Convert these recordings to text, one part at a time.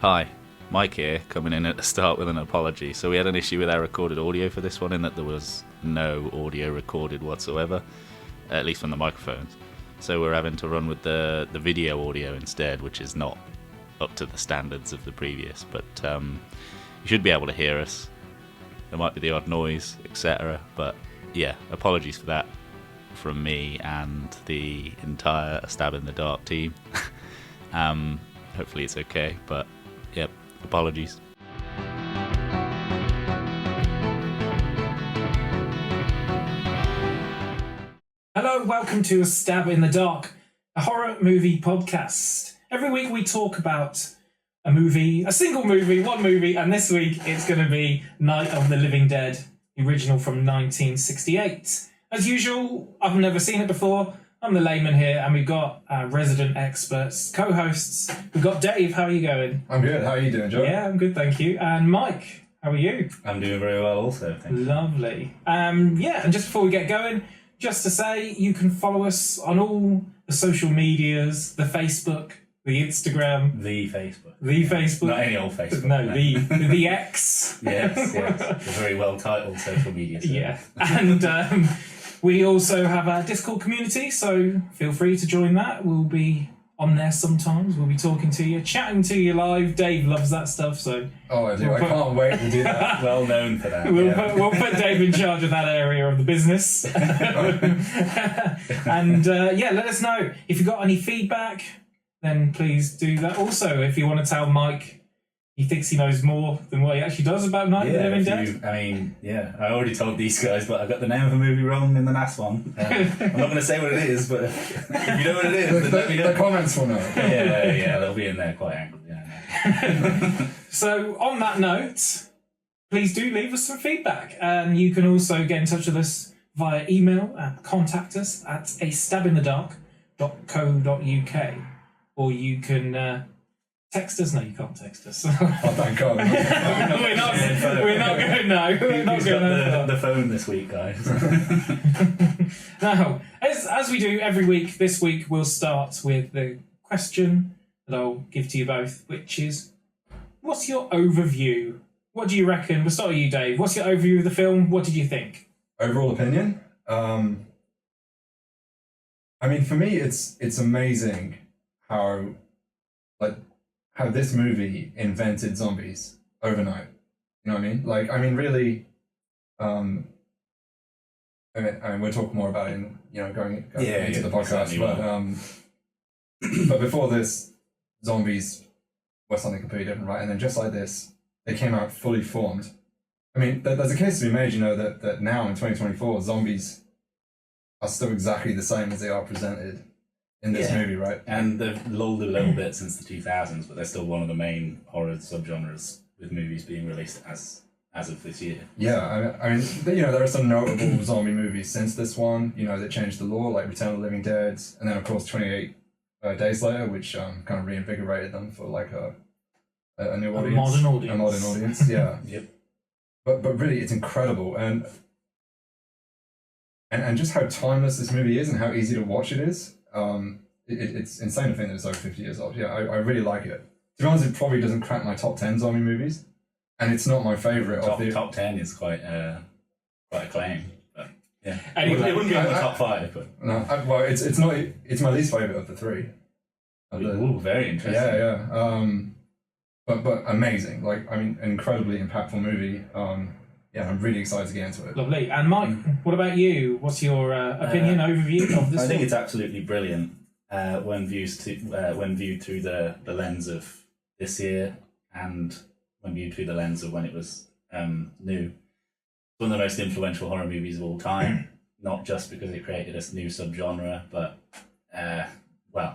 Hi, Mike here, coming in at the start with an apology. So we had an issue with our recorded audio for this one in that there was no audio recorded whatsoever, at least from the microphones. So we're having to run with the video audio instead, which is not up to the standards of the previous, but you should be able to hear us. There might be the odd noise, etc. But yeah, apologies for that from me and the entire Stab in the Dark team. Hopefully it's okay, but yep, apologies. Hello, welcome to A Stab in the Dark, a horror movie podcast. Every week we talk about a movie, a single movie, one movie, and this week it's going to be Night of the Living Dead, the original from 1968. As usual, I've never seen it before. I'm the layman here, and we've got our resident experts, co-hosts. We've got Dave. How are you going? I'm good. How are you doing, Joe? Yeah, I'm good, thank you. And Mike, how are you? I'm doing very well also, thank you. Lovely. And just before we get going, just to say, you can follow us on all the social medias, the Facebook, the Instagram. The Facebook. The Facebook. Not any old Facebook. No, the X. Yes. A very well-titled social media service. Yeah. And we also have our Discord community, so feel free to join that. We'll be on there sometimes. We'll be talking to you, chatting to you live. Dave loves that stuff, so... Oh, I do. I can't wait to do that. Well known for that. We'll put Dave in charge of that area of the business. And let us know. If you've got any feedback, then please do that. Also, if you want to tell Mike he thinks he knows more than what he actually does about Night of the Living Dead. I already told these guys, but I got the name of the movie wrong in the last one. I'm not going to say what it is, but if you know what it is, then let me know. The comments will know. Yeah, they'll be in there quite angry. Yeah. So, on that note, please do leave us some feedback. And you can also get in touch with us via email and contact us at astabinthedark.co.uk, or you can... text us? No, you can't text us. Oh, thank God. we're not going now. Who's got the phone this week, guys? Now, as we do every week, this week we'll start with the question that I'll give to you both, which is, what's your overview? What do you reckon? We'll start with you, Dave. What's your overview of the film? What did you think? Overall opinion? For me, it's amazing how this movie invented zombies overnight. You know what I mean? Really. We'll talk more about it in going into the podcast. But before this, zombies were something completely different, right? And then just like this, they came out fully formed. I mean, there's a case to be made, that now in 2024, zombies are still exactly the same as they are presented in this movie, right? And they've lulled a little bit since the 2000s, but they're still one of the main horror subgenres with movies being released as of this year. Yeah, there are some notable zombie movies since this one. They changed the lore, like Return of the Living Dead, and then of course 28 Days Later, which kind of reinvigorated them for like a new audience, a modern audience. Yeah. Yep. But really, it's incredible, and just how timeless this movie is, and how easy to watch it is. It's insane to think that it's over 50 years old. Yeah, I really like it. To be honest, it probably doesn't crack my top 10 zombie movies, and it's not my favourite. Top 10 is quite a claim, but yeah, it wouldn't be on the top 5. But no, it's not. It's my least favourite of the three. Very interesting. Yeah. But amazing. An incredibly impactful movie. I'm really excited to get into it. Lovely. And Mike, what about you? What's your opinion, overview of this I think film? it's absolutely brilliant when viewed through the lens of this year, and when viewed through the lens of when it was new. It's one of the most influential horror movies of all time, not just because it created a new subgenre, but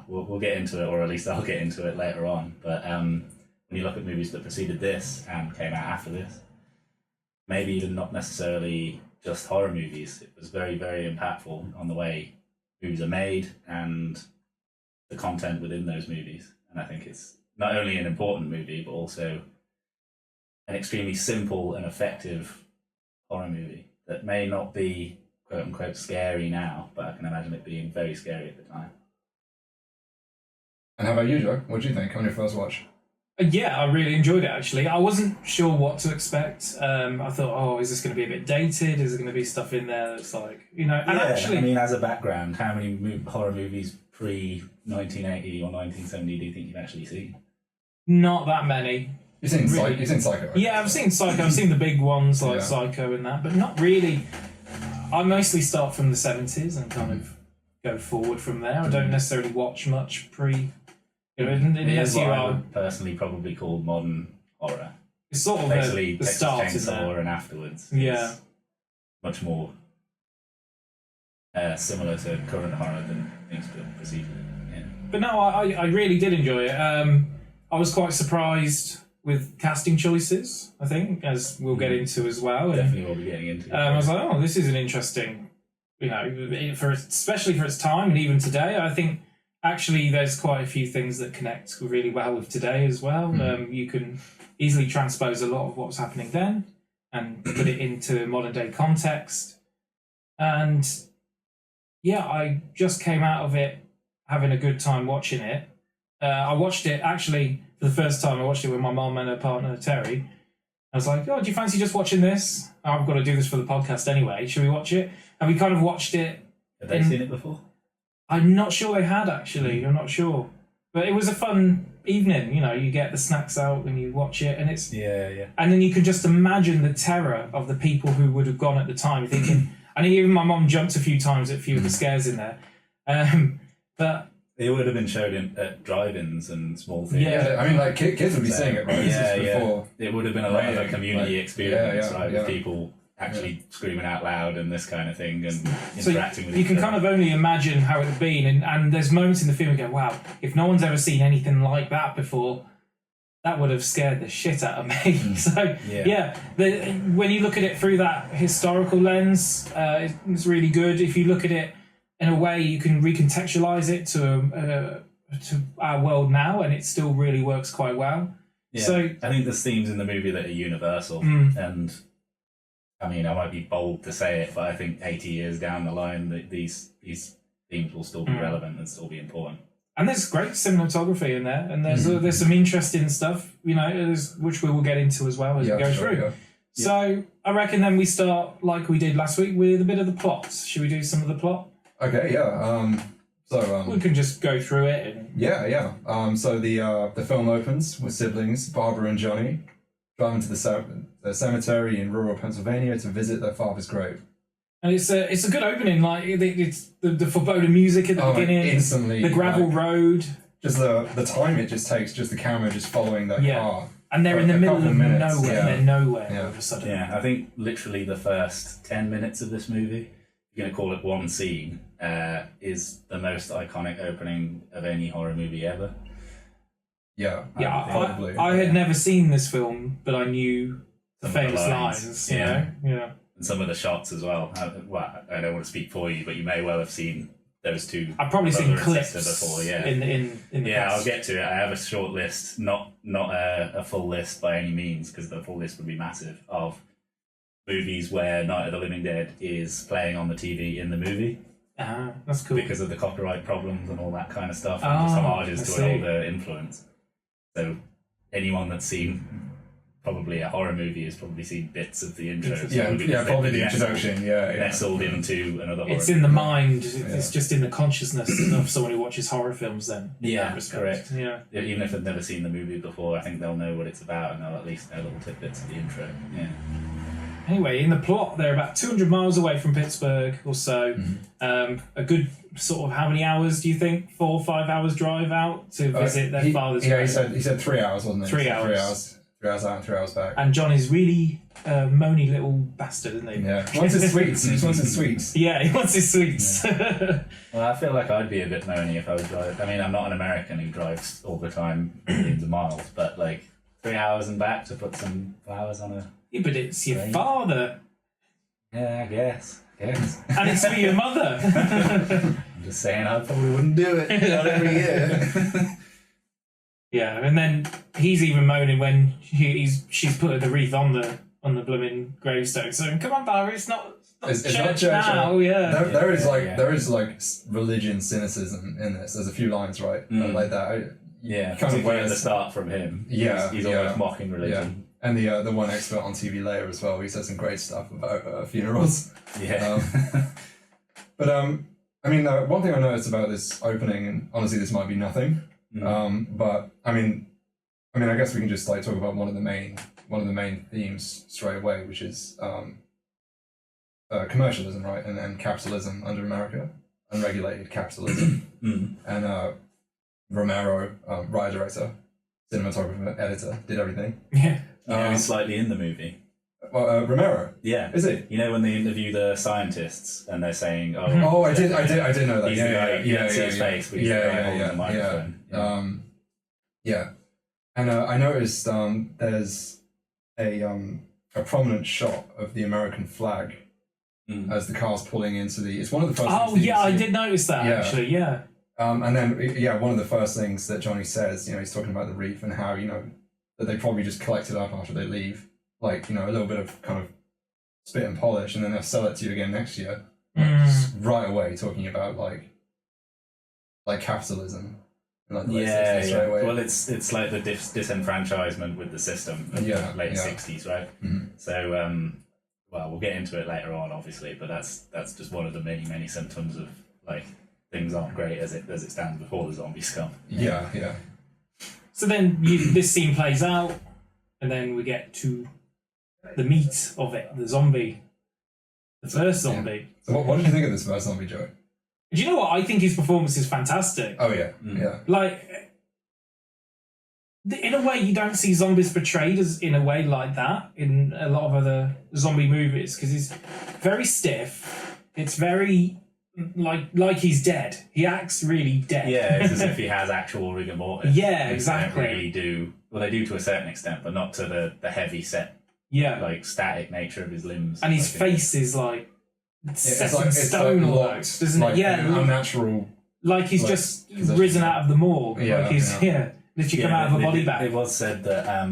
we'll get into it, or at least I'll get into it later on. But when you look at movies that preceded this and came out after this, maybe even not necessarily just horror movies, it was very, very impactful on the way movies are made and the content within those movies. And I think it's not only an important movie, but also an extremely simple and effective horror movie that may not be quote unquote scary now, but I can imagine it being very scary at the time. And how about you, Joe? What did you think on your first watch? Yeah, I really enjoyed it, actually. I wasn't sure what to expect. I thought, oh, is this going to be a bit dated? Is there going to be stuff in there that's like, you know... And actually, I mean, as a background, how many horror movies pre-1980 or 1970 do you think you've actually seen? not that many. You've seen, you've seen Psycho? Right? Yeah, I've seen Psycho. I've seen the big ones like Psycho and that, but not really. I mostly start from the 70s and kind of go forward from there. I don't necessarily watch much pre... Unless you are... I would personally probably call modern horror. It's sort of basically the Texas start, Chainsaw and afterwards. Yeah. Much more similar to current horror than things preceded. Yeah. But no, I really did enjoy it. I was quite surprised with casting choices, I think, as we'll get into as well. Definitely will be getting into. I was like, oh, this is an interesting, especially for its time and even today. I think actually there's quite a few things that connect really well with today as well. You can easily transpose a lot of what was happening then and put it into modern day context. And yeah, I just came out of it having a good time watching it. I watched it actually for the first time. I watched it with my mom and her partner Terry. I was like, oh, do you fancy just watching this? I've got to do this for the podcast anyway. Should we watch it? And we kind of watched it. Have they seen it before? I'm not sure they had, actually. I'm not sure. But it was a fun evening. You get the snacks out and you watch it, and it's... Yeah. And then you can just imagine the terror of the people who would have gone at the time, thinking... I mean, even my mom jumped a few times at a few of the scares in there. But... It would have been shown at drive-ins and small things. Yeah, I mean, like, kids would be seeing it, right? Yeah. It would have been a lot of a community experience, right? With people actually screaming out loud and this kind of thing and interacting with each other. You can kind of only imagine how it would have been. And there's moments in the film you go, wow, if no one's ever seen anything like that before, that would have scared the shit out of me. So, when you look at it through that historical lens, it's really good. If you look at it in a way, you can recontextualize it to our world now, and it still really works quite well. Yeah, so I think there's themes in the movie that are universal, and I mean, I might be bold to say it, but I think 80 years down the line, these themes will still be relevant and still be important. And there's great cinematography in there, and there's some interesting stuff, which we will get into as well as we go through. Yeah. So I reckon then we start like we did last week with a bit of the plot. Should we do some of the plot? Okay, yeah. We can just go through it. So the film opens with siblings Barbara and Johnny driving to the cemetery in rural Pennsylvania to visit their father's grave. And it's a good opening. Like it's the foreboding music at the beginning, instantly, the gravel road. Just the time it just takes, just the camera just following that car. And they're in the middle of nowhere. Yeah. They're nowhere all of a sudden. Yeah, I think literally the first 10 minutes of this movie, you're going to call it one scene, is the most iconic opening of any horror movie ever. Yeah. Probably. I had never seen this film, but I knew the famous lines. Yeah. And some of the shots as well. I don't want to speak for you, but you may well have seen those two. I've probably seen clips before. In the past. I'll get to it. I have a short list, not a full list by any means, because the full list would be massive, of movies where Night of the Living Dead is playing on the TV in the movie. That's cool. Because of the copyright problems and all that kind of stuff, and just homages to an older influence. So anyone that's seen probably a horror movie has probably seen bits of the intro. Probably the introduction. Nestled into another horror. It's in the mind. It's just in the consciousness of someone who watches horror films. Then, correct. Yeah, even if they've never seen the movie before, I think they'll know what it's about, and they'll at least know little tidbits of the intro. Yeah. Anyway, in the plot, they're about 200 miles away from Pittsburgh or so. A good sort of how many hours do you think? 4 or 5 hours drive out to visit their father's grave? He said 3 hours, wasn't it? 3 hours. 3 hours out and 3 hours back. And John is really moany little bastard, isn't he? Yeah. He wants his sweets. He just wants his sweets. Yeah, he wants his sweets. Yeah. Well, I feel like I'd be a bit moany if I was driving. I mean, I'm not an American who drives all the time millions of miles, but like 3 hours and back to put some flowers on a... Yeah, but it's your father. Yeah, I guess. And it's for your mother. I'm just saying I probably wouldn't do it. Not every year. Yeah, and then he's even moaning when she's put the wreath on the blooming gravestone. So come on, Barry, it's not church now. Yeah, there is like religion cynicism in this. There's a few lines like that. Yeah, kind of particularly at the start from him. Yeah, he's almost mocking religion. And the one expert on TV later as well, he said some great stuff about funerals. Yeah. But I mean, one thing I noticed about this opening, and honestly, this might be nothing. But I mean, I guess we can just like talk about one of the main themes straight away, which is commercialism, right, and then capitalism under America, unregulated capitalism, and Romero, writer, director, cinematographer, editor, did everything. Yeah. He's slightly in the movie. Well, Romero. Yeah. Is he? You know when they interview the scientists and they're saying, "Oh, I did know that." He's the guy. You don't see his face, but he's the guy holding the microphone. Yeah. And I noticed there's a prominent shot of the American flag as the car's pulling into the. It's one of the first. Oh yeah, I did notice that actually. Yeah. And then one of the first things that Johnny says, he's talking about the reef and how that they probably just collect it up after they leave, like a little bit of kind of spit and polish, and then they'll sell it to you again next year, right away, talking about like capitalism. Like the late 60s straight away. Well, it's like the disenfranchisement with the system of the late 60s, right? So, well, we'll get into it later on, obviously, but that's just one of the many symptoms of like things aren't great as it stands before the zombies come. Yeah. So then this scene plays out, and then we get to the meat of it, the zombie, the first zombie. So what did you think of this first zombie, Joe? Do you know what? I think his performance is fantastic. Oh yeah, yeah. Like, in a way, you don't see zombies portrayed as in a way like that in a lot of other zombie movies, because he's very stiff. It's very like he's dead. He acts really dead. Yeah, it's as if he has actual rigor mortis. Yeah, exactly. They don't really do. Well, they do to a certain extent, but not to the heavy set. Yeah, like static nature of his limbs. And his face is like. Set in it's stone like almost, isn't it? Yeah, unnatural. Like he's just risen out of the morgue. Yeah, like he's literally come out of a body bag. It was said that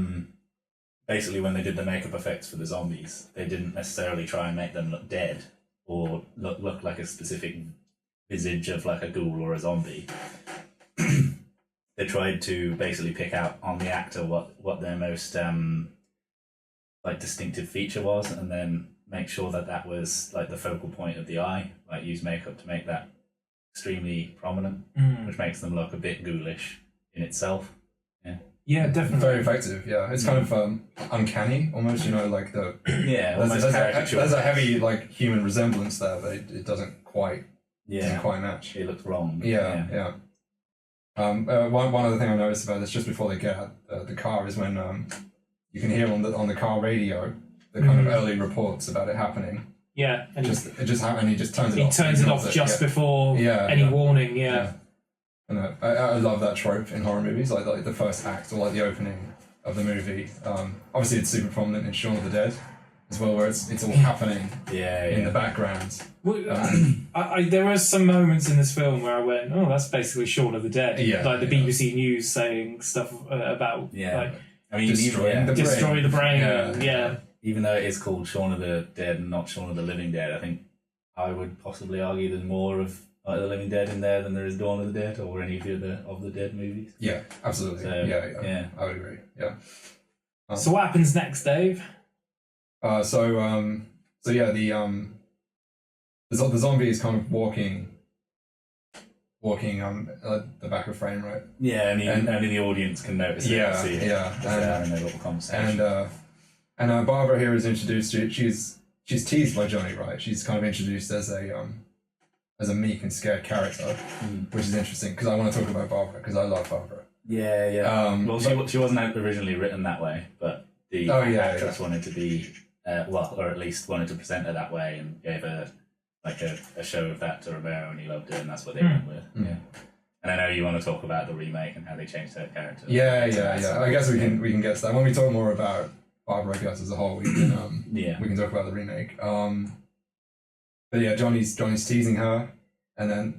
basically when they did the makeup effects for the zombies, they didn't necessarily try and make them look dead or look like a specific visage of like a ghoul or a zombie. They tried to basically pick out on the actor what their most like distinctive feature was, and then make sure that was like the focal point of the eye, like use makeup to make that extremely prominent, which makes them look a bit ghoulish in itself. Yeah, definitely. Very effective, yeah. It's kind of uncanny, almost, like the... almost there's a heavy, like, human resemblance there, but it doesn't quite match. It looks wrong. Yeah. One other thing I noticed about this, just before they get out the car, is when you can hear on the car radio the kind of early reports about it happening. Yeah, and it just happened. He just turns it off. He turns it off just before any warning. Yeah. And I love that trope in horror movies, like the first act or like the opening of the movie. Obviously, it's super prominent in Shaun of the Dead as well, where it's all happening in the background. Well, there were some moments in this film where I went, "Oh, that's basically Shaun of the Dead." Yeah, like the BBC News saying stuff about destroy the brain. Yeah. Even though it is called Shaun of the Dead and not Shaun of the Living Dead, I think I would possibly argue there's more of the Living Dead in there than there is Dawn of the Dead or any of the Dead movies. Yeah, absolutely. So, yeah, I would agree. Yeah. So what happens next, Dave? The zombie is kind of walking the back of frame, right? Yeah, and only the audience can notice it. Yeah, see it. yeah. They're having a little conversation. And Barbara here is introduced. She's teased by Johnny, right? She's kind of introduced as a meek and scared character, which is interesting because I want to talk about Barbara because I love Barbara. Yeah. She wasn't originally written that way, but the actress wanted to be, or at least wanted to present her that way, and gave her like a show of that to Romero, and he loved it, and that's what they went with. Yeah. And I know you want to talk about the remake and how they changed her character. Yeah. I guess we can get to that when we talk more about Barbara, I guess, as a whole. We can we can talk about the remake. But yeah, Johnny's teasing her, and then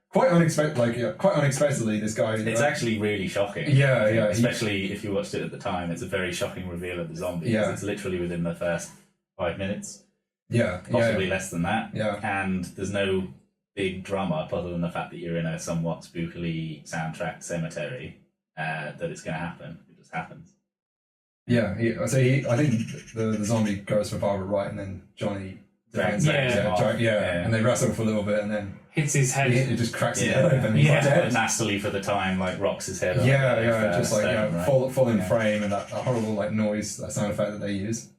quite unexpectedly, this guy. It's actually really shocking. Yeah. Especially if you watched it at the time, it's a very shocking reveal of the zombie. Yeah. It's literally within the first 5 minutes. Yeah. Possibly less than that. Yeah. And there's no big drum up other than the fact that you're in a somewhat spookily soundtracked cemetery, that it's going to happen. It just happens. Yeah, I think the zombie goes for Barbara Wright, and then Johnny defends it. And they wrestle for a little bit, and then hits his head. It just cracks his head open. He's dead. Nastily for the time, like rocks his head. Just like stone, right? full in frame, and that horrible like noise, that sound effect that they use.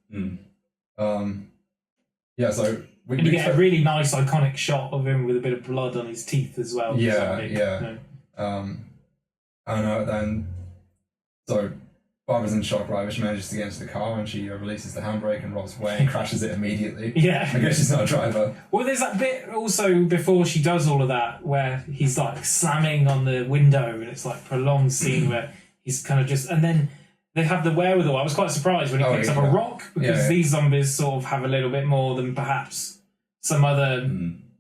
So we get a really nice iconic shot of him with a bit of blood on his teeth as well. So Barbara's in shock, right? But she manages to get into the car, and she releases the handbrake and rolls away and crashes it immediately. Yeah. I guess she's not a driver. Well, there's that bit also before she does all of that where he's like slamming on the window, and it's like prolonged scene where he's kind of just, and then they have the wherewithal. I was quite surprised when he picks up a rock, because these zombies sort of have a little bit more than perhaps some other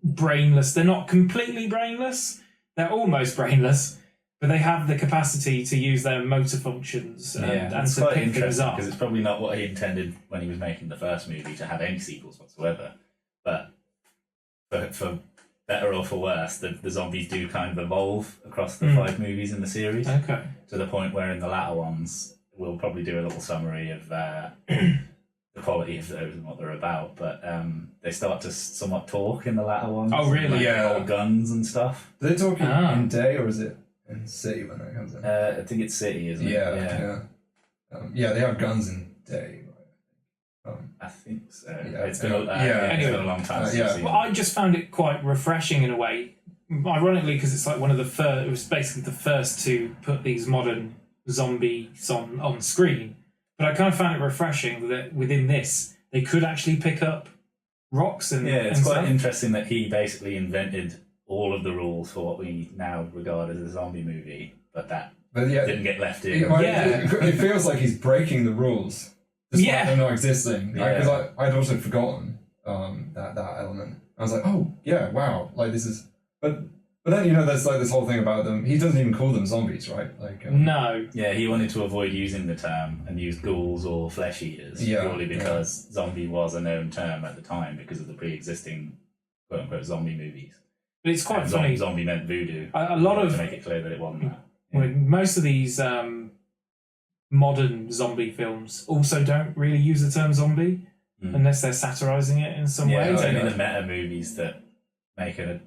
brainless. They're not completely brainless. They're almost brainless. But they have the capacity to use their motor functions and to pick things up. Because it's probably not what he intended when he was making the first movie to have any sequels whatsoever. But for better or for worse, the zombies do kind of evolve across the 5 movies in the series. Okay. To the point where in the latter ones, we'll probably do a little summary of the quality of those and what they're about. But they start to somewhat talk in the latter ones. Oh, really? Like, hold guns and stuff. Do they talk in day, or is it in city when that comes in? I think it's city, isn't it? They have guns in day. I think so. Yeah, it's been anyway, a long time since I've seen I just found it quite refreshing in a way, ironically, because it's like one of the first. It was basically the first to put these modern zombies on screen. But I kind of found it refreshing that within this they could actually pick up rocks and it's quite stuff. interesting that he basically invented all of the rules for what we now regard as a zombie movie, but didn't get left in. It feels like he's breaking the rules despite them not existing. Because I'd also forgotten that element. I was like, oh yeah, wow, like this is. But then there's like this whole thing about them. He doesn't even call them zombies, right? Like no. Yeah, he wanted to avoid using the term and use ghouls or flesh eaters purely because zombie was a known term at the time because of the pre-existing quote unquote zombie movies. But it's quite funny. Zombie meant voodoo. A lot of to make it clear that it wasn't that. When most of these modern zombie films also don't really use the term zombie unless they're satirizing it in some way. It's only the meta movies that make it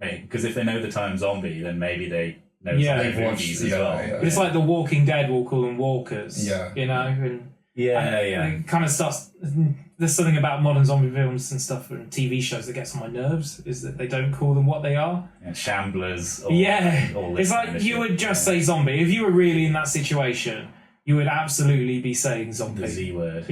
because if they know the term zombie, then maybe they know zombie movies as well. But it's like The Walking Dead will call them walkers. And it kind of starts. There's something about modern zombie films and stuff and TV shows that gets on my nerves is that they don't call them what they are. Shamblers. It's like you would just say zombie. If you were really in that situation, you would absolutely be saying zombie. The Z word.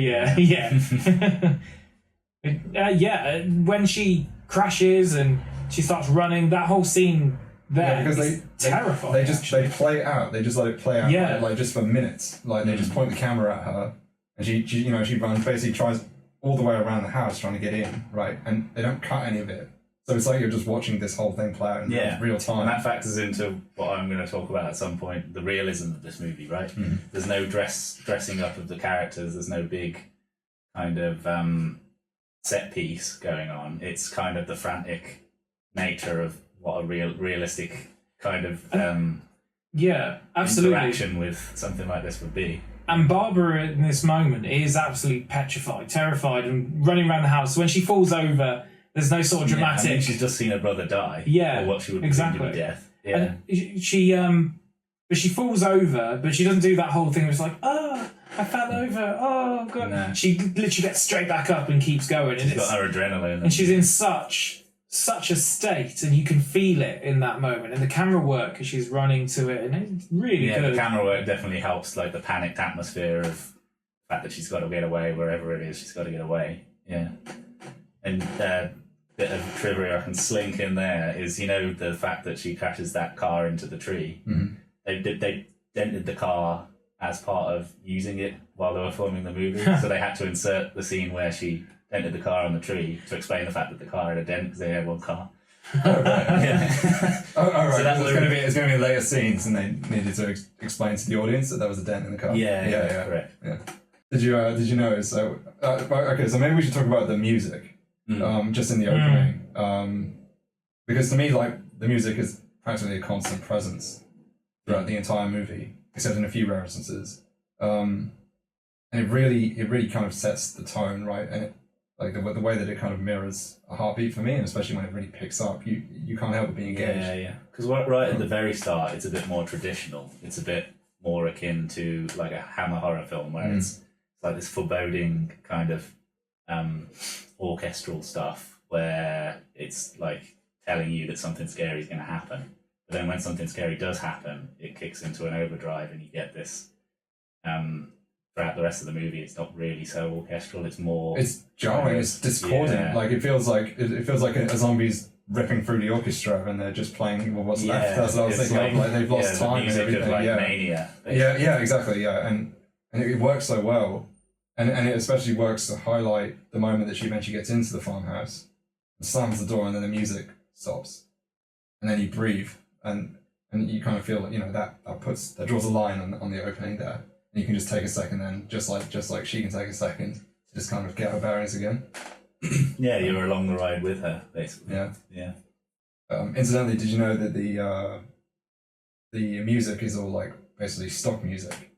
When she crashes and she starts running, that whole scene there is terrifying. They play it out. They just let it play out like just for minutes. Like they just point the camera at her and she runs, basically tries all the way around the house trying to get in, right? And they don't cut any of it. So it's like you're just watching this whole thing play out in real time. And that factors into what I'm going to talk about at some point, the realism of this movie, right? There's no dressing up of the characters. There's no big kind of set piece going on. It's kind of the frantic nature of what a realistic kind of absolutely interaction with something like this would be. And Barbara in this moment is absolutely petrified, terrified, and running around the house. When she falls over, there's no sort of dramatic. I mean, she's just seen her brother die. Yeah, or what she would presume to be death. Yeah, and but she falls over, but she doesn't do that whole thing. Where it's like, oh, I fell over. Oh god. No. She literally gets straight back up and keeps going. She's got her adrenaline, and she's in such a state, and you can feel it in that moment, and the camera work as she's running to it, and it's really good. The camera work definitely helps, like the panicked atmosphere of the fact that she's got to get away wherever it is. She's got to get away. Yeah, and bit of trivia I can slink in there is the fact that she crashes that car into the tree. They dented the car as part of using it while they were filming the movie, so they had to insert the scene where she dented the car on the tree to explain the fact that the car had a dent because they had one car. Oh, right. So it's going to be later scenes, and they needed to explain to the audience that there was a dent in the car. Yeah, correct. Yeah. Did you notice? So maybe we should talk about the music, just in the opening, because to me, like the music is practically a constant presence throughout the entire movie. except in a few rare instances. And it really kind of sets the tone, right? And it, like the way that it kind of mirrors a heartbeat for me, and especially when it really picks up, you can't help but be engaged. Yeah. Because right at the very start, it's a bit more traditional. It's a bit more akin to like a Hammer horror film, where it's like this foreboding kind of orchestral stuff, where it's like telling you that something scary is going to happen. But then when something scary does happen, it kicks into an overdrive, and you get this. Throughout the rest of the movie, it's not really so orchestral. It's more. It's jarring. It's discordant. Yeah. Like it feels like a zombie's ripping through the orchestra, and they're just playing what's left. That's what I was thinking. Like they've lost time the music and everything. Of, like, mania. Yeah, exactly. Yeah, and it works so well, and it especially works to highlight the moment that she eventually gets into the farmhouse, and slams the door, and then the music stops, and then you breathe, and you kind of feel that draws a line on the opening there. And you can just take a second, then just like she can take a second to just kind of get her bearings again. Yeah, you're along the ride with her, basically. Yeah. Incidentally, did you know that the music is all like basically stock music?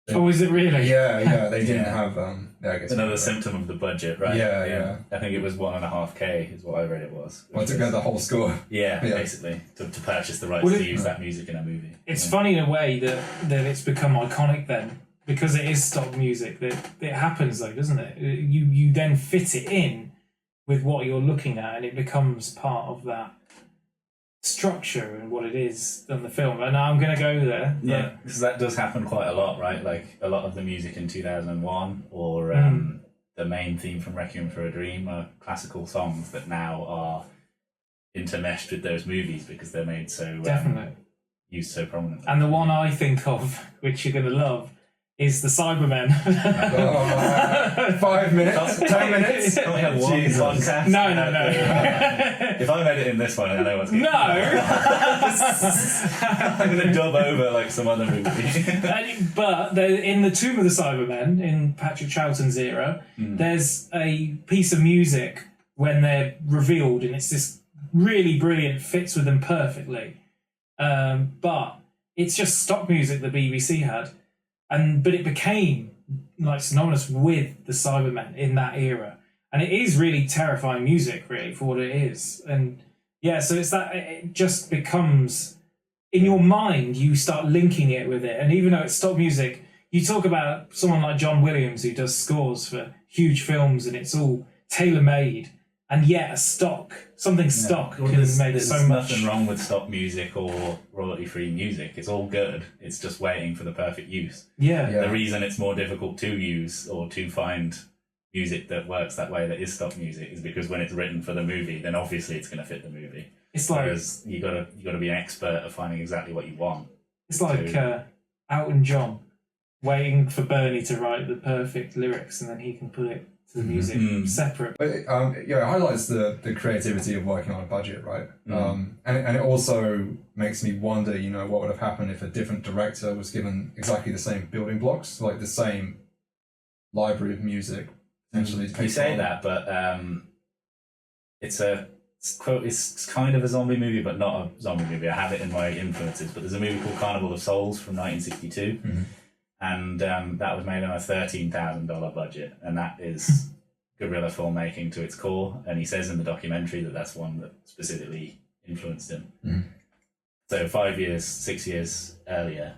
Oh, is it really? Yeah. They didn't have. I guess another symptom of the budget, right? Yeah. I think it was $1.5K is what I read it was. Well, to get the whole score. Yeah, basically to purchase the rights to use that music in a movie. It's funny in a way that it's become iconic then, because it is stock music. That it happens though, doesn't it? You then fit it in with what you're looking at, and it becomes part of that structure and what it is on the film. And I'm going to go there. Yeah, because that does happen quite a lot, right? Like a lot of the music in 2001 or the main theme from Requiem for a Dream are classical songs that now are intermeshed with those movies because they're made so definitely used so prominently. And the one I think of, which you're going to love, is the Cybermen. 5 minutes, 10 minutes. Can we have one podcast? No. If I'm editing this one, I know what's going No. I'm going to dub over like some other movie. But in the Tomb of the Cybermen, in Patrick Troughton's era, there's a piece of music when they're revealed, and it's this really brilliant, fits with them perfectly. But it's just stock music the BBC had. But it became like synonymous with the Cybermen in that era, and it is really terrifying music, really, for what it is. And yeah, so it's that it just becomes in your mind. You start linking it with it, and even though it's stock music, you talk about someone like John Williams who does scores for huge films, and it's all tailor made. And yet, something stock can make so much. There's nothing wrong with stock music or royalty-free music. It's all good. It's just waiting for the perfect use. Yeah. The reason it's more difficult to use or to find music that works that way, that is stock music, is because when it's written for the movie, then obviously it's going to fit the movie. It's like, whereas you gotta be an expert at finding exactly what you want. It's like Elton John waiting for Bernie to write the perfect lyrics, and then he can put it to the music separate. But it highlights the creativity of working on a budget, right? And it also makes me wonder, what would have happened if a different director was given exactly the same building blocks, like the same library of music, potentially. You say that, but it's kind of a zombie movie, but not a zombie movie. I have it in my influences, but there's a movie called Carnival of Souls from 1962. And that was made on a $13,000 budget, and that is guerrilla filmmaking to its core. And he says in the documentary that that's one that specifically influenced him. So 6 years earlier.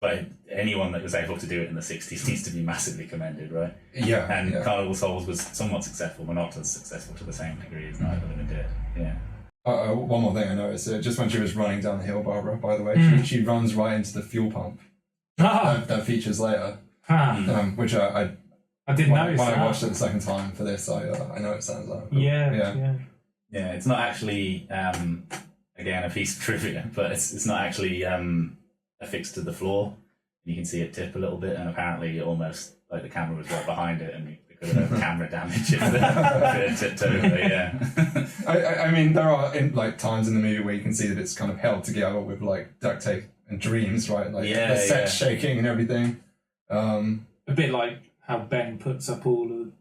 But anyone that was able to do it in the 60s needs to be massively commended, right? Yeah. And Carnival of Souls was somewhat successful, but not as successful to the same degree as Night of the Living Dead. Yeah. One more thing I noticed, just when she was running down the hill, Barbara, by the way, she runs right into the fuel pump. That features later, which I didn't notice. When I watched it the second time for this, I know it sounds like cool. Yeah. It's not actually again a piece of trivia, but it's not actually affixed to the floor. You can see it tip a little bit, and apparently almost like the camera was right behind it, and because of camera damage, it tipped over. Yeah. I mean, there are times in the movie where you can see that it's kind of held together with like duct tape and dreams, right? Like the set shaking and everything. A bit like how Ben puts up all of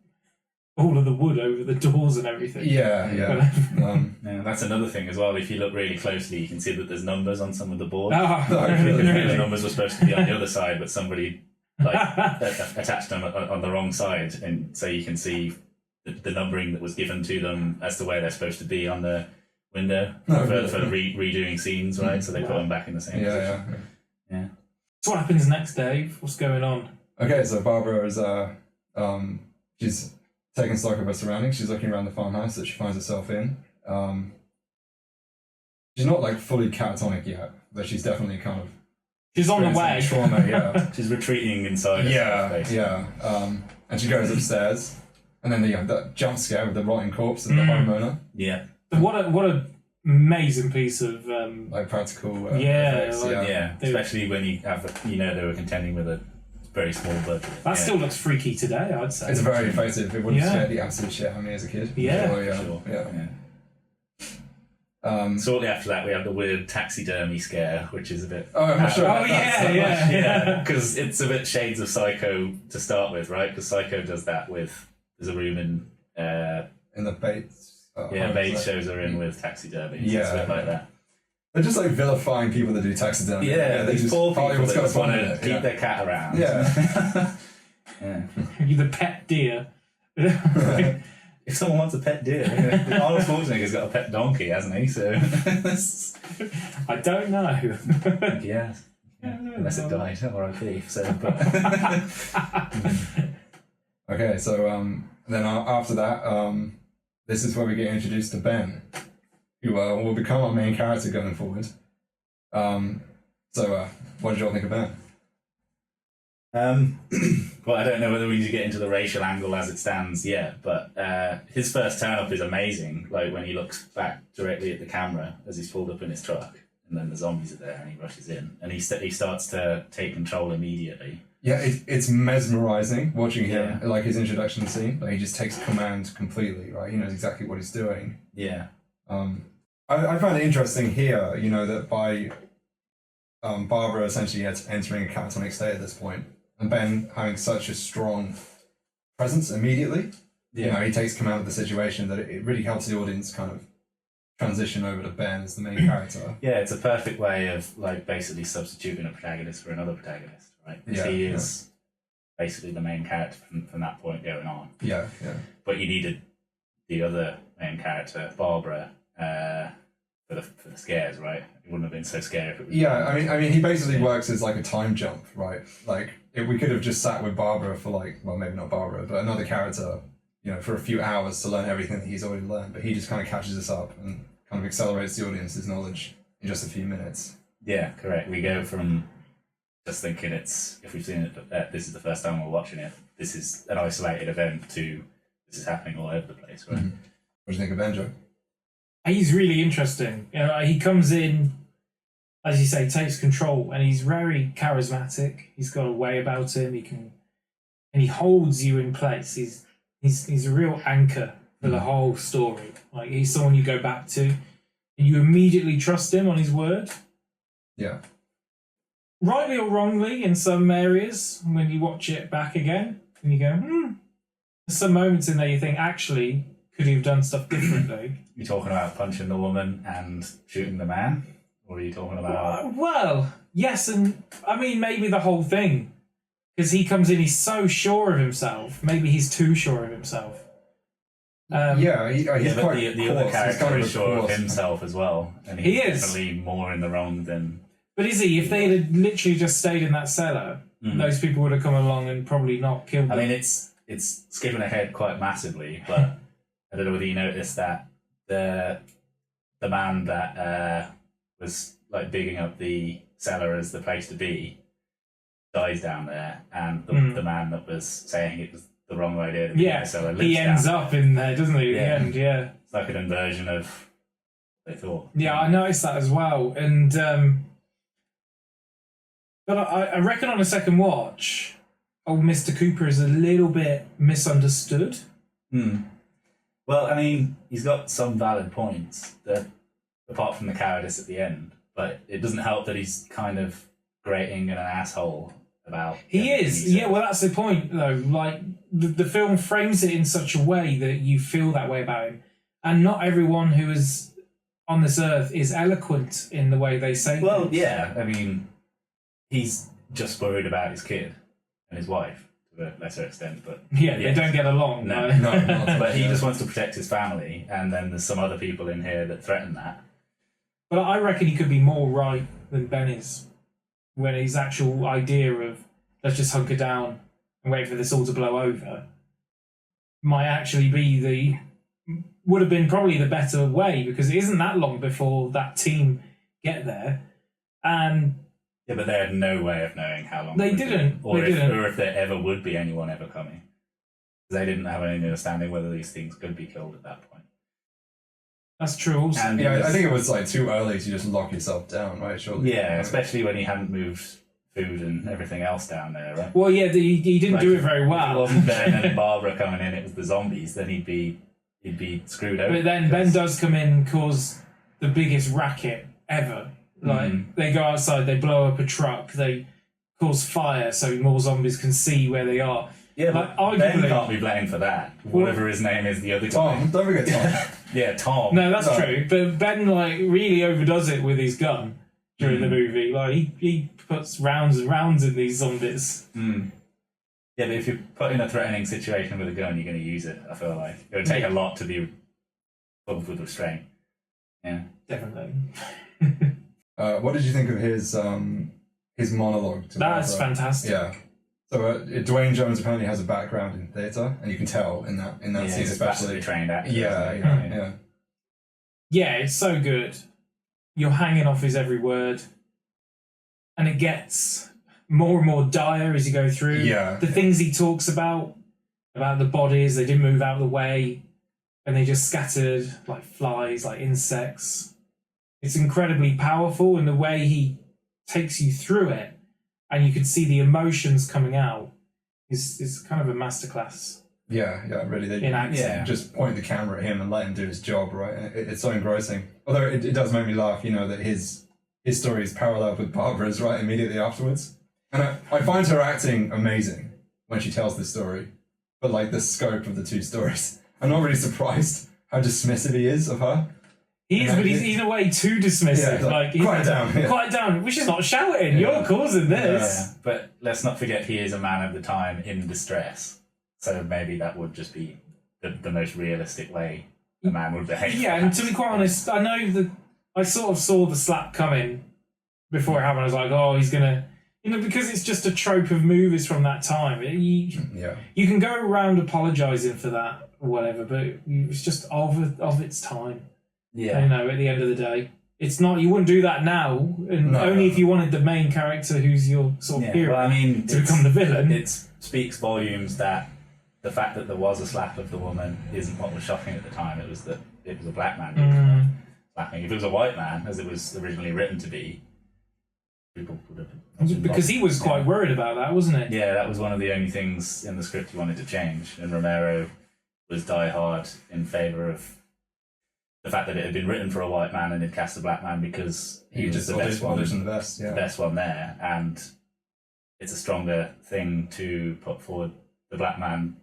all of the wood over the doors and everything. Yeah. Yeah, that's another thing as well. If you look really closely, you can see that there's numbers on some of the boards. Really? The numbers were supposed to be on the other side, but somebody attached them on the wrong side, and so you can see the numbering that was given to them as to where they're supposed to be on the window for redoing scenes, right? So they put them back in the same position. Yeah. So what happens next, Dave? What's going on? Okay, so Barbara is she's taking stock of her surroundings. She's looking around the farmhouse that she finds herself in. She's not like fully catatonic yet, but she's definitely kind of. She's on the way. Trauma, yeah. She's retreating inside. Yeah. And she goes upstairs, and then that jump scare with the rotting corpse of the homeowner. Yeah. What a amazing piece of like practical. effects, especially when you have they were contending with a very small budget. That still looks freaky today, I'd say. It's very effective. It wouldn't scare the absolute shit out of me as a kid. Sure. Yeah. Shortly after that, we have the weird taxidermy scare, which is a bit. Oh, I'm not sure. Oh yeah. Because it's a bit shades of Psycho to start with, right? Because Psycho does that with there's a room in the Bates. Bates shows her in with taxidermy. Yeah, it's a bit like that. They're just like vilifying people that do taxidermy. Yeah, they these just poor people that just want to keep keep their cat around. Yeah. You're the pet deer. If someone wants a pet deer, Arnold Schwarzenegger's got a pet donkey, hasn't he? So I don't know. Yeah. Unless it died, R.I.P. So, Okay, so then after that, this is where we get introduced to Ben, who will become our main character going forward. So what did you all think of Ben? Well, I don't know whether we need to get into the racial angle as it stands yet, but his first turn up is amazing. Like when he looks back directly at the camera as he's pulled up in his truck, and then the zombies are there, and he rushes in, and he starts to take control immediately. Yeah, it's mesmerizing watching him, like his introduction scene. Like he just takes command completely, right? He knows exactly what he's doing. Yeah. I find it interesting here, that by Barbara essentially entering a catatonic state at this point, and Ben having such a strong presence immediately, he takes command of the situation that it really helps the audience kind of transition over to Ben as the main character. Yeah, it's a perfect way of like basically substituting a protagonist for another protagonist, right? Because he is basically the main character from that point going on. Yeah. But you needed the other main character, Barbara, for the scares, right? It wouldn't have been so scary if it was. Yeah, I mean, he basically works as like a time jump, right? Like we could have just sat with Barbara for maybe not Barbara, but another character, for a few hours to learn everything that he's already learned. But he just kind of catches us up and kind of accelerates the audience's knowledge in just a few minutes. Yeah, correct. We go from just thinking if we've seen it, this is the first time we're watching it, this is an isolated event, to this is happening all over the place, right? Mm-hmm. What do you think of Benjo? He's really interesting. He comes in, as you say, takes control, and he's very charismatic. He's got a way about him. He holds you in place. He's a real anchor for the whole story. Like he's someone you go back to, and you immediately trust him on his word. Yeah. Rightly or wrongly, in some areas, when you watch it back again, and you go, There's some moments in there you think, actually, could he have done stuff differently? You're talking about punching the woman and shooting the man? Or are you talking about... Well, yes, and I mean, maybe the whole thing. Because he comes in, he's so sure of himself. Maybe he's too sure of himself. He's quite the other character is sure of himself as well. And he's definitely more in the wrong than... But is he? If they had literally just stayed in that cellar, those people would have come along and probably not killed them. I mean, it's skipping ahead quite massively, but I don't know whether you noticed that the man that was like digging up the cellar as the place to be dies down there, and the man that was saying it was the wrong idea to be in the cellar he ends up in there, doesn't he? At the end, it's like an inversion of what they thought. Yeah, I noticed that as well, and but I reckon on a second watch, old Mr. Cooper is a little bit misunderstood. Well, I mean, he's got some valid points, that apart from the cowardice at the end, but it doesn't help that he's kind of grating and an asshole about. He is, yeah. Well, that's the point, though. Like the film frames it in such a way that you feel that way about him, and not everyone who is on this earth is eloquent in the way they say. Well, things. yeah. I mean, he's just worried about his kid and his wife to a lesser extent, but yeah, they don't get along. No, right? No, but he just wants to protect his family, and then there's some other people in here that threaten that. But I reckon he could be more right than Ben is, when his actual idea of let's just hunker down and wait for this all to blow over might actually be would have been probably the better way, because it isn't that long before that team get there, and Yeah, but they had no way of knowing how long They it would didn't. be, or They didn't. or if there ever would be anyone ever coming. They didn't have any understanding whether these things could be killed at that point. that's true also. And Yeah, I think it was like too early to just lock yourself down, right? Surely. yeah, especially when he hadn't moved food and everything else down there, right? Well, yeah, he didn't do it very If it well. wasn't Ben and Barbara coming in, it was the zombies, then he'd be screwed over. But then Ben does come in and cause the biggest racket ever. Like, they go outside, they blow up a truck, they cause fire so more zombies can see where they are. Yeah, like, but Ben arguably- can't be blamed for that. Whatever his name is, the other guy. Tom, don't forget Tom. Yeah, Tom. No, that's No. true. But Ben, like, really overdoes it with his gun during the movie. Like, he puts rounds and rounds in these zombies. Mm. Yeah, but if you're put in a threatening situation with a gun, you're going to use it, I feel like. It would take a lot to be filled with restraint. Yeah. Definitely. What did you think of his monologue? To That's Barbara? fantastic. Yeah. So Dwayne Jones apparently has a background in theatre, and you can tell in that scene he's especially. a trained actor. Yeah, isn't he? yeah. Yeah, it's so good. You're hanging off his every word. And it gets more and more dire as you go through. Yeah. The things he talks about the bodies, they didn't move out of the way, and they just scattered like flies, like insects. It's incredibly powerful in the way he takes you through it, and you can see the emotions coming out. Is kind of a masterclass Yeah, really. They in acting. just point the camera at him and let him do his job, right? And it's so engrossing. Although it does make me laugh, you know, that his story is paralleled with Barbara's right immediately afterwards. And I find her acting amazing when she tells this story. But like the scope of the two stories, I'm not really surprised how dismissive he is of her. He is, but he's in a way too dismissive. Yeah, like quiet down. Yeah. Quiet down. We're just not shouting. Yeah. You're causing this. Yeah, but let's not forget he is a man of the time in distress. So maybe that would just be the most realistic way a man would behave. Yeah, and to be quite honest, I know that I sort of saw the slap coming before it happened. I was like, oh, he's gonna, because it's just a trope of movies from that time. You can go around apologising for that or whatever, but it's just of its time. Yeah. At the end of the day, it's not. You wouldn't do that now, and No. only if you wanted the main character, who's your sort of hero, well, I mean, to become the villain. It speaks volumes that the fact that there was a slap of the woman isn't what was shocking at the time. It was that it was a black man who was slapping. If it was a white man, as it was originally written to be, people would have... Because he was quite worried about that, wasn't he? Yeah, that was one of the only things in the script he wanted to change. And Romero was diehard in favour of the fact that it had been written for a white man and had cast a black man because he was the best one. The best one there. And it's a stronger thing to put forward the black man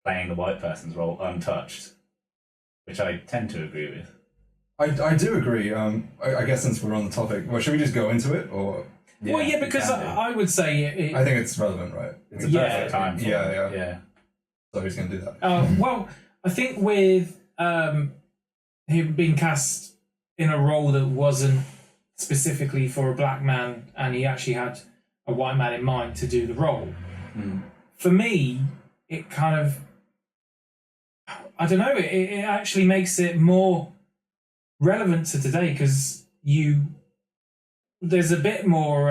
playing the white person's role untouched, which I tend to agree with. I do agree. I guess since we're on the topic, well, should we just go into it? Or Because I would say... I think it's relevant, right? It's a perfect time for it. Yeah. So who's going to do that? Well, I think with him being cast in a role that wasn't specifically for a black man, and he actually had a white man in mind to do the role, for me, it kind of... I don't know, it actually makes it more relevant to today, because there's a bit more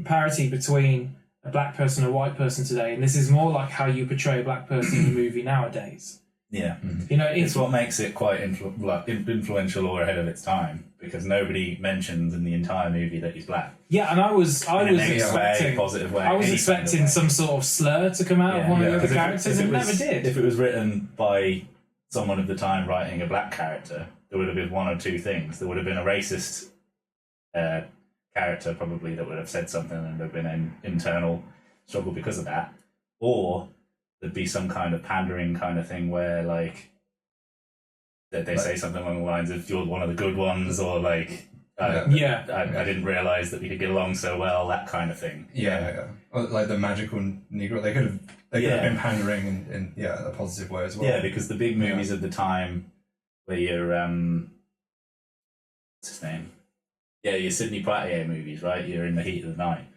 parity between a black person and a white person today, and this is more like how you portray a black person in a movie nowadays. Yeah. It's what makes it quite influential or ahead of its time, because nobody mentions in the entire movie that he's black. Yeah, and I was expecting positive way. I was expecting some sort of slur to come out of one of the other characters, and it never did. If it was written by someone of the time writing a black character, there would have been one or two things. There would have been a racist character probably that would have said something, and there would have been an internal struggle because of that, or there'd be some kind of pandering kind of thing where like that they say something along the lines of "you're one of the good ones," or like I didn't realize that we could get along so well, that kind of thing. Or, like the magical Negro, they could have been pandering in a positive way as well. Yeah, because the big movies of the time where you're what's his name? Yeah, your Sidney Poitier movies, right? You're in the heat of the night,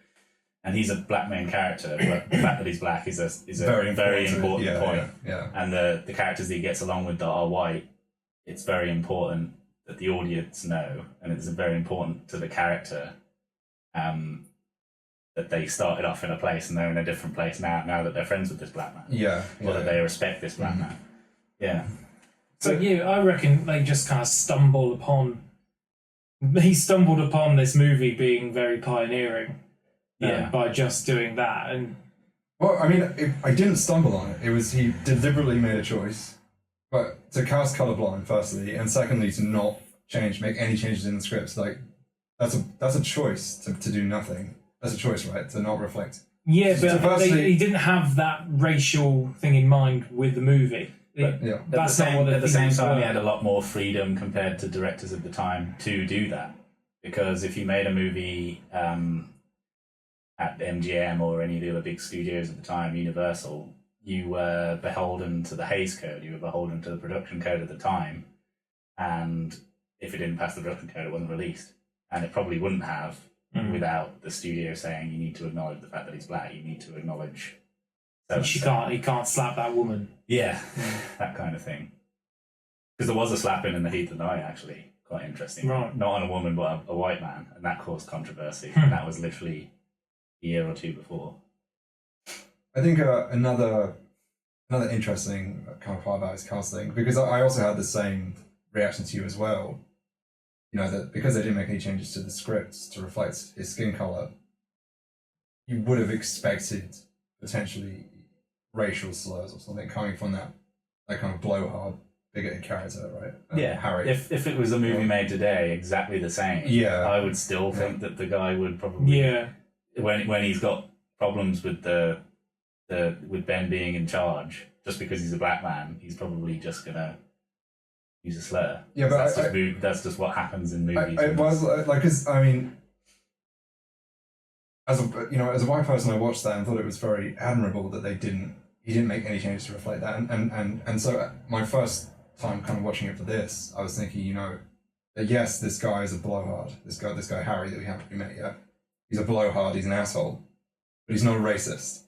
and he's a black main character, but the fact that he's black is a very important point. Yeah. And the characters that he gets along with that are white, it's very important that the audience know, and it's very important to the character that they started off in a place and they're in a different place now that they're friends with this black man. Or that they respect this black man. Yeah. So I reckon they just kind of stumbled upon this movie being very pioneering by just doing that. And well, I mean, I didn't stumble on it. It was he deliberately made a choice, but to cast colorblind firstly, and secondly to not make any changes in the scripts. Like that's a choice to do nothing. That's a choice, right? To not reflect. Yeah, but he didn't have that racial thing in mind with the movie. That's at the same time, he had a lot more freedom compared to directors of the time to do that. Because if you made a movie at MGM or any of the other big studios at the time, Universal, you were beholden to the Hays Code. You were beholden to the production code at the time. And if it didn't pass the production code, it wasn't released. And it probably wouldn't have without the studio saying you need to acknowledge the fact that he's black. You need to acknowledge... He can't slap that woman. Yeah, that kind of thing. Because there was a slapping in the heat of the night, actually. Quite interesting. Right. Not on a woman, but a white man. And that caused controversy. And that was literally a year or two before. I think another interesting kind of part about his casting, because I also had the same reaction to you as well. You know, that because they didn't make any changes to the script to reflect his skin color, you would have expected potentially racial slurs or something coming from that kind of blowhard, bigoted character, right? Harry. If it was a movie made today, exactly the same. Yeah. I would still think that the guy would probably when he's got problems with with Ben being in charge, just because he's a black man, he's probably just gonna use a slur. Yeah, but that's just what happens in movies. Because I mean, as a white person, I watched that and thought it was very admirable that he didn't make any changes to reflect that. And so my first time kind of watching it for this, I was thinking, that yes, this guy is a blowhard. This guy Harry that we haven't met yet, he's a blowhard. He's an asshole, but he's not a racist.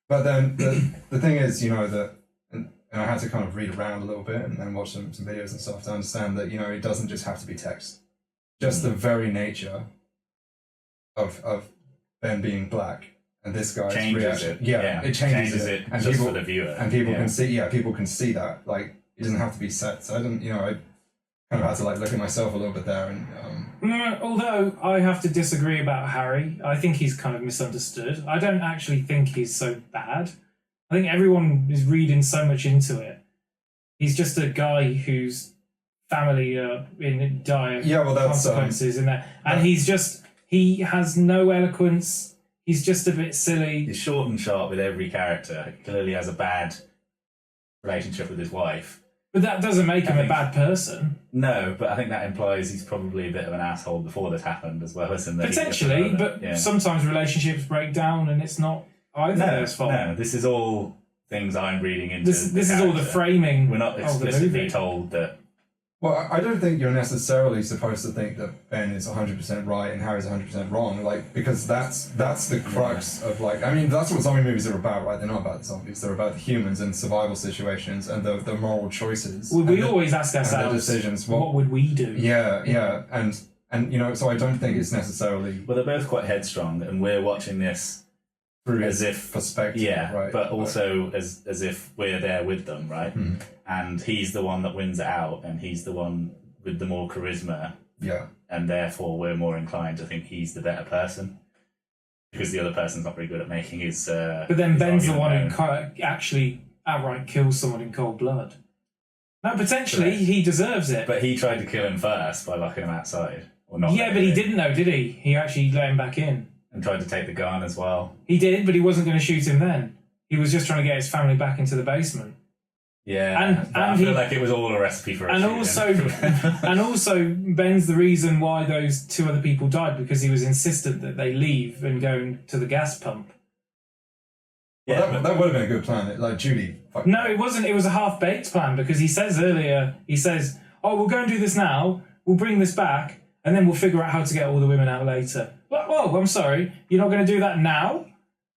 But then the thing is, that. And I had to kind of read around a little bit and then watch some videos and stuff to understand that, it doesn't just have to be text. Just the very nature of Ben being black and this guy's changes reaction. It. It changes it and just people, for the viewer. And people can see that. Like, it doesn't have to be set. So I didn't, I kind of had to look at myself a little bit there. And although I have to disagree about Harry, I think he's kind of misunderstood. I don't actually think he's so bad. I think everyone is reading so much into it. He's just a guy whose family are in dire consequences in there. And he has no eloquence. He's just a bit silly. He's short and sharp with every character. He clearly has a bad relationship with his wife. But that doesn't make him a bad person. No, but I think that implies he's probably a bit of an asshole before this happened, as well as in the potentially, but sometimes relationships break down and it's not either their fault. No, this is all things I'm reading into. This is all the framing. We're not explicitly told that. Well, I don't think you're necessarily supposed to think that Ben is 100% right and Harry's 100% wrong, because that's the crux of that's what zombie movies are about, right? They're not about the zombies; they're about the humans and survival situations and the moral choices. Well, we always ask ourselves, decisions. What would we do? Yeah, and so I don't think it's necessarily. Well, they're both quite headstrong, and we're watching this through as if perspective, right? But also as if we're there with them, right? And he's the one that wins it out, and he's the one with the more charisma. Yeah. And therefore, we're more inclined to think he's the better person because the other person's not very good at making his. But then Ben's the one who actually outright kills someone in cold blood. No, potentially he deserves it. But he tried to kill him first by locking him outside, or not? Yeah, but he didn't know, did he? He actually let him back in. and tried to take the gun as well. He did, but he wasn't going to shoot him then. He was just trying to get his family back into the basement. Yeah, and I feel like it was all a recipe for a and also Ben's the reason why those two other people died, because he was insistent that they leave and go to the gas pump. Yeah, well, that would have been a good plan. Like Judy. No, it wasn't. It was a half-baked plan, because he says earlier, "Oh, we'll go and do this now. We'll bring this back, and then we'll figure out how to get all the women out later." Like, oh, I'm sorry, you're not going to do that now?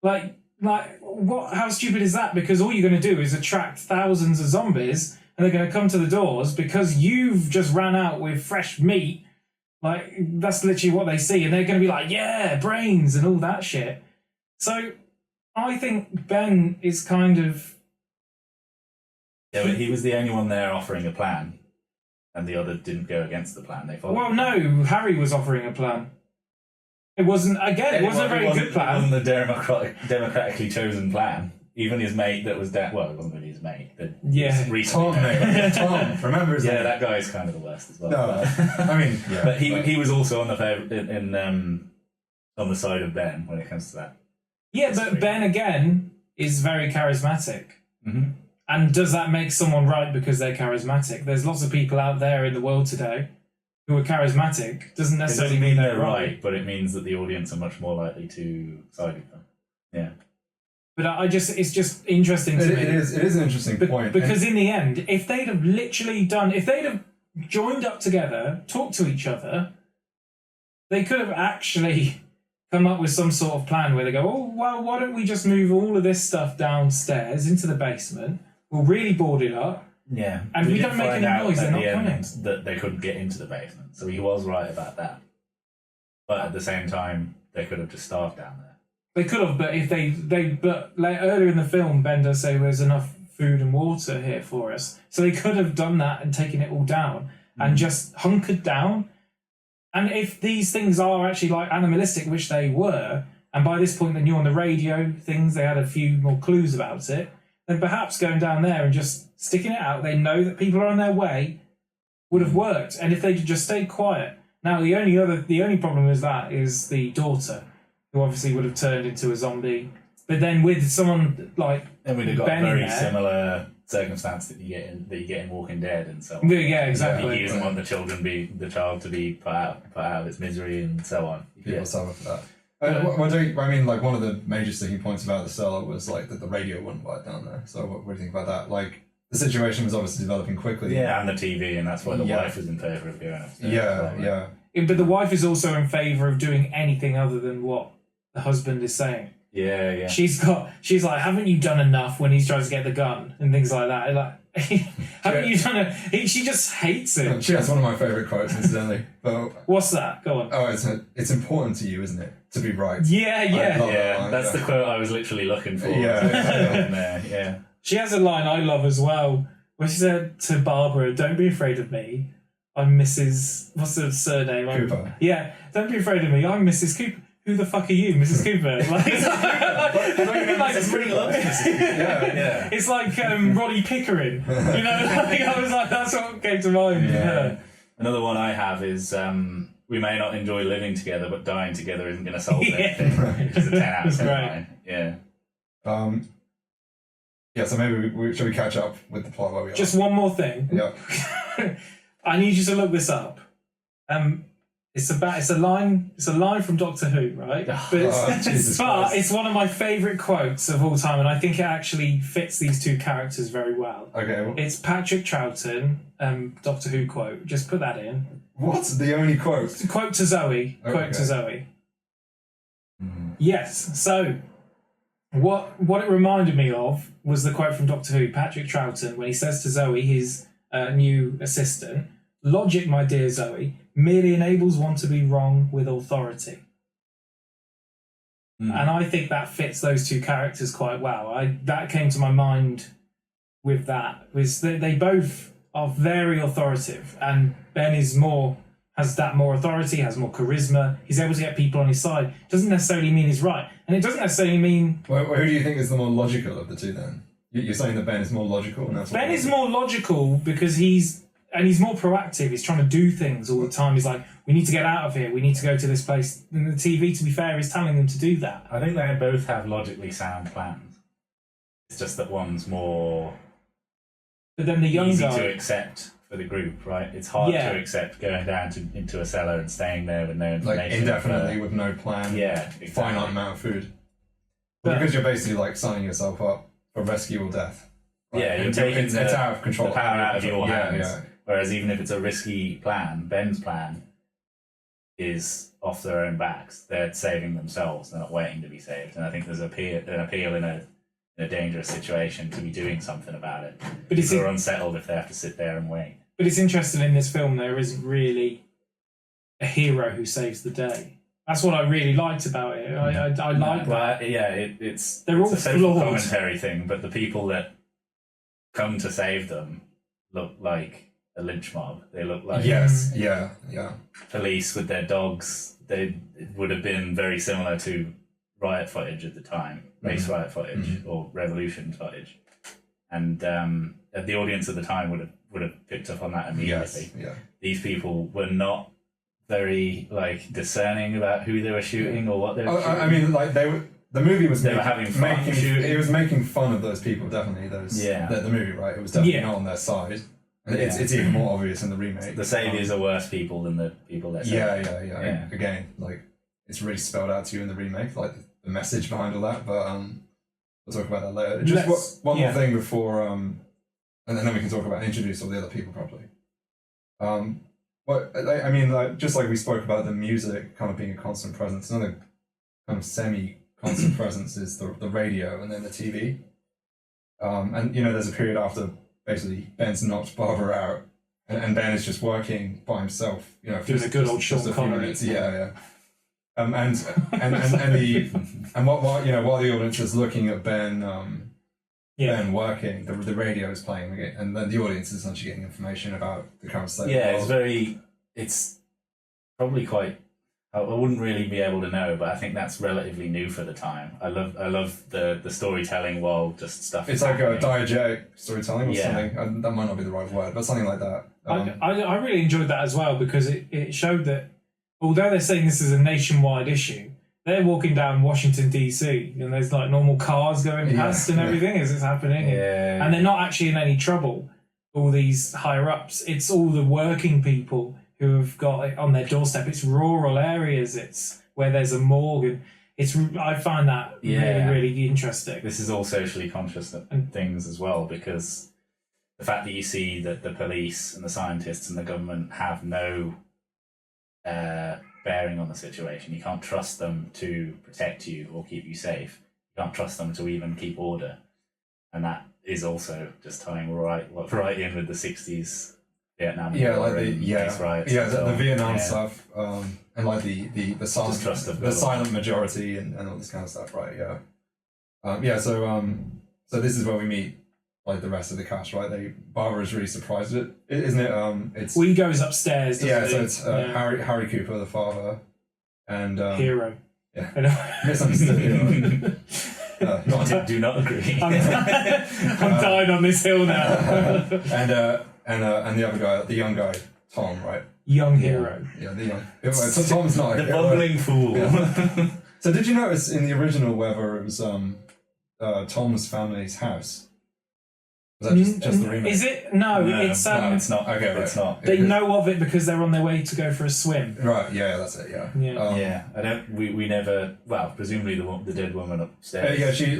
Like what? How stupid is that? Because all you're going to do is attract thousands of zombies, and they're going to come to the doors because you've just ran out with fresh meat. Like, that's literally what they see, and they're going to be like, "Yeah, brains," and all that shit. So I think Ben is kind of... Yeah, but he was the only one there offering a plan, and the other didn't go against the plan. They followed. Well, no, Harry was offering a plan. It wasn't a very good plan. It wasn't the democratically chosen plan. Even his mate that was well, it wasn't really his mate. Tom, remember his name? Yeah, that guy's kind of the worst as well. No, I mean, yeah, but he was also on the side of Ben when it comes to that. Yeah, but Ben again is very charismatic. Mm-hmm. And does that make someone right because they're charismatic? There's lots of people out there in the world today who are charismatic. Doesn't necessarily mean they're right, but it means that the audience are much more likely to side with them. Yeah. But it's just interesting to me. It is an interesting point. Because in the end, if they'd have joined up together, talked to each other, they could have actually come up with some sort of plan where they go, "Oh, well, why don't we just move all of this stuff downstairs into the basement? We'll really board it up. Yeah. And we don't make any noise, they're not coming." That they couldn't get into the basement. So he was right about that. But at the same time, they could have just starved down there. They could have, but if but like earlier in the film, Ben does say there's enough food and water here for us. So they could have done that and taken it all down and just hunkered down. And if these things are actually like animalistic, which they were, and by this point they knew on the radio things, they had a few more clues about it, then perhaps going down there and just sticking it out, they know that people are on their way, would have worked. And if they just stayed quiet. Now the only problem is the daughter, who obviously would have turned into a zombie. But then with someone like then we'd have got Ben a very similar circumstance that you get in Walking Dead and so on. Yeah, exactly. He doesn't want the child to be put out of its misery and so on. People suffer for that. I mean, like one of the major sticking points about the cellar was like that the radio wouldn't work down there. So what do you think about that? Like the situation was obviously developing quickly. Yeah, and the TV, and that's why the wife was in favour of going upstairs. Yeah. But the wife is also in favour of doing anything other than what the husband is saying. Yeah. She's like, haven't you done enough when he's trying to get the gun and things like that? Like, haven't you done it? She just hates it. She has one of my favourite quotes, incidentally. But what's that? Go on. Oh, it's important to you, isn't it, to be right? Yeah. That's the quote I was literally looking for. Yeah. She has a line I love as well, where she said to Barbara, "Don't be afraid of me. I'm Mrs. What's the surname? Cooper. Yeah. Don't be afraid of me. I'm Mrs. Cooper. Who the fuck are you, Mrs. Cooper?" It's like Roddy Pickering. I was like, that's what came to mind. Yeah. Another one I have is we may not enjoy living together, but dying together isn't going to solve anything. Which is a 10 out of 10 line. Yeah. So maybe should we catch up with the plot where we are? Just one more thing. Yeah. I need you to look this up. It's a line from Doctor Who, right? But it's one of my favourite quotes of all time, and I think it actually fits these two characters very well. Okay. It's Patrick Troughton, Doctor Who quote. Just put that in. What's the only quote? Quote to Zoe. Quote to Zoe. Yes. So what it reminded me of was the quote from Doctor Who, Patrick Troughton, when he says to Zoe, his new assistant, "Logic, my dear Zoe, merely enables one to be wrong with authority." And I think that fits those two characters quite well. That came to my mind with that, was that they both are very authoritative, and Ben has that more authority, has more charisma. He's able to get people on his side. Doesn't necessarily mean he's right, and it doesn't necessarily mean... Well, who do you think is the more logical of the two then? You're saying that Ben is more logical, and that's Ben is more logical because he's and he's more proactive. He's trying to do things all the time. He's like, we need to get out of here. We need to go to this place. And the TV, to be fair, is telling them to do that. I think they both have logically sound plans. It's just that one's more But then the young easy guy, to accept for the group, right? It's hard to accept going down into a cellar and staying there with no information. Like indefinitely with no plan. Yeah, exactly. Finite amount of food. Because you're basically like signing yourself up for rescue or death. Right? Yeah, you're taking it's out of control. The power out of your hands. Yeah. Whereas even if it's a risky plan, Ben's plan is off their own backs. They're saving themselves. They're not waiting to be saved. And I think there's an appeal in a dangerous situation to be doing something about it. But they're unsettled if they have to sit there and wait. But it's interesting in this film, there isn't really a hero who saves the day. That's what I really liked about it. I like that. Yeah, it's They're all a social flawed. commentary thing, but the people that come to save them look like a lynch mob. They look like police with their dogs. It would have been very similar to riot footage at the time, race riot footage or revolution footage, and the audience at the time would have picked up on that immediately. Yes, These people were not very discerning about who they were shooting or what they were shooting. I mean, like the movie was were having fun shooting. It was making fun of those people, definitely. The movie, right? It was definitely not on their side. And it's even more obvious in the remake. The saviors are worse people than the people that saved. Yeah. Again, like it's really spelled out to you in the remake, like the message behind all that. But we'll talk about that later. Just one more thing before, and then we can talk about introduce all the other people properly. I mean, like just like we spoke about the music kind of being a constant presence, another kind of semi-constant presence is the radio and then the TV. And there's a period after basically Ben's knocked Barbara out, and Ben is just working by himself. Doing a good old Sean Connery. And while the audience is looking at Ben. Ben working, the radio is playing, and then the audience is essentially getting information about the current state. It's probably quite. I wouldn't really be able to know, but I think that's relatively new for the time. I love the storytelling while just stuff. It's like a diegetic storytelling or something. That might not be the right word, but something like that. I really enjoyed that as well because it showed that although they're saying this is a nationwide issue, they're walking down Washington DC and there's like normal cars going past and everything as it's happening, and they're not actually in any trouble. All these higher ups, it's all the working people who have got it on their doorstep. It's rural areas. It's where there's a morgue. I find that really, really interesting. This is all socially conscious things as well, because the fact that you see that the police and the scientists and the government have no bearing on the situation. You can't trust them to protect you or keep you safe. You can't trust them to even keep order. And that is also just tying right in with the 60s Vietnam War riots. The Vietnam stuff, and like the silent majority and all this kind of stuff, right? So this is where we meet like the rest of the cast, right? Barbara's really surprised at it, isn't it? It's he goes upstairs. So it's Harry Cooper, the father, and hero. Yeah, misunderstood hero. Do not agree. I'm dying on this hill now. and the other guy, the young guy, Tom, right? Young hero. Yeah, the young. So Tom's not the bumbling fool. Yeah. So did you notice in the original whether it was Tom's family's house? Was that just the remake? Is it? No, it's not. Okay, right. It's not. They know of it because they're on their way to go for a swim. Right. Yeah, that's it. Yeah. I don't. We never. Well, presumably the dead woman upstairs. She's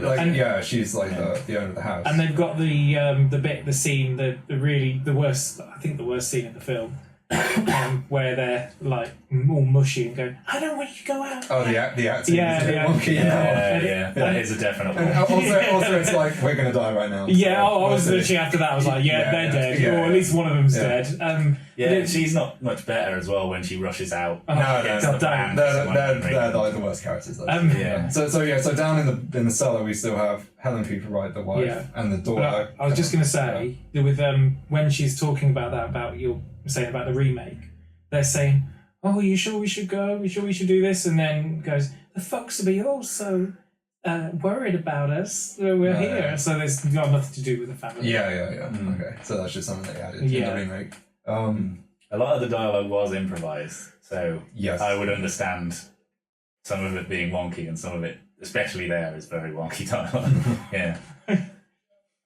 like the owner of the house. And they've got the scene, the worst. I think the worst scene in the film. Where they're like all mushy and going, I don't want you to go out. Oh, the acting. That is a definite one. And also, it's like we're gonna die right now. Yeah, I was literally after that. I was like, they're dead, or at least one of them's dead. She's not much better as well when she rushes out. They're like the worst characters. So down in the cellar we still have Helen Cooper, right, the wife, and the daughter. I was just gonna say with when she's talking about that, about you're saying about the remake, they're saying, "Oh, are you sure we should go? Are you sure we should do this?" And then goes, "The folks will be all so worried about us. We're here." So there's got nothing to do with the family. Okay, so that's just something they added in the remake. A lot of the dialogue was improvised, so Yes. I would understand some of it being wonky and some of it, especially there, is very wonky dialogue. Yeah.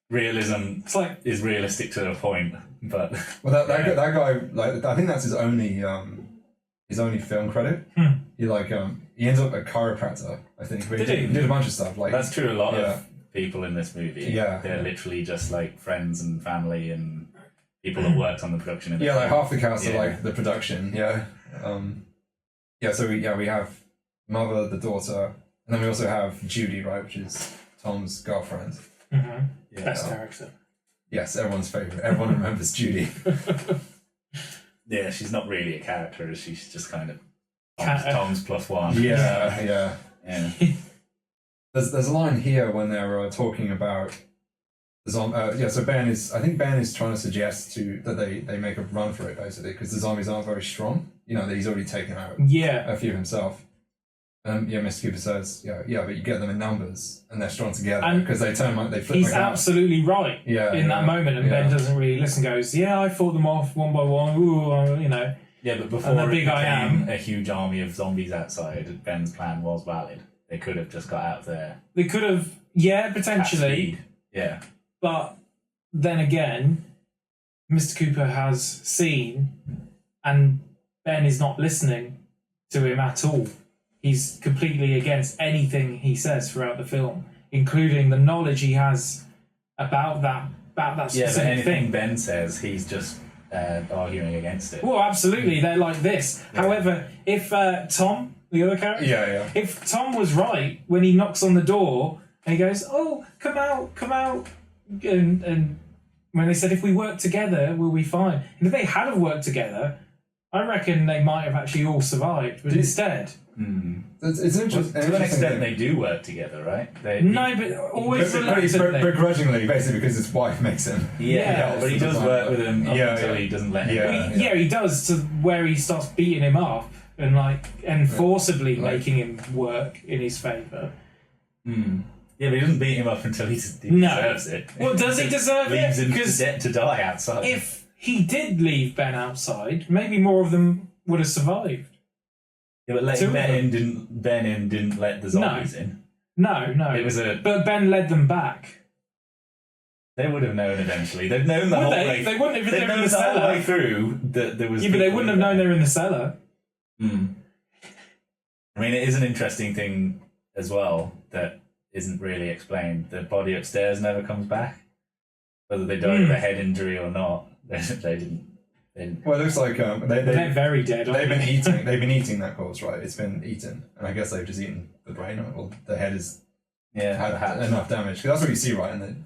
Realism It's like is realistic to a point, but Well, that guy, like, I think that's his only film credit. He ends up a chiropractor, I think. But Did he he? did a bunch of stuff. Like that's true. A lot Yeah. of people in this movie, Yeah. they're literally just like friends and family and people that worked on the production of the Yeah, like film. half the cast are Yeah. like the production. Yeah. So we have mother, the daughter, and then we also have Judy, right, which is Tom's girlfriend. Yeah. best character. Yes, everyone's favorite. Everyone remembers Judy. Yeah, she's not really a character, is she? She's just kind of Cat- Tom's plus one. Yeah. Yeah. There's a line here when they're talking about the zombie. So Ben is trying to suggest that they make a run for it, basically, because the zombies aren't very strong. That he's already taken out Yeah. a few himself. Mr. Cooper says, but you get them in numbers and they're strong together And because they flip. He's like that. absolutely right in that moment, and Ben doesn't really listen. Goes, yeah, I fought them off one by one. Ooh, Yeah, but before And the it big I became am. a huge army of zombies outside, Ben's plan was valid. They could have just got out there. They could have, at potentially, speed. Yeah. but then again, Mr. Cooper has seen, and Ben is not listening to him at all. He's completely against anything he says throughout the film, including the knowledge he has about that Yeah, but specific anything thing. Ben says, he's just arguing against it. Well, absolutely, they're like this. However, if Tom, the other character, if Tom was right when he knocks on the door and he goes, "Oh, come out," and when they said, "If we work together, we'll be fine," and if they had have worked together, I reckon they might have actually all survived. But instead, It's interesting. To an extent, they do work together, right? no, but always reluctantly. begrudgingly, basically, because his wife makes him. Yeah, but he does work with him until he doesn't let him. Yeah. He does, to where he starts beating him up and forcibly making him work in his favour. Yeah, but he doesn't beat him up until he deserves it. Well, does he deserve it? Leaves him Because to die outside. if he did leave Ben outside, maybe more of them would have survived. Yeah, but letting Two of Ben in didn't let the zombies in. No. It was But Ben led them back. They would have known eventually. They'd known the whole way. They wouldn't have. If They'd they were in known the the whole cellar. way through that there was. Yeah, but they people wouldn't have in known there. they were in the cellar. I mean, it is an interesting thing as well that isn't really explained. The body upstairs never comes back. Whether they died of a head injury or not, they didn't. Well, it looks like They're very dead. they've been eating. They've been eating that corpse, right? It's been eaten, and I guess they've just eaten the brain. Or the head has had enough damage. 'Cause that's what you see, right? And then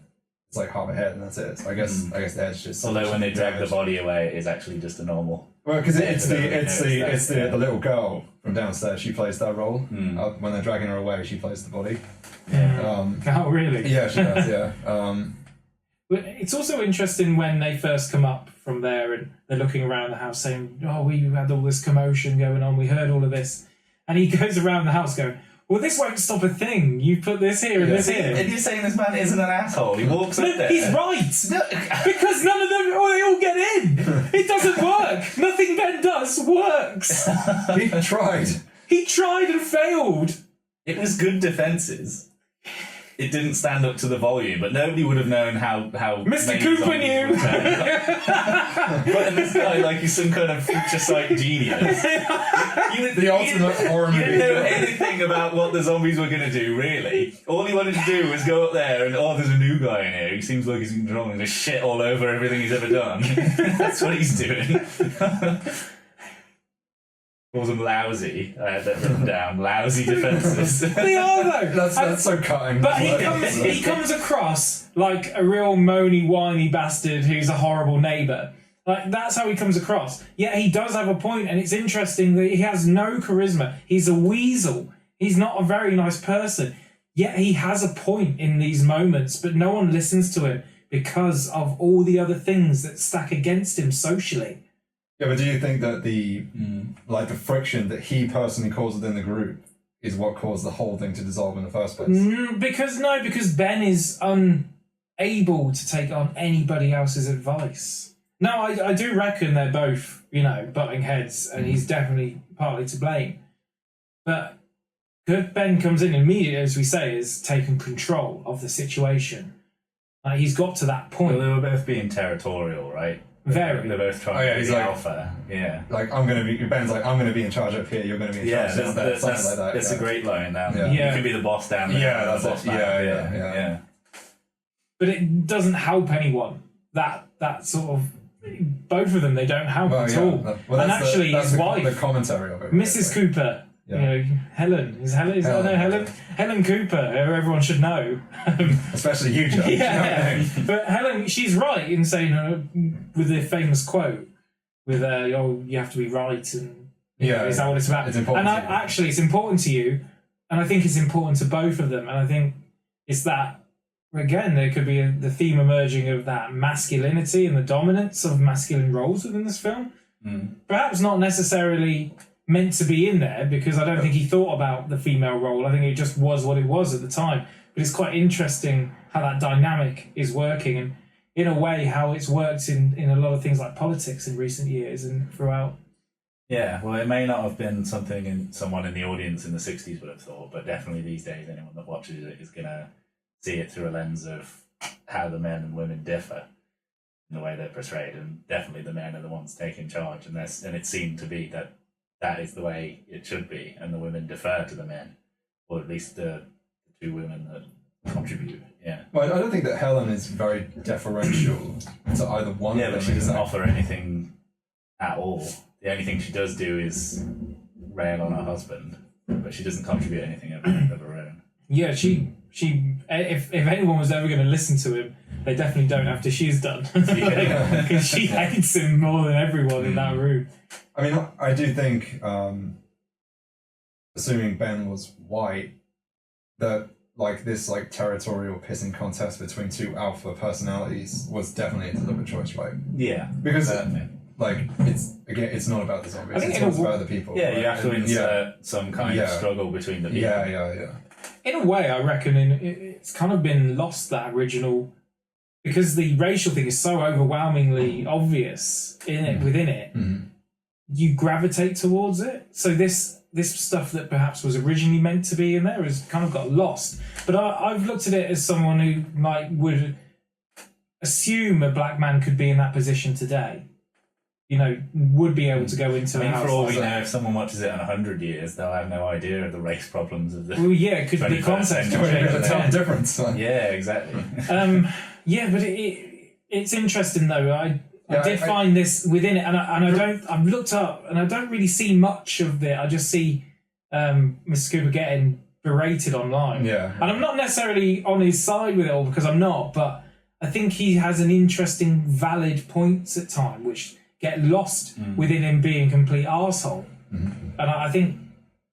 it's like half a head, and that's it. So I guess the head's just. Although when they drag the body away, it is actually just a normal. Well, because it's Yeah, the little girl from downstairs. She plays that role. When they're dragging her away, she plays the body. Oh, really? Yeah, she does. Yeah. But it's also interesting when they first come up from there and they're looking around the house saying, "Oh, we had all this commotion going on. We heard all of this," and he goes around the house going, "Well, this won't stop a thing. You put this here and this here." And you're saying this man isn't an asshole. He walks up No, there. he's right. Because none of them, they all get in. It doesn't work. Nothing Ben does works. He tried. He tried and failed. It was good defences. It didn't stand up to the volume, but nobody would have known how Mr. many Cooper zombies knew. would turn up. But this guy, like he's some kind of future sight genius. The ultimate horror You movie. didn't know anything about what the zombies were going to do, really. All he wanted to do was go up there and, there's a new guy in here. He seems like he's controlling the shit all over everything he's ever done. That's what he's doing. Calls them lousy. I had that written down. Lousy defences. They are though. That's so cutting. But he comes across like a real moany, whiny bastard who's a horrible neighbour. Like, that's how he comes across. Yet he does have a point, and it's interesting that he has no charisma. He's a weasel. He's not a very nice person. Yet he has a point in these moments, but no one listens to him because of all the other things that stack against him socially. Yeah, but do you think that the friction that he personally caused within the group is what caused the whole thing to dissolve in the first place? Because Ben is unable to take on anybody else's advice. No, I do reckon they're both, butting heads, and he's definitely partly to blame. But Ben comes in immediately, as we say, has taken control of the situation. He's got to that point. Well, they were both being territorial, right? Very. They're both trying to be alpha. Yeah. Like, Ben's like, I'm going to be in charge up here, you're going to be in charge something like that. It's a great line down there. Yeah. You can be the boss down there. Yeah, that's boss it. Yeah. But it doesn't help anyone. That sort of... Both of them, they don't help at all. And actually, his wife... The commentary of it. Mrs. Cooper... Helen. Is that no Helen? Helen Cooper, who everyone should know. Especially you, Joe. Yeah. But Helen, she's right in saying, with the famous quote, with, you have to be right, and is that what it's about? It's important and actually, it's important to you, and I think it's important to both of them, and I think it's that, again, there could be the theme emerging of that masculinity and the dominance of masculine roles within this film. Perhaps not necessarily meant to be in there, because I don't think he thought about the female role. I think it just was what it was at the time. But it's quite interesting how that dynamic is working, and in a way how it's worked in a lot of things like politics in recent years and throughout. Yeah, well, it may not have been something someone in the audience in the 60s would have thought, but definitely these days anyone that watches it is going to see it through a lens of how the men and women differ in the way they're portrayed, and definitely the men are the ones taking charge, and it seemed to be that is the way it should be, and the women defer to the men, or at least the two women that contribute. Yeah. Well, I don't think that Helen is very deferential to either one of them. Yeah, but she doesn't offer anything at all. The only thing she does do is rail on her husband, but she doesn't contribute anything of her own. Yeah, she if anyone was ever going to listen to him, they definitely don't after she's done. Because she hates him more than everyone in that room. I mean, I do think, assuming Ben was white, that this territorial pissing contest between two alpha personalities was definitely a deliberate choice, right? Yeah, because it's not about the zombies. It's about the people. Yeah, you have to insert some kind of struggle between the people. Yeah. In a way, I reckon it's kind of been lost, that original, because the racial thing is so overwhelmingly obvious within it. Mm-hmm. You gravitate towards it. So this stuff that perhaps was originally meant to be in there has kind of got lost. But I've looked at it as someone who would assume a black man could be in that position today. Would be able to go into a house. For all we know, if someone watches it in 100 years, they'll have no idea of the race problems of the. Well, yeah, it could be context. Tell the difference. Yeah, exactly. But it's interesting though. I did find this within it, and I've looked up, and I don't really see much of it. I just see Mr. Cooper getting berated online. Yeah. And I'm not necessarily on his side with it all, because I'm not, but I think he has an interesting, valid points at time, which get lost within him being a complete arsehole. And I think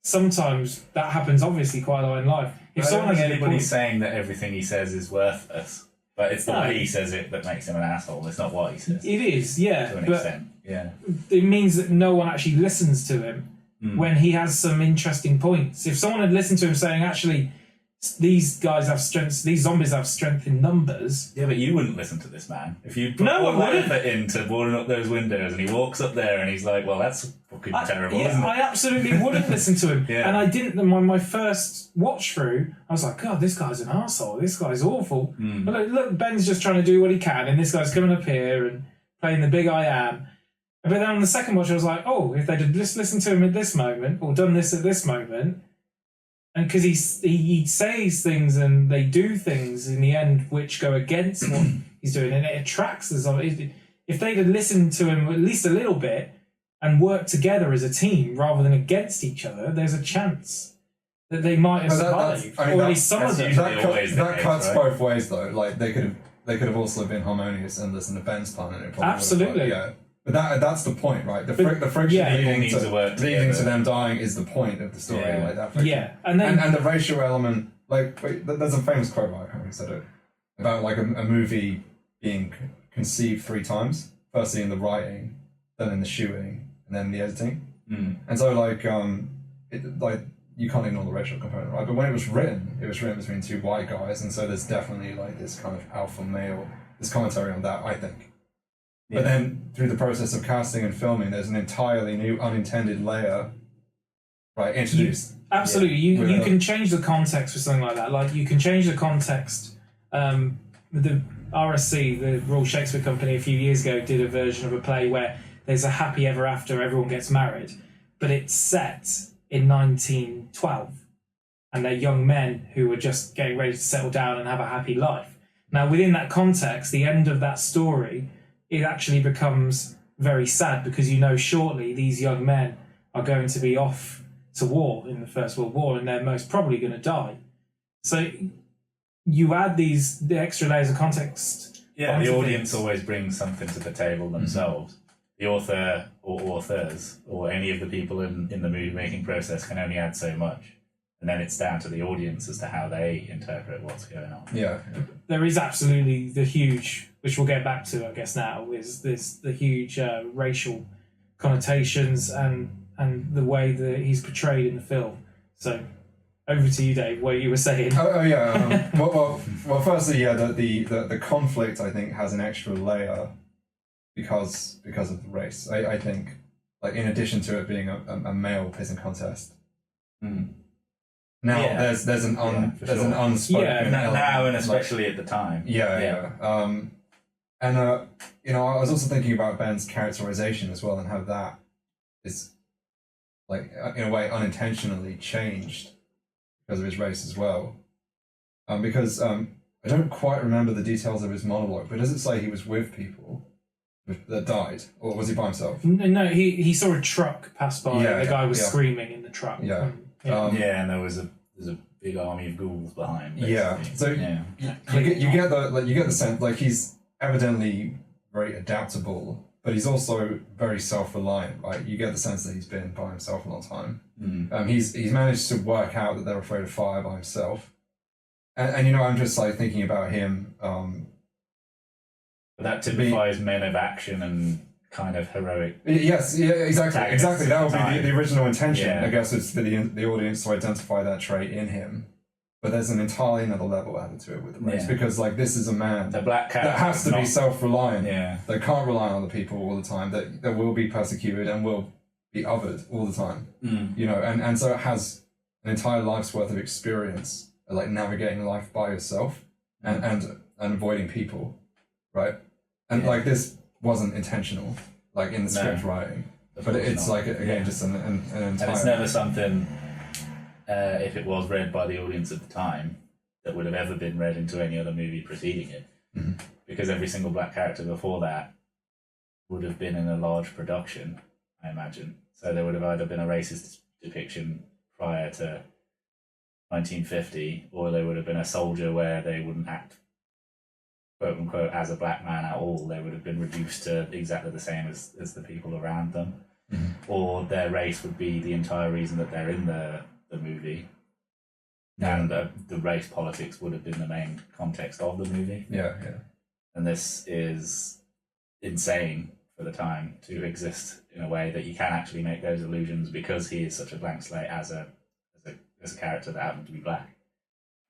sometimes that happens obviously quite a lot in life. If someone has anybody's saying that everything he says is worthless, but it's the way he says it that makes him an asshole. It's not what he says. It is, yeah. To an extent, yeah. It means that no one actually listens to him when he has some interesting points. If someone had listened to him saying, actually, these guys have strengths, these zombies have strength in numbers. Yeah, but you wouldn't listen to this man. If you put all that effort into boarding up those windows and he walks up there and he's like, well, that's fucking terrible, isn't it? I absolutely wouldn't listen to him. Yeah. And I didn't, my first watch through, I was like, God, this guy's an arsehole. This guy's awful. But look, Ben's just trying to do what he can, and this guy's coming up here and playing the big I am. But then on the second watch, I was like, oh, if they'd just listened to him at this moment, or done this at this moment, and because he says things and they do things in the end which go against what he's doing, and it attracts the zombies. If they'd have listened to him at least a little bit and worked together as a team rather than against each other, there's a chance that they might have survived. Or at least some of them. That cuts both ways, though. Like they could have also been harmonious and listened to Ben's plan, and it probably absolutely. But that's the point, right? The friction leading to them dying is the point of the story. Yeah. Like that friction. Yeah, and the racial element. There's a famous quote, right? I can't remember who said it, about a movie being conceived 3 times. Firstly in the writing, then in the shooting, and then the editing. And so you can't ignore the racial component, right? But when it was written between 2 white guys, and so there's definitely this kind of alpha male. There's commentary on that, I think. But then through the process of casting and filming, there's an entirely new unintended layer, right, introduced. Absolutely. You can change the context for something like that. Like, you can change the context. The RSC, the Royal Shakespeare Company, a few years ago did a version of a play where there's a happy ever after, everyone gets married, but it's set in 1912, and they're young men who are just getting ready to settle down and have a happy life. Now, within that context, the end of that story, it actually becomes very sad, because you know shortly these young men are going to be off to war in the First World War, and they're most probably going to die. So you add the extra layers of context. Yeah, the audience always brings something to the table themselves. The author or authors or any of the people in the movie making process can only add so much. And then it's down to the audience as to how they interpret what's going on. Yeah. There is absolutely the huge, which we'll get back to, I guess, now, is the huge racial connotations and the way that he's portrayed in the film. So over to you, Dave, what you were saying. Yeah. Well, firstly, yeah, the conflict, I think, has an extra layer because of the race. I think, like, in addition to it being a male pissing contest. Now there's an unspoken now and especially at the time. And I was also thinking about Ben's characterization as well, and how that is, like, in a way unintentionally changed because of his race as well. Because I don't quite remember the details of his monologue, but does it say he was with people that died, or was he by himself? No, he saw a truck pass by. The guy was screaming in the truck. And there's a big army of ghouls behind. Basically. Yeah, so you get the sense, like, he's evidently very adaptable, but he's also very self-reliant. Right, you get the sense that he's been by himself a long time. He's managed to work out that they're afraid of fire by himself, and I'm just like thinking about him. But that typifies men of action and kind of heroic. Yes, yeah, exactly. That would be the original intention. I guess it's for the audience to identify that trait in him. But there's an entirely another level added to it with the race, because, like, this is a man that has to be self-reliant. That can't rely on other people all the time. That will be persecuted and will be othered all the time. And so it has an entire life's worth of experience, like navigating life by yourself and avoiding people, right? And like, this wasn't intentional, like, in the script writing, but it's not. Like, again, just an entire. And it's never something, if it was read by the audience at the time, that would have ever been read into any other movie preceding it, because every single black character before that would have been in a large production, I imagine. So there would have either been a racist depiction prior to 1950, or there would have been a soldier where they wouldn't act, quote unquote, as a black man at all. They would have been reduced to exactly the same as the people around them, or their race would be the entire reason that they're in the movie, and the race politics would have been the main context of the movie. And this is insane for the time to exist in a way that you can actually make those illusions, because he is such a blank slate as a character that happened to be black.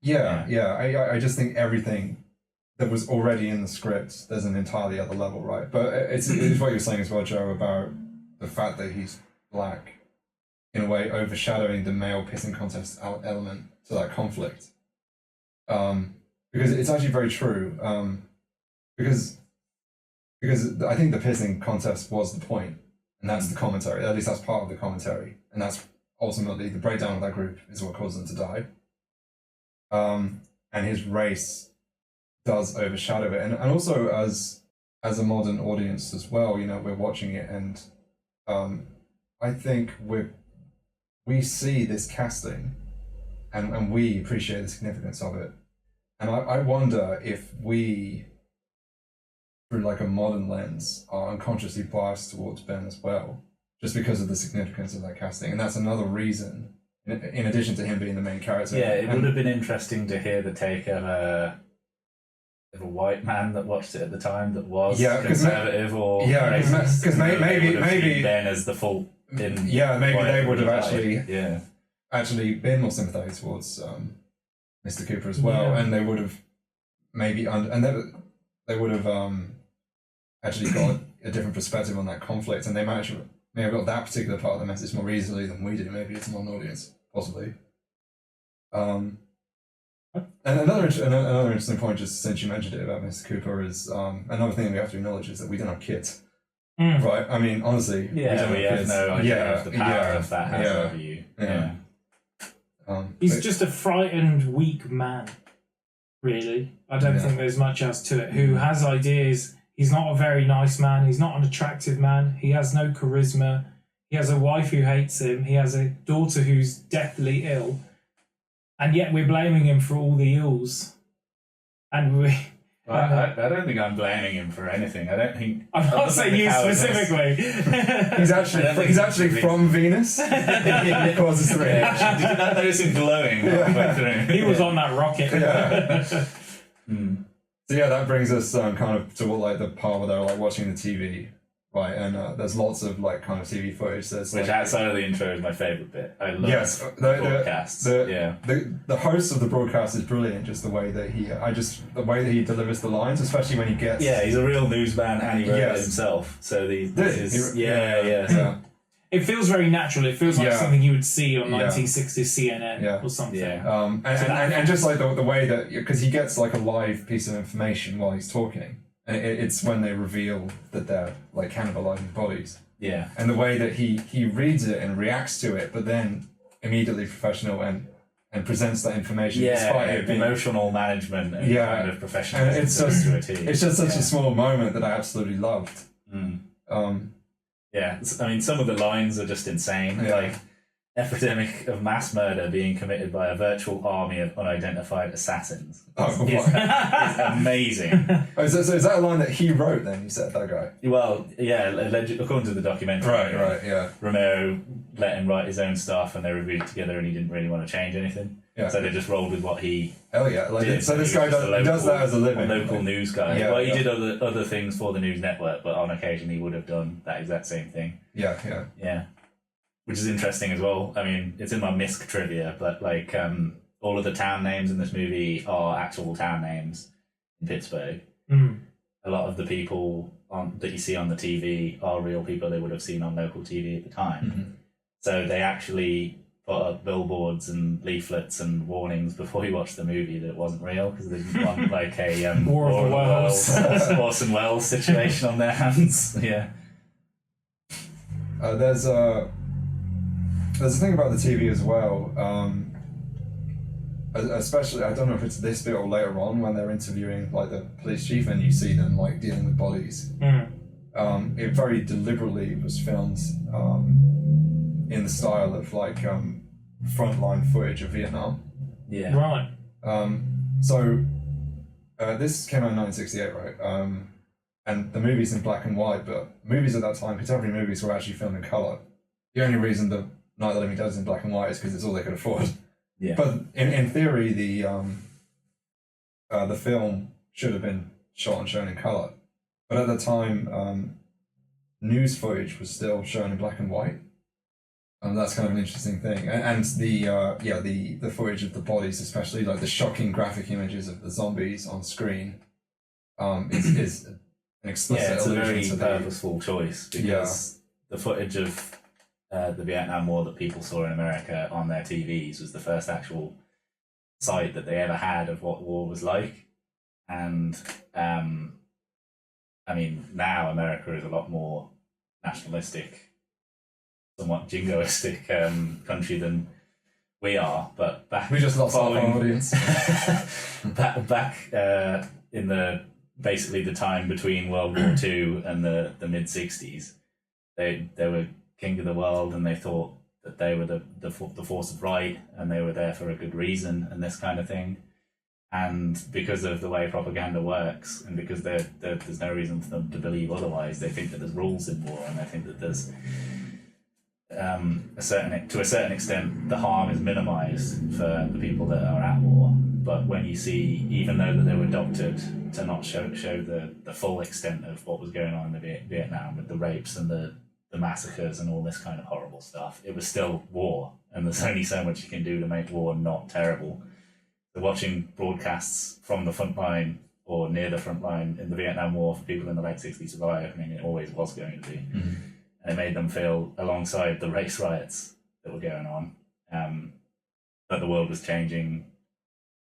I just think everything that was already in the script, there's an entirely other level, right? But it's what you're saying as well, Joe, about the fact that he's black, in a way overshadowing the male pissing contest element to that conflict. Because it's actually very true. Because I think the pissing contest was the point, and that's the commentary. At least that's part of the commentary, and that's ultimately the breakdown of that group is what caused them to die. And his race does overshadow it, and also as a modern audience as well, we're watching it, and I think we see this casting, and we appreciate the significance of it, and I wonder if we, through like a modern lens, are unconsciously biased towards Ben as well, just because of the significance of that casting. And that's another reason, in addition to him being the main character. It would have been interesting to hear the take of a white man that watched it at the time that was conservative or racist. Because maybe Ben as the fault in maybe they would have actually been more sympathetic towards Mr. Cooper as well, and they would have maybe they would have actually got a different perspective on that conflict, and they may have got that particular part of the message more easily than we do. Maybe it's a non-audience, possibly. And another interesting point, just since you mentioned it about Mr. Cooper, is another thing we have to acknowledge is that we don't have kids. Right? I mean, honestly, we have no idea of the power of that has over you. He's just a frightened, weak man, really. I don't think there's much else to it. Who has ideas. He's not a very nice man. He's not an attractive man. He has no charisma. He has a wife who hates him. He has a daughter who's deathly ill. And yet we're blaming him for all the ills. And we... I don't think I'm blaming him for anything. I don't think... I'm not saying you specifically. He's actually from Venus. He causes the rage. Did you not notice him glowing halfway through? He was on that rocket. So yeah, that brings us kind of to like the part where they're like watching the TV, right? And there's lots of like kind of TV footage. Which like, outside of the intro is my favourite bit. I love broadcasts. The host of the broadcast is brilliant. Just the way that the way that he delivers the lines, especially when he gets. Yeah, he's a real newsman and he wrote it himself. So It feels very natural. It feels like something you would see on 1960s CNN or something. And just like the way that, because he gets like a live piece of information while he's talking, and it's when they reveal that they're like cannibalizing bodies. Yeah. And the way that he reads it and reacts to it, but then immediately professional and presents that information. Despite it being emotional management and kind of professional. And it's just such a small moment that I absolutely loved. Yeah, I mean, some of the lines are just insane. Like, epidemic of mass murder being committed by a virtual army of unidentified assassins. It's amazing. So is that a line that he wrote then, you said, that guy? Well, yeah, according to the documentary. Right, yeah. Romero let him write his own stuff and they reviewed it together and he didn't really want to change anything. Yeah. So they just rolled with what he did. So this guy does that as a living. Local news guy. Yeah, well, he did other things for the news network, but on occasion he would have done that exact same thing. Yeah. Which is interesting as well. I mean, it's in my MISC trivia, but like all of the town names in this movie are actual town names in Pittsburgh. A lot of the people that you see on the TV are real people they would have seen on local TV at the time. So they actually put up billboards and leaflets and warnings before you watched the movie that it wasn't real because they didn't want like a War of the Worlds, Orson Welles situation on their hands. Yeah. There's a thing about the TV as well. Especially, I don't know if it's this bit or later on when they're interviewing like the police chief and you see them like dealing with bodies. It very deliberately was filmed in the style of like frontline footage of Vietnam. Yeah. Right. So this came out in 1968, right? And the movie's in black and white, but movies at that time, contemporary movies, were actually filmed in colour. The only reason the Night of the Living Dead is in black and white is because it's all they could afford. Yeah. But in theory, the film should have been shot and shown in colour. But at the time, news footage was still shown in black and white. And that's kind of an interesting thing. And the footage of the bodies, especially like the shocking graphic images of the zombies on screen, is an explicit it's a allusion very to purposeful choice because the footage of the Vietnam War that people saw in America on their TVs was the first actual sight that they ever had of what war was like. And I mean, now America is a lot more nationalistic, somewhat jingoistic country than we are. But back we just lost our audience. back in the basically the time between World War II and the mid '60s, they were king of the world, and they thought that they were the force of right, and they were there for a good reason, and this kind of thing. And because of the way propaganda works, and because there's no reason for them to believe otherwise, they think that there's rules in war, and they think that there's to a certain extent the harm is minimized for the people that are at war. But when you see, even though that they were doctored to not show the full extent of what was going on in Vietnam with the rapes and the massacres and all this kind of horrible stuff, it was still war, and there's only so much you can do to make war not terrible. So watching broadcasts from the front line or near the front line in the Vietnam War for people in the late 60s survive. I mean, it always was going to be. Mm-hmm. And it made them feel, alongside the race riots that were going on, that the world was changing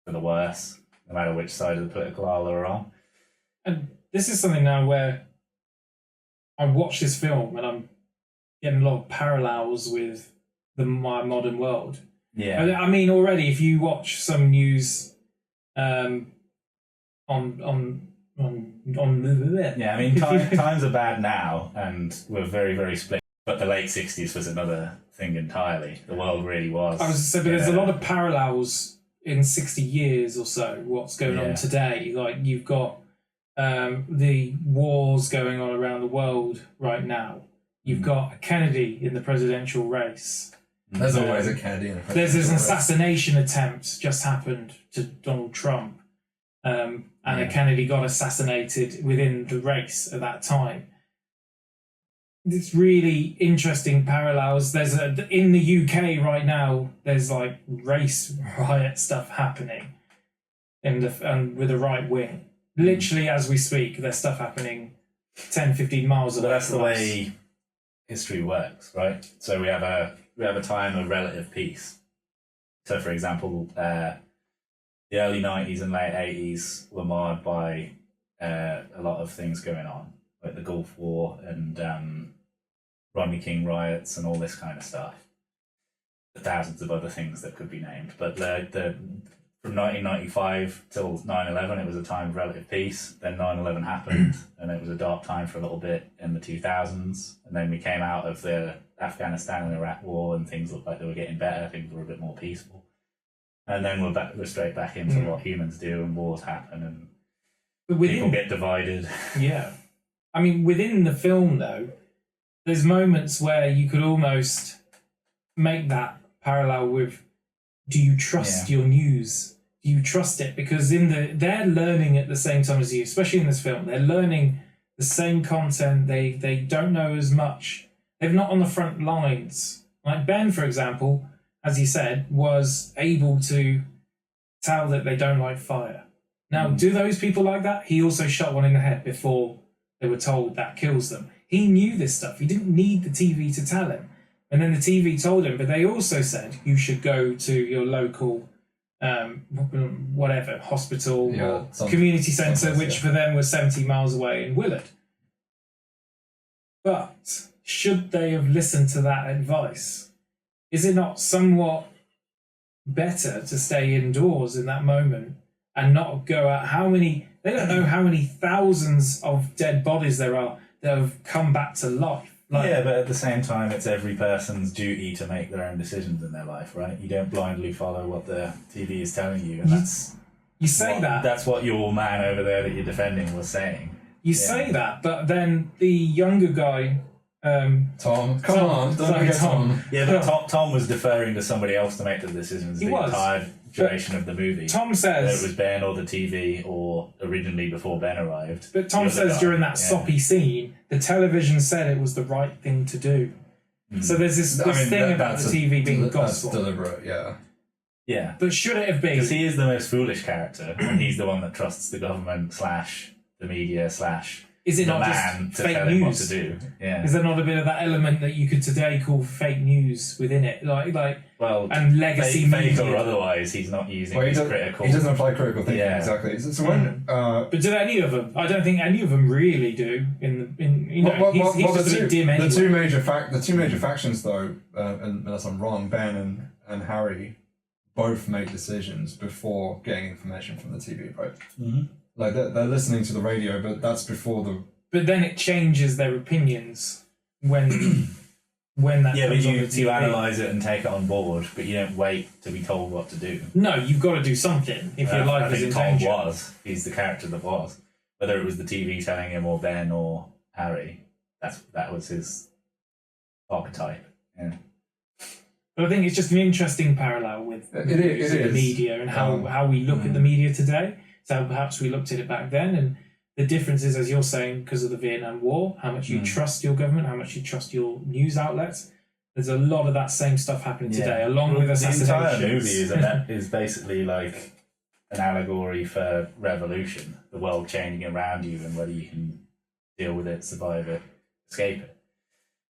for the worse, no matter which side of the political aisle they were on. And this is something now where I watch this film and I'm getting a lot of parallels with my modern world. Yeah. I mean, already, if you watch some news on Yeah, I mean, times are bad now, and we're very, very split. But the late 60s was another thing entirely. The world really was. I was saying, but there's a lot of parallels in 60 years or so, what's going on today. Like, you've got the wars going on around the world right now. You've got a Kennedy in the presidential race. There's always a Kennedy in a presidential There's an race. assassination attempt just happened to Donald Trump. And a Kennedy got assassinated within the race at that time. It's really interesting parallels. In the UK right now, there's like race riot stuff happening, and with the right wing. Literally, as we speak, there's stuff happening 10, 15 miles away. But that's the from us. way history works, right? So we have a time of relative peace. So, for example, the early 90s and late 80s were marred by a lot of things going on, like the Gulf War and Rodney King riots and all this kind of stuff. The thousands of other things that could be named. But from 1995 till 9/11, it was a time of relative peace. Then 9/11 happened, and it was a dark time for a little bit in the 2000s. And then we came out of the Afghanistan and Iraq war, and things looked like they were getting better. Things were a bit more peaceful. And then we're straight back into what humans do, and wars happen, and people get divided. Yeah. I mean, within the film, though, there's moments where you could almost make that parallel with, do you trust your news? Do you trust it? Because they're learning at the same time as you, especially in this film. They're learning the same content. They don't know as much. They're not on the front lines. Like Ben, for example, as he said, was able to tell that they don't like fire. Now, do those people like that? He also shot one in the head before they were told that kills them. He knew this stuff. He didn't need the TV to tell him. And then the TV told him, but they also said you should go to your local hospital or community centre, which for them was 70 miles away in Willard. But should they have listened to that advice? Is it not somewhat better to stay indoors in that moment and not go out? They don't know how many thousands of dead bodies there are that have come back to life. But at the same time, it's every person's duty to make their own decisions in their life, right? You don't blindly follow what the TV is telling you, and that's what your man over there that you're defending was saying. You say that, but then the younger guy, Tom, come on, don't forget Tom. Yeah, but Tom was deferring to somebody else to make the decisions the entire duration of the movie. Tom says whether it was Ben or the TV, or originally before Ben arrived. But Tom says during that soppy scene, the television said it was the right thing to do. So there's this thing about the TV being gospel. That's deliberate, yeah. Yeah. But should it have been? Because he is the most foolish character, and he's the one that trusts the government / the media / is it the not man just to fake tell him what news? to do. Yeah. Is there not a bit of that element that you could today call fake news within it, and legacy fake media? or otherwise, he's not using his critical. He doesn't apply critical thinking, Yeah. exactly. So when, but do any of them? I don't think any of them really do. He's just a bit dim anyway. The two major factions, though, unless I'm wrong, Ben and Harry both make decisions before getting information from the TV, right? Mm-hmm. Like they're listening to the radio, but that's before the. But then it changes their opinions when that Yeah, but comes on the TV. you analyse it and take it on board, but you don't wait to be told what to do. No, you've got to do something if your life is in danger. He's the character that was. Whether it was the TV telling him, or Ben, or Harry, that was his archetype. Yeah. But I think it's just an interesting parallel with the media and how we look at the media today. So perhaps we looked at it back then, and the difference is, as you're saying, because of the Vietnam War, how much you trust your government, how much you trust your news outlets. There's a lot of that same stuff happening today, along with assassinations. The entire movie is basically like an allegory for revolution, the world changing around you, and whether you can deal with it, survive it, escape it.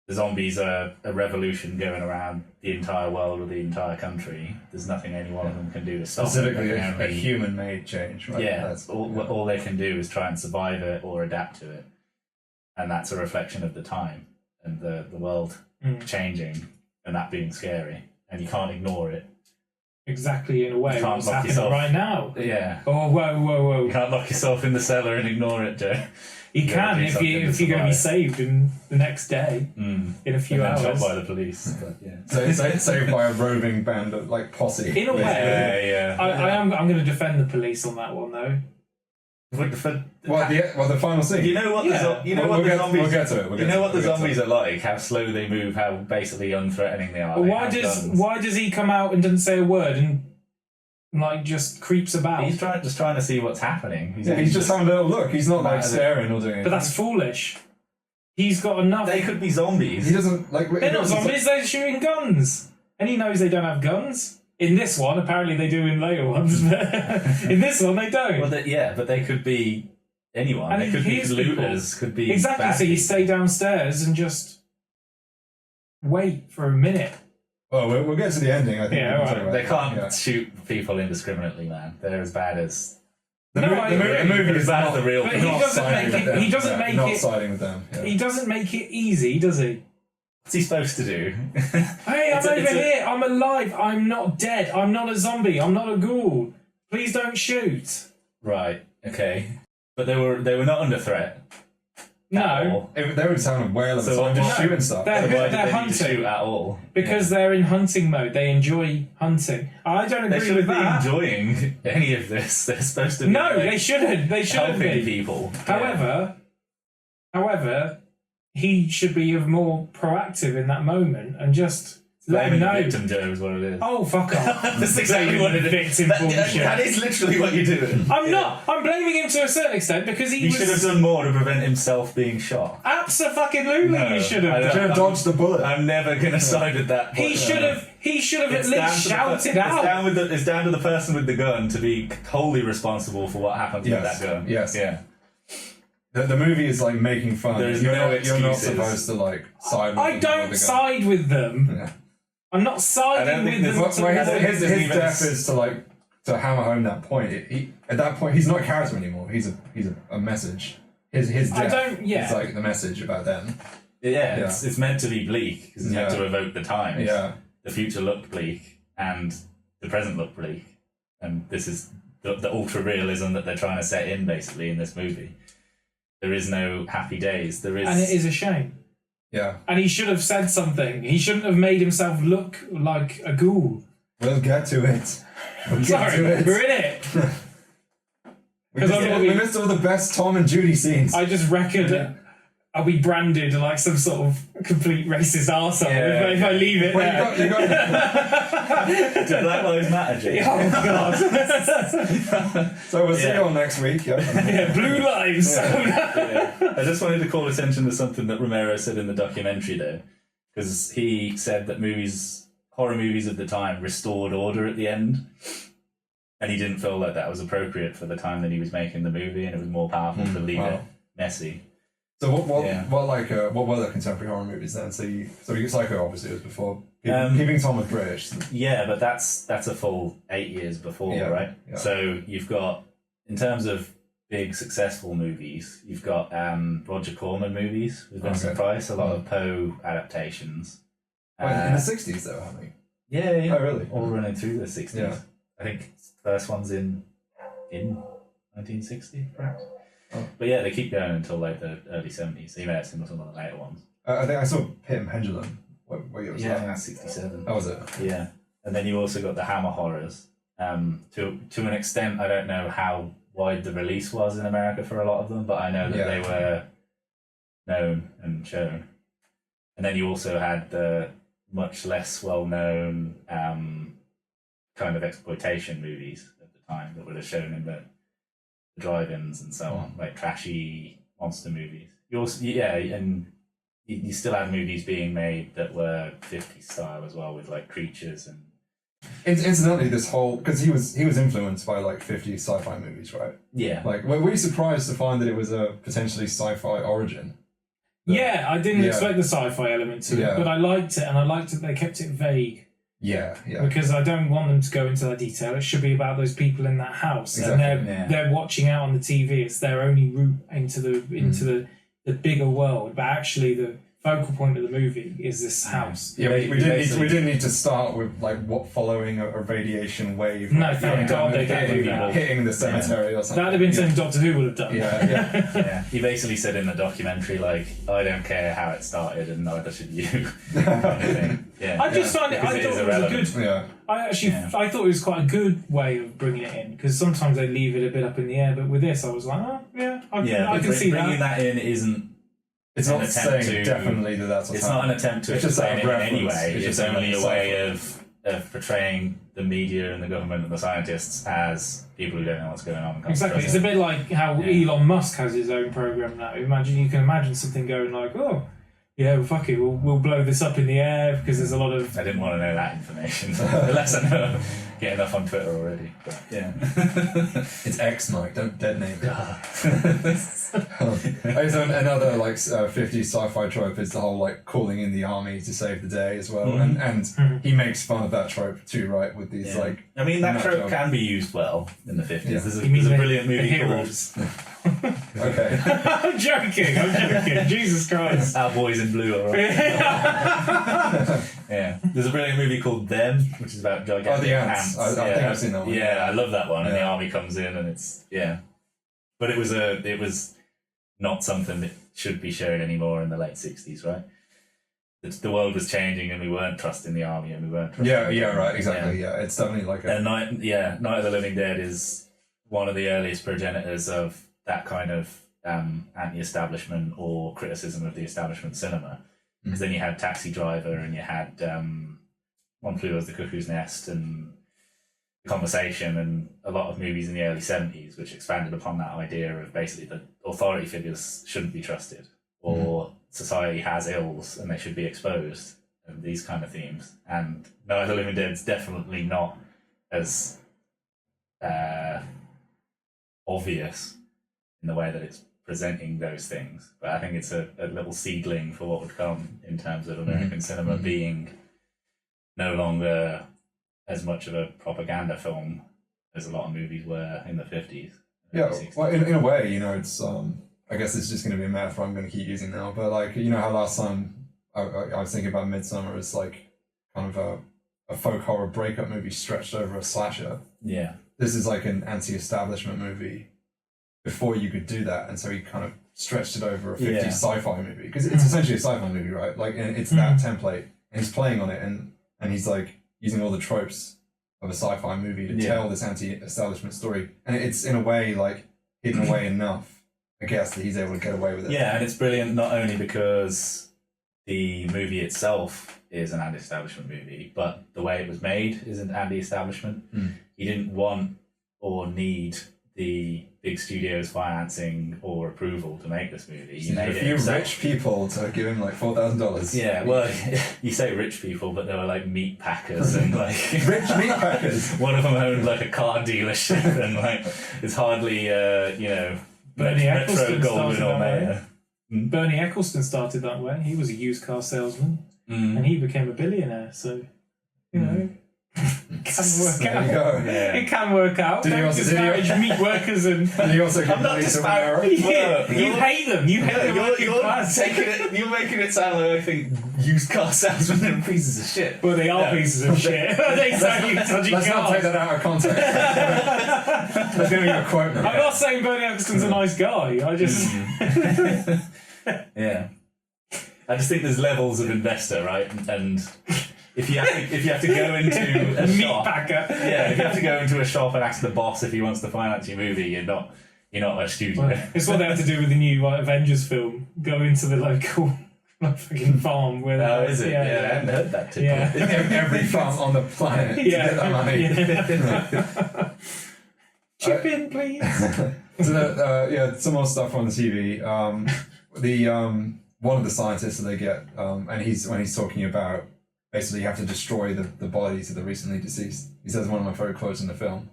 The zombies are a revolution going around the entire world or the entire country. There's nothing any one of them can do to stop it. Specifically a human-made change, right? Yeah, all they can do is try and survive it or adapt to it. And that's a reflection of the time and the world changing and that being scary. And you can't ignore it. Exactly, in a way, what's happening yourself. right now. Yeah. Oh, whoa. You can't lock yourself in the cellar and ignore it, Joe. You can if you're going to be saved in the next day, in a few hours. Shot by the police. But, yeah. So it's saved by a roving band of like posse. In a way, yeah. I'm going to defend the police on that one though. The final scene. You know what? Yeah. The zombies. We'll get to it. You know what the zombies are like? How slow they move. How basically unthreatening they are. Why does he come out and doesn't say a word and like just creeps about? He's just trying to see what's happening. He's just having a little look. He's not like staring or doing anything. But that's foolish. He's got enough. They could be zombies. He doesn't like. They're not zombies. They're shooting guns, and he knows they don't have guns. In this one, apparently they do in later ones, but in this one they don't. Well, but they could be anyone. And they could be looters. People. Could be exactly. So you stay downstairs and just wait for a minute. Well, we'll get to the ending. I think. Yeah, right. They can't shoot people indiscriminately, man. They're as bad as the movie is bad as the real. But He doesn't make it. Not siding with them. Yeah. He doesn't make it easy, does he? What's he supposed to do? Hey, I'm over here. I'm alive. I'm not dead. I'm not a zombie. I'm not a ghoul. Please don't shoot. Right. Okay. But they were not under threat. No. They were just having a whale of a So time, just shooting stuff. They're hunting shoot at all because they're in hunting mode. They enjoy hunting. I don't agree with that. They shouldn't be enjoying any of this. They're supposed to be. No, they shouldn't. They shouldn't helping be. people. However, he should be more proactive in that moment and just let him know. Victim Joe is what it is. Oh, fuck off. That's exactly what it is. Victim bullshit. That is literally what you're doing. I'm not. I'm blaming him to a certain extent because he should have done more to prevent himself being shot. Absolutely, No, he should have. He should have dodged the bullet. I'm never going to side with that. He should have. He should have at least shouted out. It's down to the person with the gun to be wholly responsible for what happens with that gun. Yes. Yeah. The movie is like making fun. You're not supposed to like side with them. I don't side with them. Yeah. I'm not siding with them. His death is to hammer home that point. At that point he's not a character anymore. He's a message. His death is like the message about them. Yeah, it's meant to be bleak because it's meant to evoke the times. Yeah. The future looked bleak and the present looked bleak, and this is the ultra realism that they're trying to set in basically in this movie. There is no happy days. There is, and it is a shame. Yeah. And he should have said something. He shouldn't have made himself look like a ghoul. We'll get to it. We're in it. We missed all the best Tom and Judy scenes. I just reckon I'll be branded like some sort of complete racist arsehole if I leave it there. You got Do Black Lives Matter, Jake? Oh, God. So we'll see you all next week. Yeah, blue lives. I just wanted to call attention to something that Romero said in the documentary, though, because he said that horror movies of the time restored order at the end, and he didn't feel like that was appropriate for the time that he was making the movie, and it was more powerful to leave it messy. So what were the contemporary horror movies then? So Psycho obviously was before. Keeping Tom was British. Yeah, but that's a full 8 years before, right? Yeah. So you've got, in terms of big successful movies, you've got Roger Corman movies with Vincent Price, a lot of Poe adaptations. Wait, in the 60s though, haven't we? Yeah. Oh, really? All running through the 60s. Yeah. I think the first one's in 1960, perhaps. Oh. But yeah, they keep going until like the early 70s. So you may have seen some of the later ones. I think I saw Pit and Pendulum. What year was I that? think that's 67. That was it. Yeah. And then you also got the Hammer horrors. To an extent, I don't know how wide the release was in America for a lot of them, but I know that they were known and shown. And then you also had the much less well-known kind of exploitation movies at the time that would have shown in the drive-ins and so on, like trashy monster movies. You also, and you still had movies being made that were 50s style as well, with like creatures and Incidentally, this whole because he was influenced by like 50 sci-fi movies, right? Yeah. Like, were you surprised to find that it was a potentially sci-fi origin? Yeah, I didn't expect the sci-fi element to it, but I liked it, and I liked that they kept it vague. Yeah. Because I don't want them to go into that detail. It should be about those people in that house, Exactly. and they're watching out on the TV. It's their only route into the bigger world. But actually, the focal point of the movie is this house. Yeah, we didn't need to start with like what following a radiation wave. No, thank God they didn't do that. Hitting the cemetery or something. That'd have been something Doctor Who would have done. Yeah. He basically said in the documentary, like, I don't care how it started, and neither should you. Kind of thing. Yeah. I just find it. I thought it was a good. Yeah. I thought it was quite a good way of bringing it in, because sometimes they leave it a bit up in the air. But with this, I was like, I can see bringing that in isn't. It's not saying definitely that's what's It's not an attempt to explain it in any way. It's only a way of portraying the media and the government and the scientists as people who don't know what's going on. Exactly. It's a bit like how Elon Musk has his own program now. You can imagine something going like, fuck it, we'll blow this up in the air because there's a lot of... I didn't want to know that information, unless I know get enough on Twitter already. But, yeah. It's X, Mike, don't detonate it. Another 50s sci-fi trope is the whole like calling in the army to save the day as well, and he makes fun of that trope too, right? With these I mean, that trope can be used well in the 50s. Yeah. There's a brilliant movie called... Okay. I'm joking. Jesus Christ. Our Boys in Blue, all right. Yeah. There's a brilliant movie called Them, which is about gigantic the ants. I think I've seen that one. Yeah, I love that one. And the army comes in, and it's but it was not something that should be shown anymore in the late 60s, right? The world was changing, and we weren't trusting the army, and we weren't trusting right, exactly. Yeah, it's definitely like a... And Night of the Living Dead is one of the earliest progenitors of that kind of anti-establishment or criticism of the establishment cinema. Because then you had Taxi Driver, and you had One Flew Over the Cuckoo's Nest, and Conversation, and a lot of movies in the early 70s which expanded upon that idea of basically the authority figures shouldn't be trusted, or society has ills and they should be exposed, and these kind of themes. And Night of the Living Dead's definitely not as obvious in the way that it's presenting those things, but I think it's a little seedling for what would come in terms of American cinema being no longer as much of a propaganda film as a lot of movies were in the 50s. Yeah, well, in a way, it's I guess it's just going to be a metaphor I'm going to keep using now, but how last time I was thinking about Midsummer as like kind of a folk horror breakup movie stretched over a slasher. Yeah. This is like an anti-establishment movie before you could do that, and so he kind of stretched it over a 50s sci-fi movie, because it's essentially a sci-fi movie, right? Like, and it's that template, and he's playing on it, and he's like using all the tropes of a sci-fi movie to tell this anti-establishment story, and it's in a way like hidden away enough, I guess, that he's able to get away with it. Yeah, and it's brilliant not only because the movie itself is an anti-establishment movie, but the way it was made is an anti-establishment. He didn't want or need the big studios financing or approval to make this movie. He made a few rich people to give him like $4,000. Yeah, well, you say rich people, but they were like meat packers and like rich meat packers. One of them owned like a car dealership, and like it's hardly Metro Goldwyn or Mayer. Bernie Eccleston started that way. He was a used car salesman, and he became a billionaire. So it can work out. Yeah. It can work out. Did he also disparage meat workers and? Did he also I'm not disparaging. You hate them. You hate the working class. You're making it sound like I think used car salesmen are pieces of shit. Well, they are pieces of shit. They sell you dodgy cars. Let's not take that out of context. Let's give me a quote now. I'm not saying Bernie Eccleston's a nice guy. I just yeah. I just think there's levels of investor, right? And if you have to go into a shop, if you have to go into a shop and ask the boss if he wants to finance your movie, you're not a studio. Well, it's what they have to do with the new Avengers film. Go into the local fucking farm where. Oh, is it? Yeah, I hadn't heard that too. Yeah. Every farm on the planet to get that money. Yeah. Chip in, please. So some more stuff on the TV. One of the scientists that they get, and when he's talking about basically you have to destroy the bodies of the recently deceased. He says one of my favorite quotes in the film,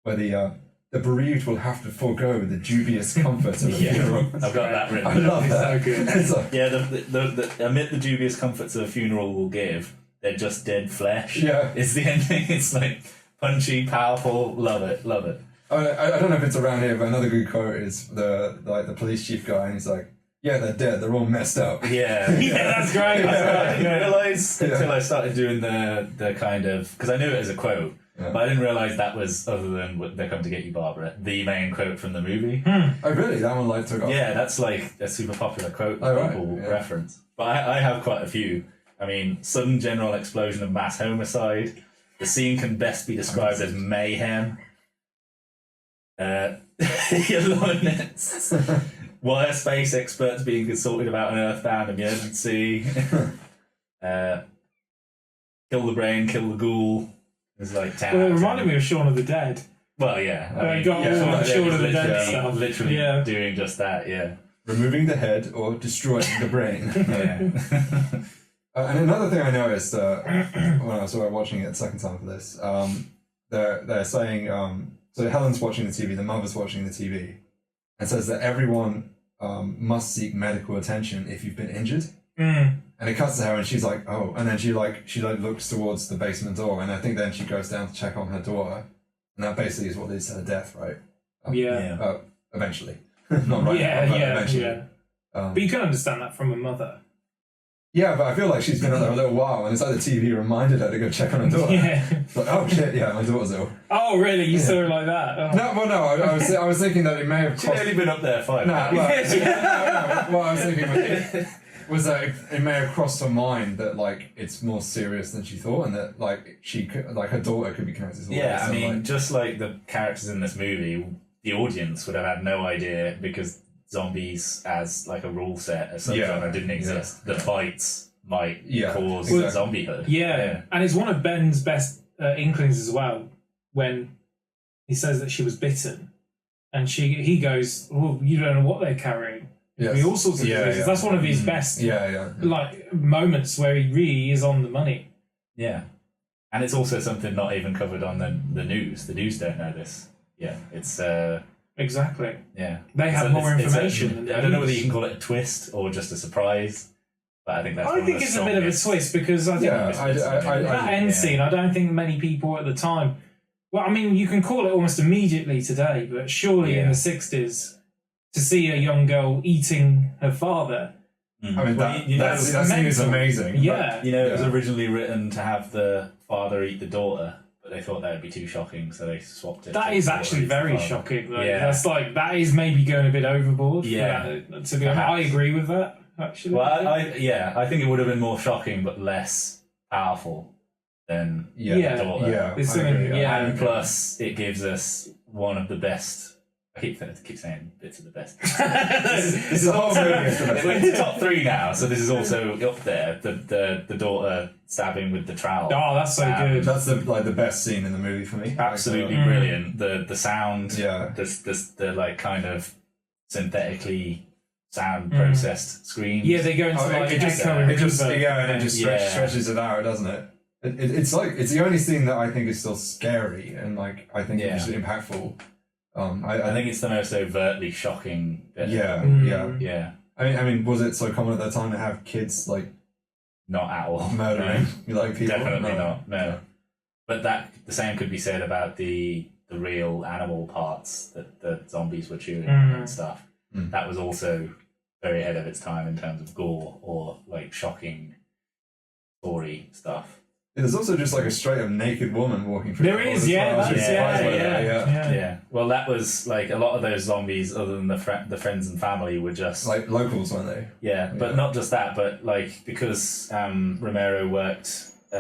where the bereaved will have to forego the dubious comforts of a funeral. I've got that written. I love that. So good. It's like, Yeah, the amid the dubious comforts of a funeral will give, they're just dead flesh. Yeah. It's the ending. It's like punchy, powerful. Love it. Love it. I don't know if it's around here, but another good quote is the police chief guy, and he's like, "Yeah, they're dead. They're all messed up." Yeah. Yeah, that's great. I didn't realise until I started doing the kind of, because I knew it as a quote, but I didn't realise that was, other than "They're Come to Get You, Barbara," the main quote from the movie. Oh, really? That one like took off. Yeah, that's like a super popular quote that people reference. But I have quite a few. I mean, sudden general explosion of mass homicide. The scene can best be described as mayhem. Why are space experts being consulted about an earthbound emergency? Kill the brain, kill the ghoul. It's like 10. Well, it reminded me of Shaun of the Dead. Well, yeah. I mean, got all the Shaun of the Dead stuff. Literally doing just that, yeah. Removing the head or destroying the brain. Yeah. And another thing I noticed when I was watching it the second time for this, they're saying, so Helen's watching the TV, the mother's watching the TV, and says that everyone must seek medical attention if you've been injured. And it cuts to her, and she's like, "Oh," and then she looks towards the basement door, and I think then she goes down to check on her daughter, and that basically is what leads to her death, right? Eventually, not right now, but eventually. Yeah. But you can understand that from a mother. Yeah, but I feel like she's been on there a little while, and it's like the TV reminded her to go check on her daughter. Yeah. Like, oh shit, yeah, my daughter's ill. Oh, really? You saw it like that? Oh. No, well, no, I was thinking that it may have She'd only been up there 5 No, minutes. what I was thinking was that it may have crossed her mind that like it's more serious than she thought, and that like she could, like her daughter could be connected to all Yeah, this, I and, mean, like, just like the characters in this movie, the audience would have had no idea, because zombies as like a rule set, as some genre didn't exist. The fights might cause zombiehood. Yeah, and it's one of Ben's best inklings as well, when he says that she was bitten, and he goes, "Well, you don't know what they're carrying." Yes. All sorts of diseases. That's one of his best like moments where he really is on the money. Yeah. And it's also something not even covered on the news. The news don't know this. Yeah. It's exactly. Yeah. They have more information. I don't know whether you can call it a twist or just a surprise. But I think that's it's a bit of a twist, because I think that end scene, I don't think many people at the time. Well, I mean, you can call it almost immediately today, but surely in the 60s, to see a young girl eating her father. I mean, that scene is amazing. Yeah. But, it was originally written to have the father eat the daughter, but they thought that would be too shocking, so they swapped it. That is actually very shocking. Though. Yeah. That is maybe going a bit overboard. Yeah. To be honest, I agree with that, actually. Well, I think it would have been more shocking, but less powerful than the daughter. Yeah, and plus, it gives us one of the best. I keep saying bits of the best. this is the whole movie. We're into top 3 now, so this is also up there. The daughter stabbing with the trowel. Oh, that's so good. That's the best scene in the movie for me. Absolutely brilliant. The sound. Yeah. The like kind of synthetically sound processed screams. Yeah, they go into it just stretches it out, doesn't it? It's the only scene that I think is still scary, and like I think it's impactful. I think it's the most overtly shocking bit. Yeah. I mean, was it so common at that time to have kids like not at all murdering like people? Definitely not. No. But the same could be said about the real animal parts that the zombies were chewing and stuff. That was also very ahead of its time in terms of gore or like shocking story stuff. There's also just like a straight up naked woman walking through. There is, yeah. Well, that was like a lot of those zombies, other than the friends and family, were just like locals, weren't they? Yeah, but not just that, but like because Romero worked. He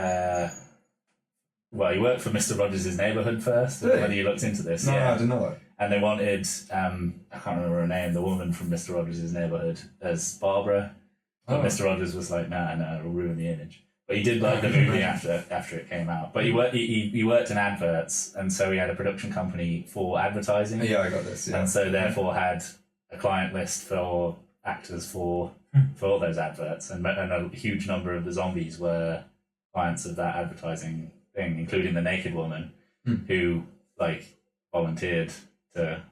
worked for Mr. Rogers' Neighborhood first. Really? When he looked into this, no, I didn't know that. And they wanted I can't remember her name, the woman from Mr. Rogers' Neighborhood, as Barbara. But Mr. Rogers was like, no, it'll ruin the image. But he did like the movie after it came out. But he worked in adverts, and so he had a production company for advertising. Yeah, I got this. Yeah. And so therefore had a client list for actors for all those adverts, and a huge number of the zombies were clients of that advertising thing, including the naked woman who like volunteered to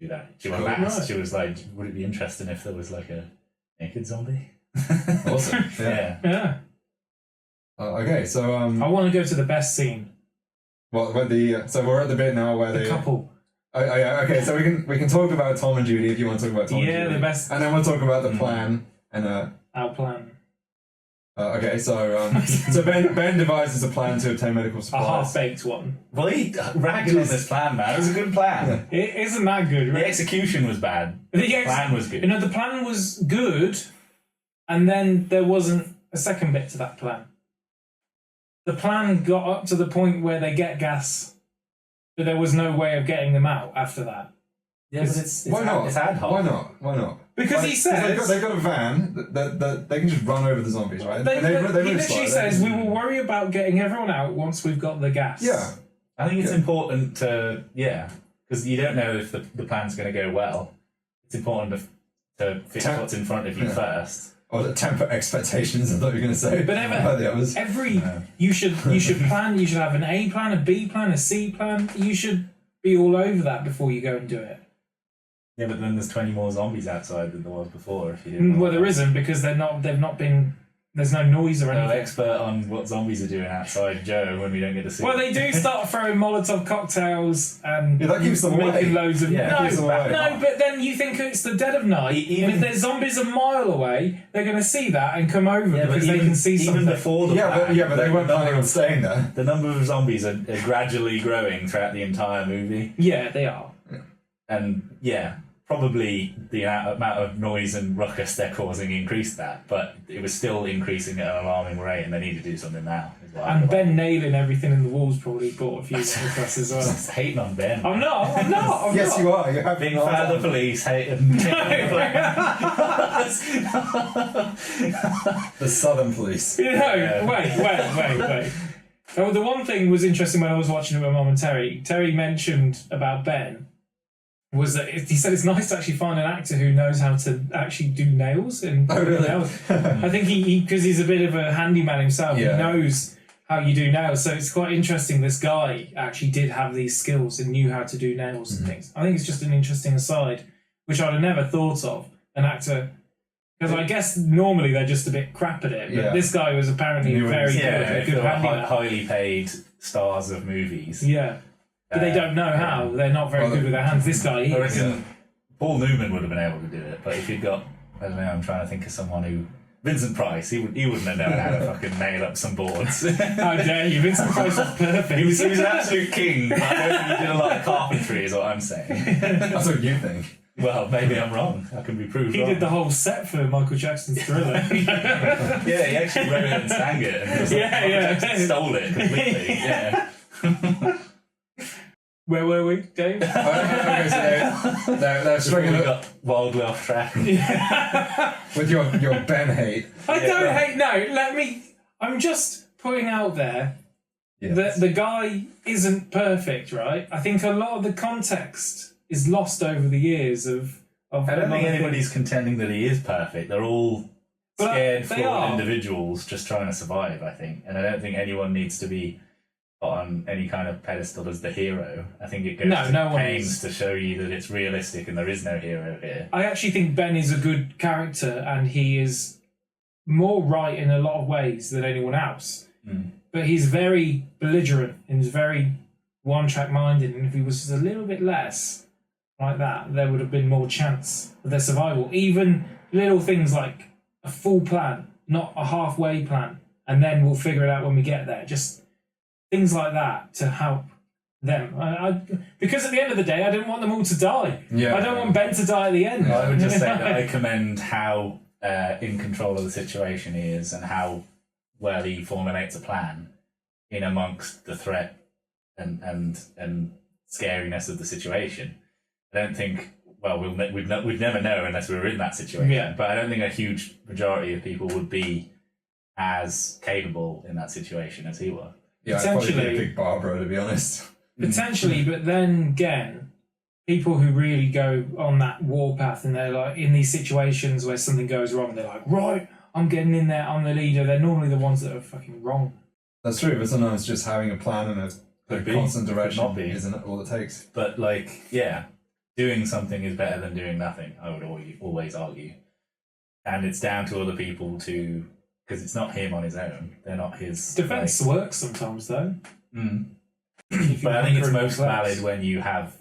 do that. She went asked, she was like, would it be interesting if there was like a naked zombie? Awesome. Yeah. Okay, so I want to go to the best scene. so we're at the bit now where The couple. Okay, so we can talk about Tom and Judy if you want to talk about Tom and Judy. Yeah, the best. And then we'll talk about the plan and Our plan. okay, so so Ben devises a plan to obtain medical A supplies. half-baked one. Well, he ragged on this plan, man. It was a good plan. It isn't that good, The right? execution was bad. The plan was good. You know, the plan was good, and then there wasn't a second bit to that plan. The plan got up to the point where they get gas, but there was no way of getting them out after that. Yeah, but it's Why not? It's ad hoc. Why not? Because he says they've got a van that they can just run over the zombies, right? he And they literally move slow. says we will worry about getting everyone out once we've got the gas. Yeah. I think it's important to, because you don't know if the plan's going to go well. It's important to fix what's in front of you first. Or to temper expectations, I thought you were going to say. But you should plan. You should have an A plan, a B plan, a C plan. You should be all over that before you go and do it. Yeah, but then there's 20 more zombies outside than there was before. If you didn't. Well, there isn't because they've not been. There's no noise or No anything. expert on what zombies are doing outside Joe when we don't get to see. Well, they do start throwing Molotov cocktails and that keeps them making away. loads of keeps them away. no. But then you think it's the dead of night. If there's zombies a mile away, they're going to see that and come over because they can see something. Even before the plan, but they weren't planning on staying there. The number of zombies are gradually growing throughout the entire movie. Yeah, they are. And probably the amount of noise and ruckus they're causing increased that, but it was still increasing at an alarming rate, and they need to do something now. And Ben nailing everything in the walls probably brought a few across as well. Hating on Ben. I'm not. Yes, you are. You have Being a fan of the police, hating the Southern Police. Wait. Oh, the one thing was interesting when I was watching it with Mum and Terry. Terry mentioned about Ben was that he said it's nice to actually find an actor who knows how to actually do nails. And nails. I think he because he's a bit of a handyman himself. Yeah. He knows how you do nails, so it's quite interesting. This guy actually did have these skills and knew how to do nails and things. I think it's just an interesting aside, which I'd have never thought of an actor. Because I guess normally they're just a bit crap at it, but this guy was apparently very good. A good handyman. Highly paid stars of movies. Yeah. But they don't know how. They're not very good with their hands. This guy is. I reckon Paul Newman would have been able to do it, but if you'd got, I don't know, I'm trying to think of someone who... Vincent Price, he wouldn't have known how to fucking nail up some boards. How dare you? Vincent Price was perfect. He was an absolute king, but I don't think he did a lot of carpentry, is what I'm saying. That's what you think. Well, maybe I'm wrong. I can be proved wrong. He did the whole set for Michael Jackson's Thriller. Yeah, he actually wrote it and sang it, and just stole it completely. Yeah. Where were we, Dave? Okay, so they're stringing it up wildly off track. with your Ben hate. I don't hate. No, I'm just putting out there that the guy isn't perfect, right? I think a lot of the context is lost over the years of I don't think anybody's contending that he is perfect. They're all scared, flawed individuals just trying to survive, I think. And I don't think anyone needs to be put on any kind of pedestal as the hero. I think it goes to pains to show you that it's realistic and there is no hero here. I actually think Ben is a good character and he is more right in a lot of ways than anyone else. But he's very belligerent and he's very one-track minded, and if he was just a little bit less like that, there would have been more chance of their survival. Even little things like a full plan, not a halfway plan, and then we'll figure it out when we get there. Just things like that to help them. Because at the end of the day, I didn't want them all to die. Yeah. I don't want Ben to die at the end. I would just say that I commend how in control of the situation he is and how well he formulates a plan in amongst the threat and scariness of the situation. I don't think, well, we'd never know unless we were in that situation, but I don't think a huge majority of people would be as capable in that situation as he was. Yeah, I'd probably be a big Barbara, to be honest. Potentially, but then again, people who really go on that warpath and they're like, in these situations where something goes wrong, they're like, right, I'm getting in there, I'm the leader. They're normally the ones that are fucking wrong. That's true, but sometimes just having a plan and a constant direction isn't all it takes. But doing something is better than doing nothing, I would always argue. And it's down to other people to, because it's not him on his own. They're not his... Defense works sometimes, though. Mm. But I think it's most valid when you have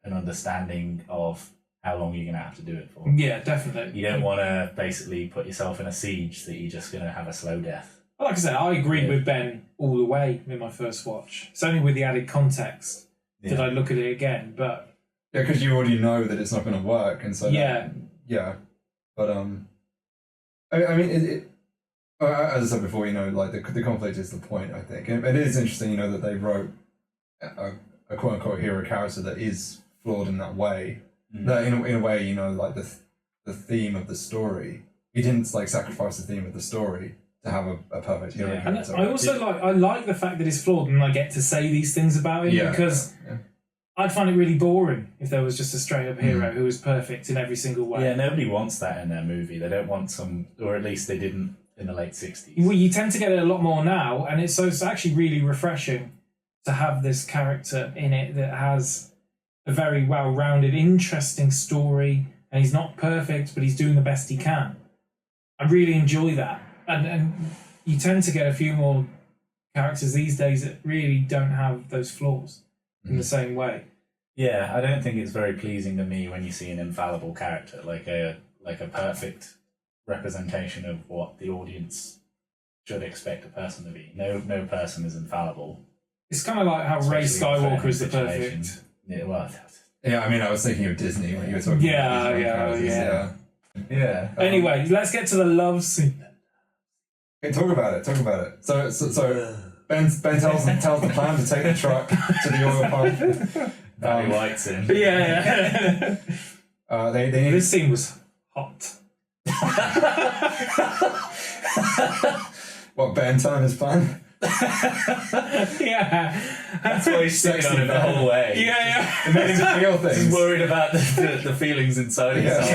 an understanding of how long you're going to have to do it for. Yeah, definitely. You don't want to basically put yourself in a siege that you're just going to have a slow death. Like I said, I agreed with Ben all the way in my first watch. It's only with the added context did I look at it again, but... Yeah, because you already know that it's not going to work, and so... Yeah. But, I mean, as I said before, like, the conflict is the point, I think. And it is interesting, that they wrote a quote-unquote hero character that is flawed in that way. That in a way, like the theme of the story, he didn't like sacrifice the theme of the story to have a perfect hero character. And I also like the fact that he's flawed and I get to say these things about him because I'd find it really boring if there was just a straight up hero who was perfect in every single way. Yeah, nobody wants that in their movie. They don't want or at least they didn't in the late 60s. Well, you tend to get it a lot more now, and it's actually really refreshing to have this character in it that has a very well-rounded, interesting story, and he's not perfect, but he's doing the best he can. I really enjoy that. And you tend to get a few more characters these days that really don't have those flaws in the same way. Yeah, I don't think it's very pleasing to me when you see an infallible character, like a perfect representation of what the audience should expect a person to be. No person is infallible. It's kind of like how Rey Skywalker is the perfect... Yeah, I mean, I was thinking of Disney when you were talking about Disney. Yeah. Anyway, let's get to the love scene. Okay, talk about it. So Ben tells the plan to take the truck to the oil pump. Barry White's in. Yeah. This scene was hot. What, Ben telling his plan? Yeah, that's why he's sitting on it the whole way. It makes him feel things. He's worried about the feelings inside himself.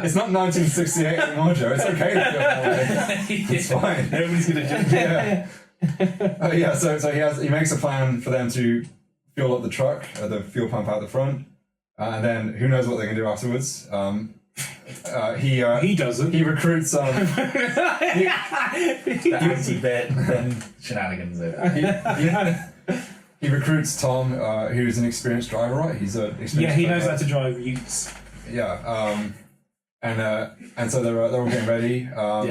It's not 1968 anymore, Joe. It's okay to feel that way. It's fine. Nobody's gonna judge you. So he makes a plan for them to fuel up the truck, the fuel pump out the front, and then who knows what they're gonna do afterwards. He doesn't. He recruits the anti-Ben shenanigans there. He recruits Tom, who's an experienced driver, right? He's an experienced he knows how to drive utes. Yeah, and so they're all getting ready. I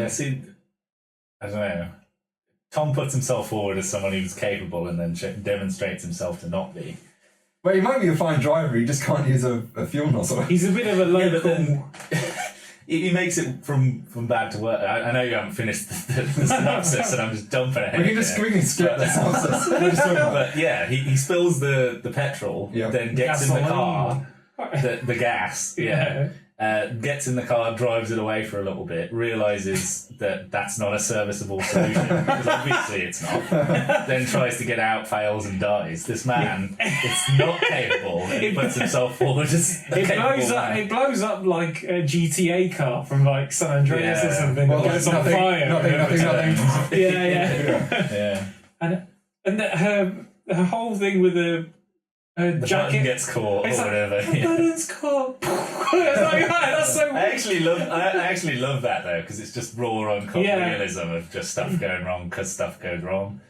don't know. Tom puts himself forward as someone who's capable, and then demonstrates himself to not be. Well, he might be a fine driver, he just can't use a fuel nozzle. He's a bit of a local... He makes it from bad to worse. I know you haven't finished the synopsis, and I'm just dumping it. We can skip the synopsis. But yeah, he spills the petrol, then gets in the car, the gas, gets in the car, drives it away for a little bit, realises that that's not a serviceable solution, because obviously it's not. Then tries to get out, fails, and dies. This man is not capable, and he puts himself forward as it blows up like a GTA car from like San Andreas or something. Well, that gets on fire. Nothing. Yeah. And her whole thing with the jacket gets caught or whatever. The button's caught. That's so weird. I actually love that though, because it's just raw uncut realism of just stuff going wrong because stuff goes wrong.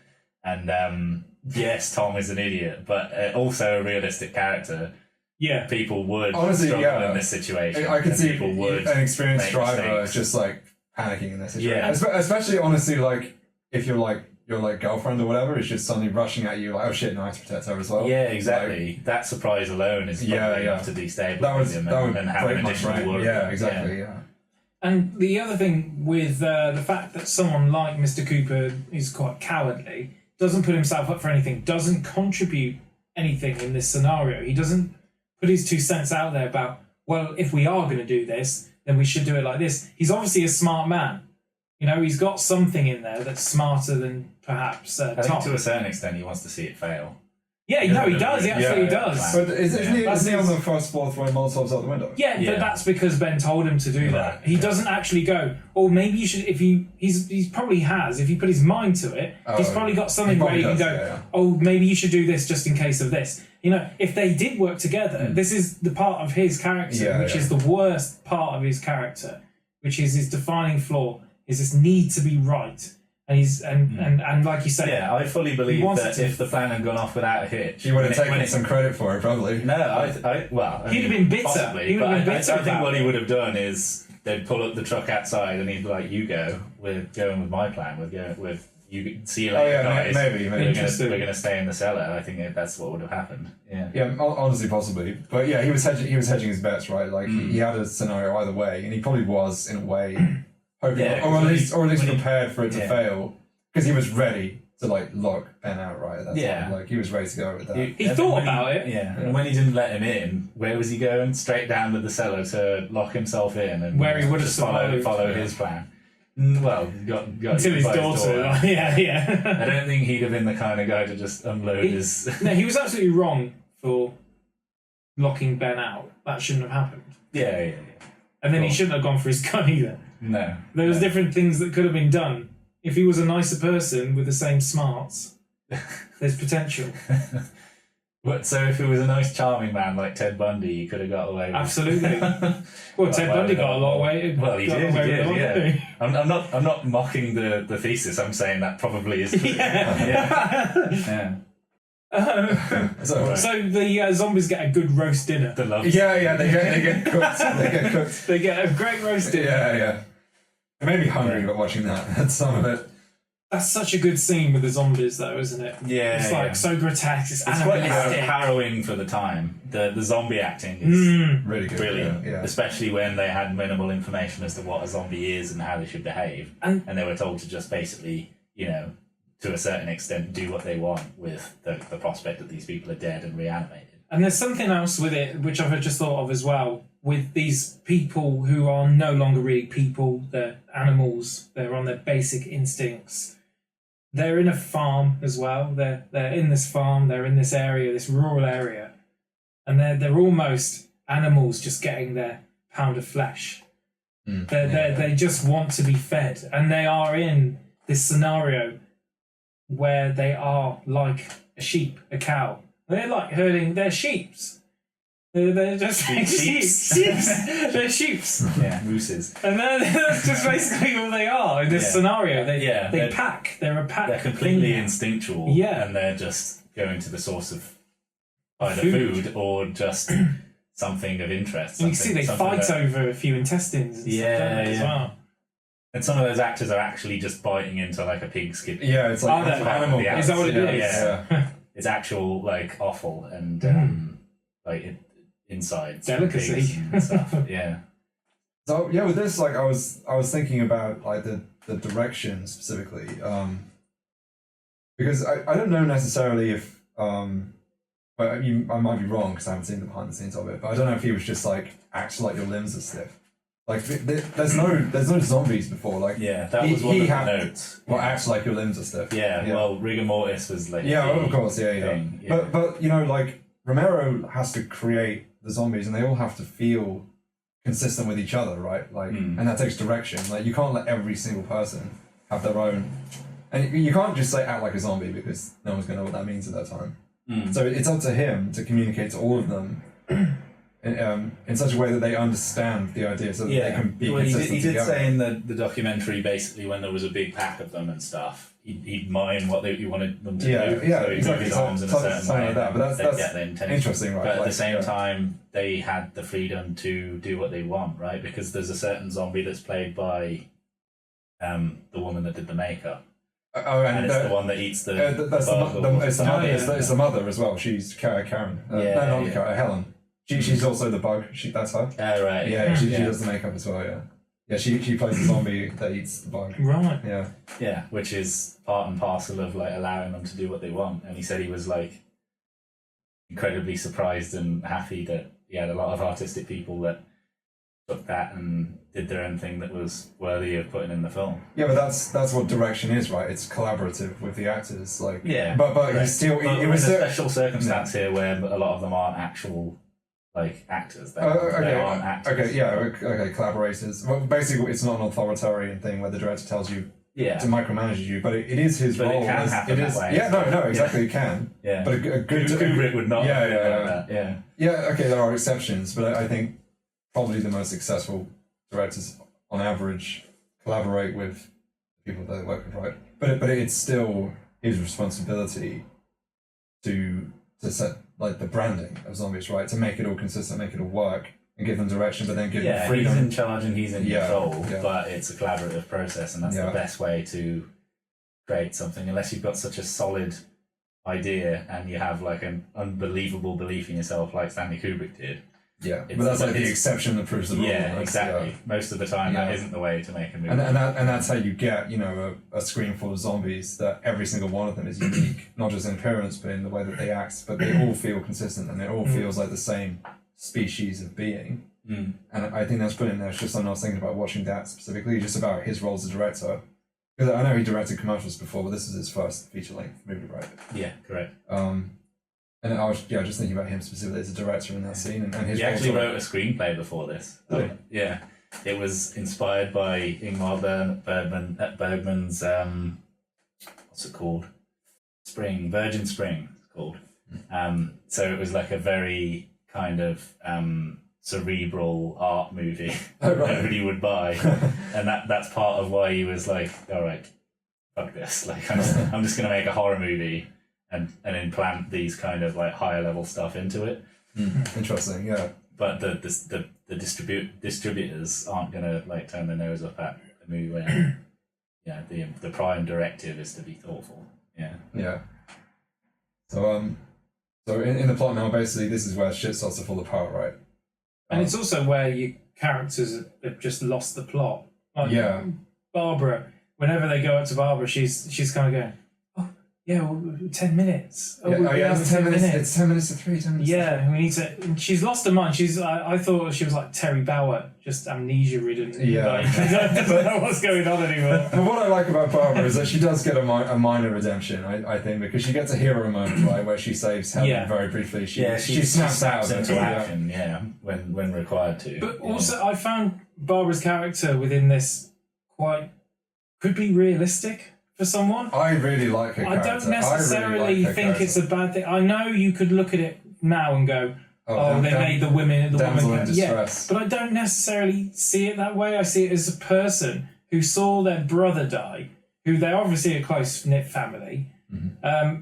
And yes, Tom is an idiot, but also a realistic character. Yeah, people would honestly struggle in this situation. I could see people would an experienced driver just like panicking in this situation. Yeah. Especially honestly, like if you're like your like girlfriend or whatever is just suddenly rushing at you like, oh shit, no, I have to protect her as well. Yeah, exactly. Like, that surprise alone is probably enough to destabilize him and have an additional worry. Yeah, exactly. Yeah. And the other thing with the fact that someone like Mr. Cooper is quite cowardly, doesn't put himself up for anything, doesn't contribute anything in this scenario. He doesn't put his 2 cents out there about, well, if we are going to do this, then we should do it like this. He's obviously a smart man. He's got something in there that's smarter than perhaps Tom. I think to a certain extent he wants to see it fail. Yeah, no, he does. He absolutely does. But isn't he on the first floor throwing Molotovs out the window? Yeah, but that's because Ben told him to do that. He doesn't actually go, maybe you should, he's probably has, if you put his mind to it, he's probably got something where he can go, maybe you should do this just in case of this. You know, if they did work together, this is the part of his character, which is the worst part of his character, which is his defining flaw, is this need to be right. And he's and like you say, I fully believe that if the plan had gone off without a hitch, he would have taken some credit for it, probably. No, he'd have been bitter. Possibly, I think what he would have done is they'd pull up the truck outside, and he'd be like, "You go. We're going with my plan. We're going with you. See you later, guys. Maybe. We're going to stay in the cellar." I think that's what would have happened. Yeah, honestly, possibly. But yeah, he was hedging his bets, right? Like he had a scenario either way, and he probably was in a way. Hoping, or at least prepared for it to fail, because he was ready to lock Ben out right at that time. Like he was ready to go with that. He thought about it. And when he didn't let him in, where was he going? Straight down to the cellar to lock himself in, and where he would have followed his plan. Well, got until his daughter. I don't think he'd have been the kind of guy to just unload his. No, he was absolutely wrong for locking Ben out. That shouldn't have happened. Yeah. And then he shouldn't have gone for his gun either. No. There was different things that could have been done. If he was a nicer person with the same smarts, there's potential. So if he was a nice, charming man like Ted Bundy, he could have got away with Absolutely. Well, Ted Bundy got a lot away. Well, he did. Yeah. I'm not mocking the thesis. I'm saying that probably is true. Yeah. So the zombies get a good roast dinner. They get cooked. They get a great roast dinner. Yeah. It made me hungry about watching that. That's some of it. That's such a good scene with the zombies, though, isn't it? Yeah. It's so grotesque. It's quite harrowing for the time. The zombie acting is really good. Brilliant. Yeah. Especially when they had minimal information as to what a zombie is and how they should behave. And they were told to just basically, to a certain extent, do what they want with the prospect that these people are dead and reanimated. And there's something else with it, which I've just thought of as well, with these people who are no longer really people, they're animals, they're on their basic instincts. They're in a farm as well, they're in this farm, they're in this area, this rural area, and they're almost animals just getting their pound of flesh. They just want to be fed, and they are in this scenario where they are like a sheep, a cow. They're like herding their sheeps. They're just sheeps. They're sheeps. Yeah, mooses. And that's just basically what they are in this scenario. They pack. They're a pack. They're completely instinctual. Yeah. And they're just going to the source of either food or just something of interest. And you see they fight over a few intestines and stuff as well. And some of those actors are actually just biting into like a pig skin. Yeah, it's like animal. Is that what it is? Yeah. It's actual like offal and inside delicacy and stuff. Yeah. So with this, I was thinking about the direction specifically, because I don't know necessarily if but I might be wrong because I haven't seen the behind the scenes of it, but I don't know if he was just act like your limbs are stiff. There's no zombies before. That was one of the notes. Well, acts like your limbs are stiff. Yeah. Well, rigor mortis was of course. Yeah. But Romero has to create the zombies, and they all have to feel consistent with each other, right? And that takes direction. You can't let every single person have their own, and you can't just say act like a zombie because no one's gonna know what that means at that time. So it's up to him to communicate to all of them. In such a way that they understand the idea, so that they can be consistent. He did say in the documentary, basically, when there was a big pack of them and stuff, he'd mime what he wanted them to do. Yeah, so he'd move his arms in a certain way. Like that. But that's get the intention. Interesting, right? But at the same time, they had the freedom to do what they want, right? Because there's a certain zombie that's played by the woman that did the makeup. And it's the one that eats the. It's the mother as well. She's Karen. Karen, Helen. She's also the bug. That's her. Right. Yeah, she does the makeup as well. Yeah. Yeah, she plays the zombie that eats the bug. Right. Yeah. Yeah, which is part and parcel of allowing them to do what they want. And he said he was incredibly surprised and happy that he had a lot of artistic people that took that and did their own thing that was worthy of putting in the film. Yeah, but that's what direction is, right? It's collaborative with the actors, like. Yeah, But he still But it we're was in a special circumstance here where a lot of them aren't actual like actors. They aren't actors. Okay, collaborators. Well, basically, it's not an authoritarian thing where the director tells you to micromanage you, but it is his role. It can happen that way. Yeah, no, exactly, it can. Yeah, but a good Kubrick would not. Yeah. Okay, there are exceptions, but I think probably the most successful directors, on average, collaborate with people that they work with, right? But it's still his responsibility to set like the branding of zombies, right? To make it all consistent, make it all work, and give them direction, but then give them freedom. He's in charge and he's in control, Yeah. but it's a collaborative process, and that's the best way to create something. Unless you've got such a solid idea and you have like an unbelievable belief in yourself, like Stanley Kubrick did. Yeah, but that's like the exception that proves the rule. Yeah, exactly. Most of the time, that isn't the way to make a movie. And that's how you get, a screen full of zombies that every single one of them is unique, not just in appearance, but in the way that they act. But they all feel consistent, and it all feels like the same species of being. And I think that's brilliant. That's just something I was thinking about watching that specifically, just about his role as a director. Because I know he directed commercials before, but this is his first feature-length movie, right? Yeah, correct. And I was just thinking about him specifically as a director in that scene, and his. He actually wrote a screenplay before this. Really? Yeah, it was inspired by Ingmar Bergman's what's it called? Virgin Spring. It's called. So it was like a very kind of cerebral art movie that nobody would buy, and that's part of why he was like, all right, fuck this. Like I'm just gonna make a horror movie. And implant these kind of like higher level stuff into it. Interesting, yeah. But the distributors aren't gonna like turn their nose up at the movie when the prime directive is to be thoughtful. Yeah. Yeah. So in the plot now, basically, this is where shit starts to fall apart, right? And it's also where your characters have just lost the plot. Like Barbara, whenever they go up to Barbara, she's kind of going, yeah, well, 10 minutes. It's 10 minutes. It's 10 minutes to 3. 10 minutes. Yeah, we need to. She's lost her mind. I thought she was like Terry Bauer, just amnesia ridden. Yeah, doesn't know what's going on anymore. But what I like about Barbara is that she does get a minor redemption. I think, because she gets a hero moment, right, where she saves Helen very briefly. She snaps out into action. Yeah, when required to. But also, I found Barbara's character within this could be realistic. For someone, I really like her character. I don't necessarily think it's a bad thing. I know you could look at it now and go, they made the woman in distress. But I don't necessarily see it that way. I see it as a person who saw their brother die, who they're obviously a close-knit family.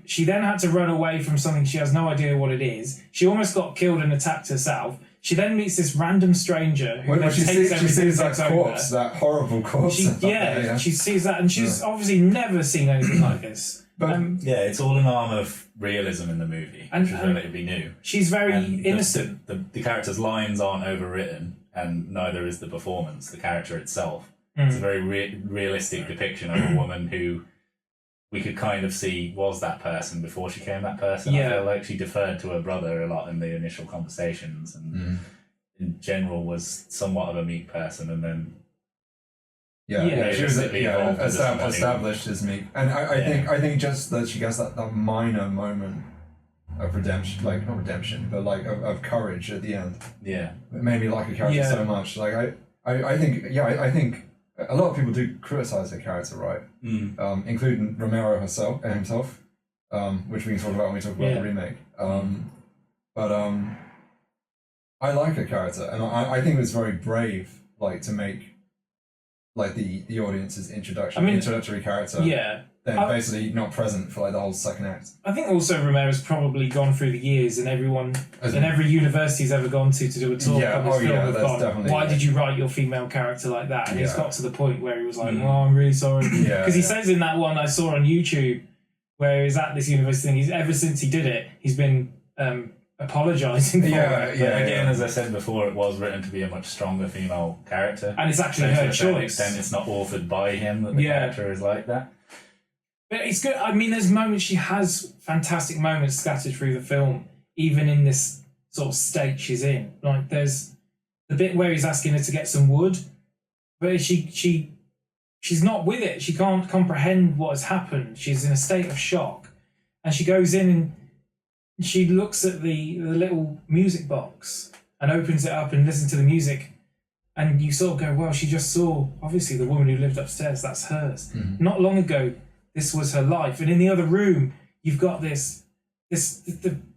She then had to run away from something she has no idea what it is. She almost got killed and attacked herself. She then meets this random stranger who takes everything. She sees that corpse, that horrible corpse. She sees that, and she's obviously never seen anything like this. But it's all an arm of realism in the movie, which is relatively new. She's very innocent. The character's lines aren't overwritten, and neither is the performance. The character itself. It's a very realistic depiction of a woman who we could kind of see was that person before she became that person. I feel like she deferred to her brother a lot in the initial conversations, and in general was somewhat of a meek person, and then she was established as meek. And I think just that she gets that minor moment of redemption, like not redemption, but like of courage at the end. Yeah, it made me like a character so much. Like I think a lot of people do criticize her character, right? Including Romero himself, which we can talk about when we talk about the remake. But I like her character, and I think it was very brave, like to make like the audience's introductory character. Then basically not present for like the whole second act. I think also Romero's probably gone through the years, and everyone in every university he's ever gone to do a talk on this film has gone, why did you write your female character like that? And he's got to the point where he was like, well, I'm really sorry. Because he says in that one I saw on YouTube where he's at this university thing, ever since he did it, he's been apologising for it. Again, as I said before, it was written to be a much stronger female character. And it's actually her choice. To an extent, it's not authored by him that the character is like that. But it's good. I mean, there's moments, she has fantastic moments scattered through the film, even in this sort of state she's in. Like, there's the bit where he's asking her to get some wood, but she's not with it. She can't comprehend what has happened. She's in a state of shock, and she goes in and she looks at the little music box and opens it up and listens to the music, and you sort of go, well, she just saw, obviously, the woman who lived upstairs, that's hers. Mm-hmm. Not long ago, this was her life. And in the other room, you've got this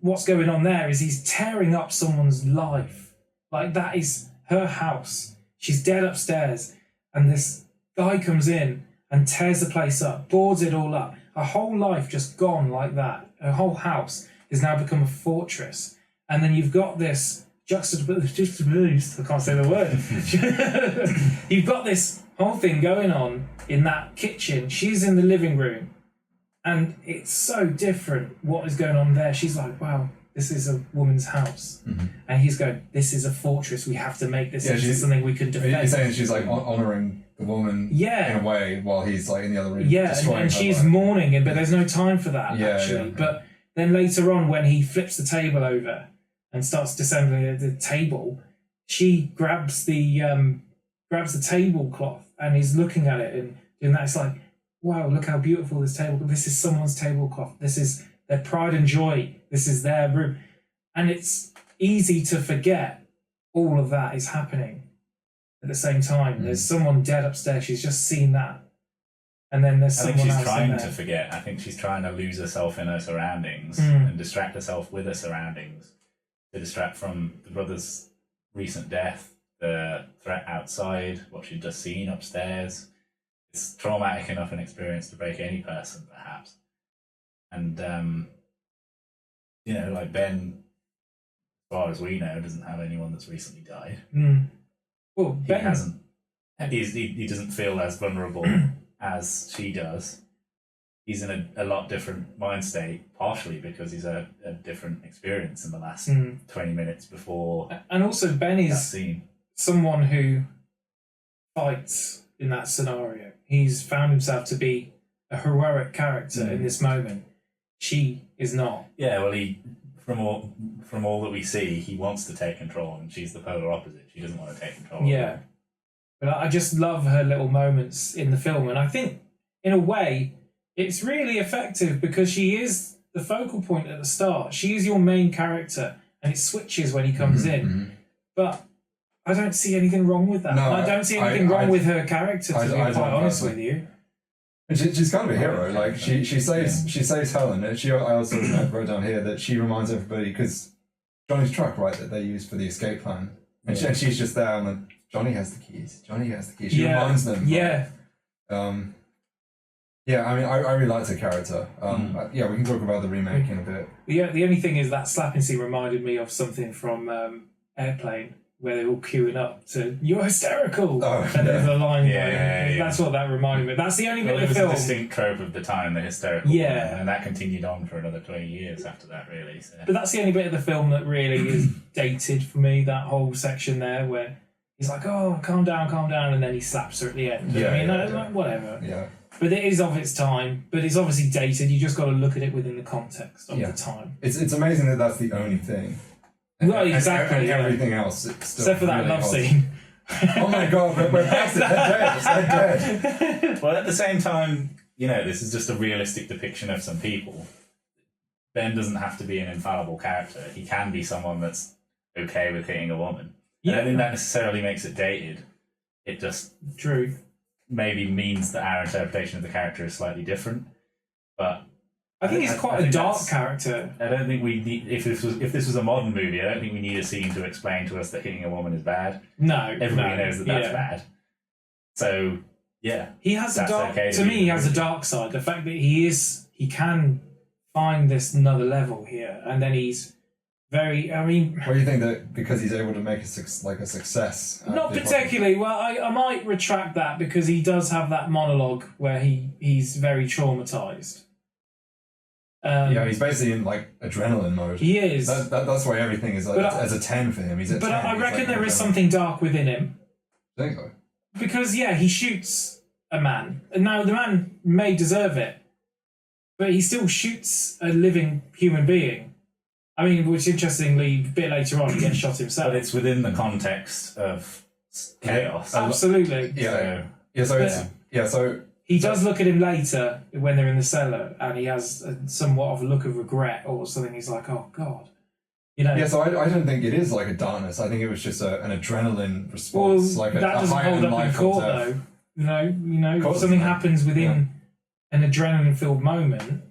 what's going on there is he's tearing up someone's life. Like, that is her house. She's dead upstairs, and this guy comes in and tears the place up, boards it all up. Her whole life just gone like that. Her whole house has now become a fortress. And then you've got this juxtaposition, I can't say the word. You've got this whole thing going on in that kitchen. She's in the living room, and it's so different what is going on there. She's like, wow, this is a woman's house. Mm-hmm. And he's going, this is a fortress. We have to make this into something we can defend. You're saying she's like honouring the woman in a way while he's like in the other room. Yeah, and she's life. Mourning, but there's no time for that, actually. Yeah. But then later on, when he flips the table over and starts disassembling the table, she grabs the tablecloth and is looking at it and doing that. It's like, wow, look how beautiful this table. This is someone's tablecloth. This is their pride and joy. This is their room. And it's easy to forget all of that is happening at the same time. There's someone dead upstairs. She's just seen that. And then there's someone else. I think she's trying to forget. I think she's trying to lose herself in her surroundings and distract herself with her surroundings, to distract from the brother's recent death, the threat outside, what she'd just seen upstairs. It's traumatic enough an experience to break any person, perhaps. And, like Ben, as far as we know, doesn't have anyone that's recently died. Well, Ben hasn't. He doesn't feel as vulnerable as she does. He's in a lot different mind state, partially because he's had a different experience in the last 20 minutes before. And also, Ben is someone who fights in that scenario. He's found himself to be a heroic character in this moment. She is not. Yeah, well, from all that we see, he wants to take control, and she's the polar opposite. She doesn't want to take control. Yeah. But I just love her little moments in the film, and I think, in a way, it's really effective because she is the focal point at the start. She is your main character, and it switches when he comes in. But I don't see anything wrong with that. No, I don't see anything wrong with her character, to be quite honest with you. She's kind of a hero. Like she saves Helen. I also wrote down here that she reminds everybody, because Johnny's truck, right, that they used for the escape plan, and she's just there and like, Johnny has the keys. She reminds them. Yeah. Yeah, I mean, I really liked her character. Yeah, we can talk about the remake in a bit. Yeah, the only thing is that slapping scene reminded me of something from Airplane, where they're all queuing up to "You're hysterical," and there's a line going. That's what that reminded me. That's the only bit of the film. It was a distinct trope of the time, the hysterical. Yeah, and that continued on for another 20 years after that, really. So. But that's the only bit of the film that really is dated for me. That whole section there where he's like, "Oh, calm down," and then he slaps her at the end. Like, whatever. Yeah. But it is of its time, but it's obviously dated. You just got to look at it within the context of the time. It's amazing that that's the only thing. Well, exactly. And everything else, it's still except for that really love scene. Oh my god, we're past it. They're dead. Well, at the same time, this is just a realistic depiction of some people. Ben doesn't have to be an infallible character. He can be someone that's okay with hitting a woman. Yeah. I don't think that necessarily makes it dated. It just maybe means that our interpretation of the character is slightly different. But I think he's quite a dark character. I don't think we need, if this was a modern movie, I don't think we need a scene to explain to us that hitting a woman is bad. No, everybody knows that that's bad. So yeah, he has a dark. To me, he has a dark side. The fact that he can find this another level here, and then he's very. I mean, what do you think that because he's able to make a success? Not particularly. Well, I might retract that because he does have that monologue where he's very traumatized. He's basically in like adrenaline mode. He is. That's why everything is like as a 10 for him. He's at 10. I reckon there is something dark within him. I think so. Because he shoots a man, and now the man may deserve it, but he still shoots a living human being. I mean, which interestingly, a bit later on, he gets shot himself. But it's within the context of chaos. Absolutely. So he does look at him later when they're in the cellar, and he has somewhat of a look of regret or something. He's like, "Oh God," you know. Yeah, so I don't think it is like a darkness. I think it was just an adrenaline response, Well, like that a doesn't hold high-end up in life court, or death. though. You know, if course something not. happens within an adrenaline-filled moment.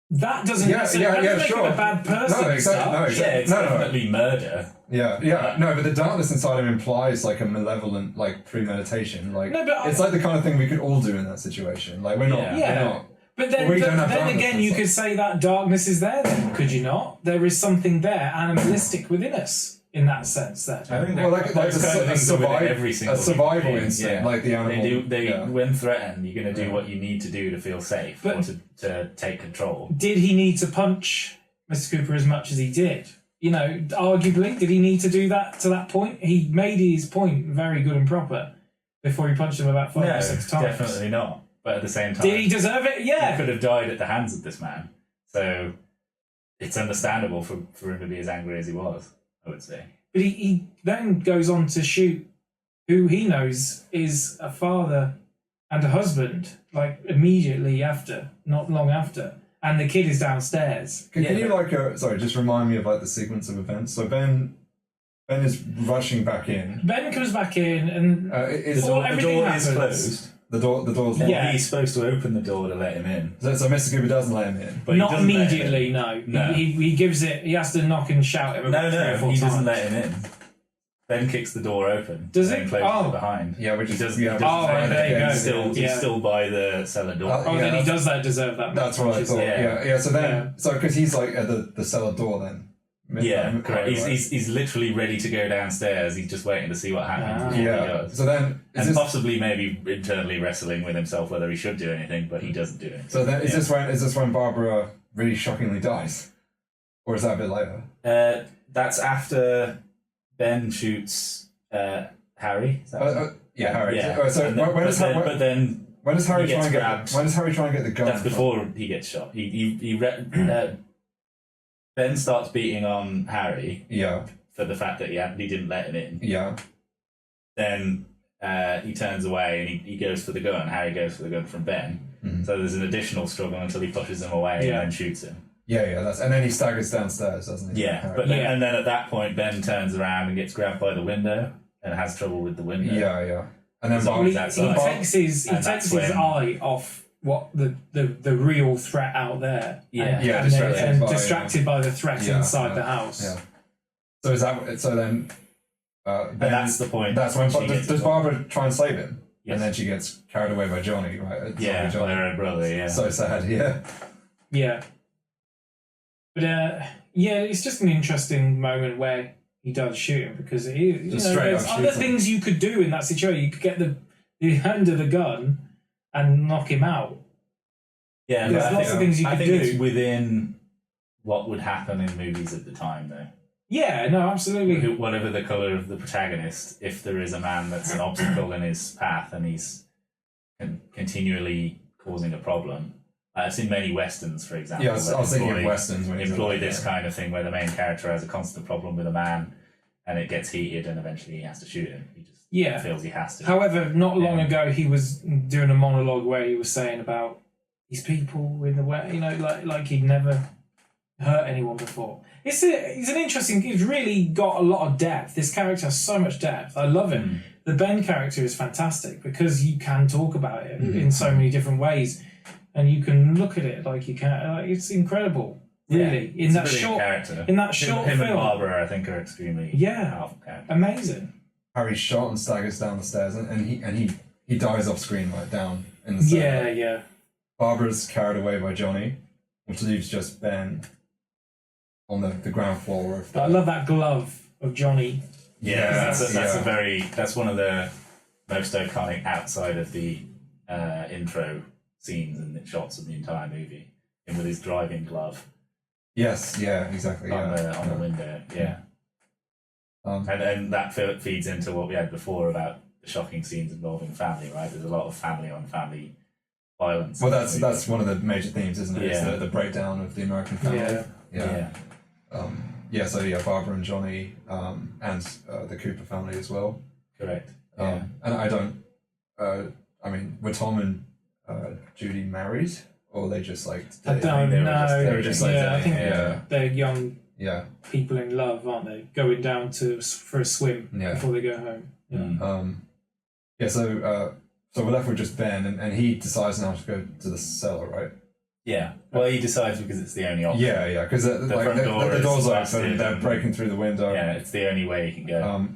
That doesn't make him a bad person. No, exactly. No, Yeah, exactly. it's definitely murder. No, but the darkness inside him implies like a malevolent, like premeditation. Like it's like the kind of thing we could all do in that situation. Like we're not. But then, again, you could say that darkness is there. Then could you not? There is something there, animalistic within us. In that sense, that I think like a survival instinct, yeah. like the animal. When threatened, you're going to do what you need to do to feel safe or to take control. Did he need to punch Mr. Cooper as much as he did? You know, arguably, did he need to do that to that point? He made his point very good and proper before he punched him about 5 or 6 times. Definitely not. But at the same time, did he deserve it? Yeah, he could have died at the hands of this man. So it's understandable for him to be as angry as he was, I would say. But he then goes on to shoot who he knows is a father and a husband, like immediately after, not long after. And the kid is downstairs. Can you just remind me of like the sequence of events? So Ben is rushing back in. Ben comes back in and the door is closed. The door's locked. Yeah, he's supposed to open the door to let him in. So Mr. Cooper doesn't let him in. But not immediately, no. He gives it. He has to knock and shout him. He doesn't let him in. Ben kicks the door open. Does and it? closes it behind. Yeah, which he doesn't. there you go. He's still by the cellar door. Then he does deserve that. That's what I thought. Yeah. So because he's like at the cellar door then. Correct. He's literally ready to go downstairs. He's just waiting to see what happens. He does. So then, possibly maybe internally wrestling with himself whether he should do anything, but he doesn't do it. So then, is this when Barbara really shockingly dies, or is that a bit later? That's after Ben shoots Harry. Harry. Yeah. So when does Harry try and get the gun? That's before he gets shot. Ben starts beating on Harry. For the fact that he didn't let him in. Then he turns away and he goes for the gun. Harry goes for the gun from Ben. Mm-hmm. So there's an additional struggle until he pushes him away and then shoots him. And then he staggers downstairs, doesn't he? Yeah, and then at that point Ben turns around and gets grabbed by the window and has trouble with the window. And then he takes his eye off what the real threat out there. Distracted by the threat inside the house. Yeah. So is that then? And that's the point. That's when does Barbara try and save him? Yes. And then she gets carried away by Johnny, right? By her own brother. Yeah. So sad. Yeah. But it's just an interesting moment where he does shoot him because there's other things you could do in that situation. You could get the hand of the gun and knock him out. Yeah, there's lots of things you could do. I think it's within what would happen in movies at the time, though. Yeah, no, absolutely. Whatever the colour of the protagonist, if there is a man that's an obstacle in his path and he's continually causing a problem. I've seen many westerns, for example. Yeah, I was thinking of westerns. Employ this kind of thing where the main character has a constant problem with a man and it gets heated and eventually he has to shoot him. He just feels he has to. However, not long ago he was doing a monologue where he was saying about these people in the way, like he'd never hurt anyone before. He's an interesting. He's really got a lot of depth. This character has so much depth. I love him. The Ben character is fantastic because you can talk about it in so many different ways, and you can look at it like you can. It's incredible, really. In that short film, and Barbara, I think, are extremely powerful characters. Amazing. Harry's shot and staggers down the stairs, and he dies off screen right down in the cellar. Yeah. Barbara's carried away by Johnny, which leaves just Ben on the ground floor. I love that glove of Johnny. Yeah, that's one of the most iconic outside of the intro scenes and the shots of the entire movie. Him with his driving glove. Yes, exactly. On the window, and that feeds into what we had before about the shocking scenes involving family, right? There's a lot of family on family violence. Well, that's one of the major themes, isn't it? Yeah. It's the breakdown of the American family. Yeah. So Barbara and Johnny, and the Cooper family as well. Correct. And I don't. I mean, were Tom and Judy married, or they just like? I don't know. They were just like, I think yeah. they're young Yeah. people in love, aren't they? Going down for a swim before they go home. Yeah. So we're left with just Ben, and he decides now to go to the cellar, right? Yeah. Well, he decides because it's the only option. Yeah, because the door's open, they're breaking through the window. Yeah, it's the only way he can go.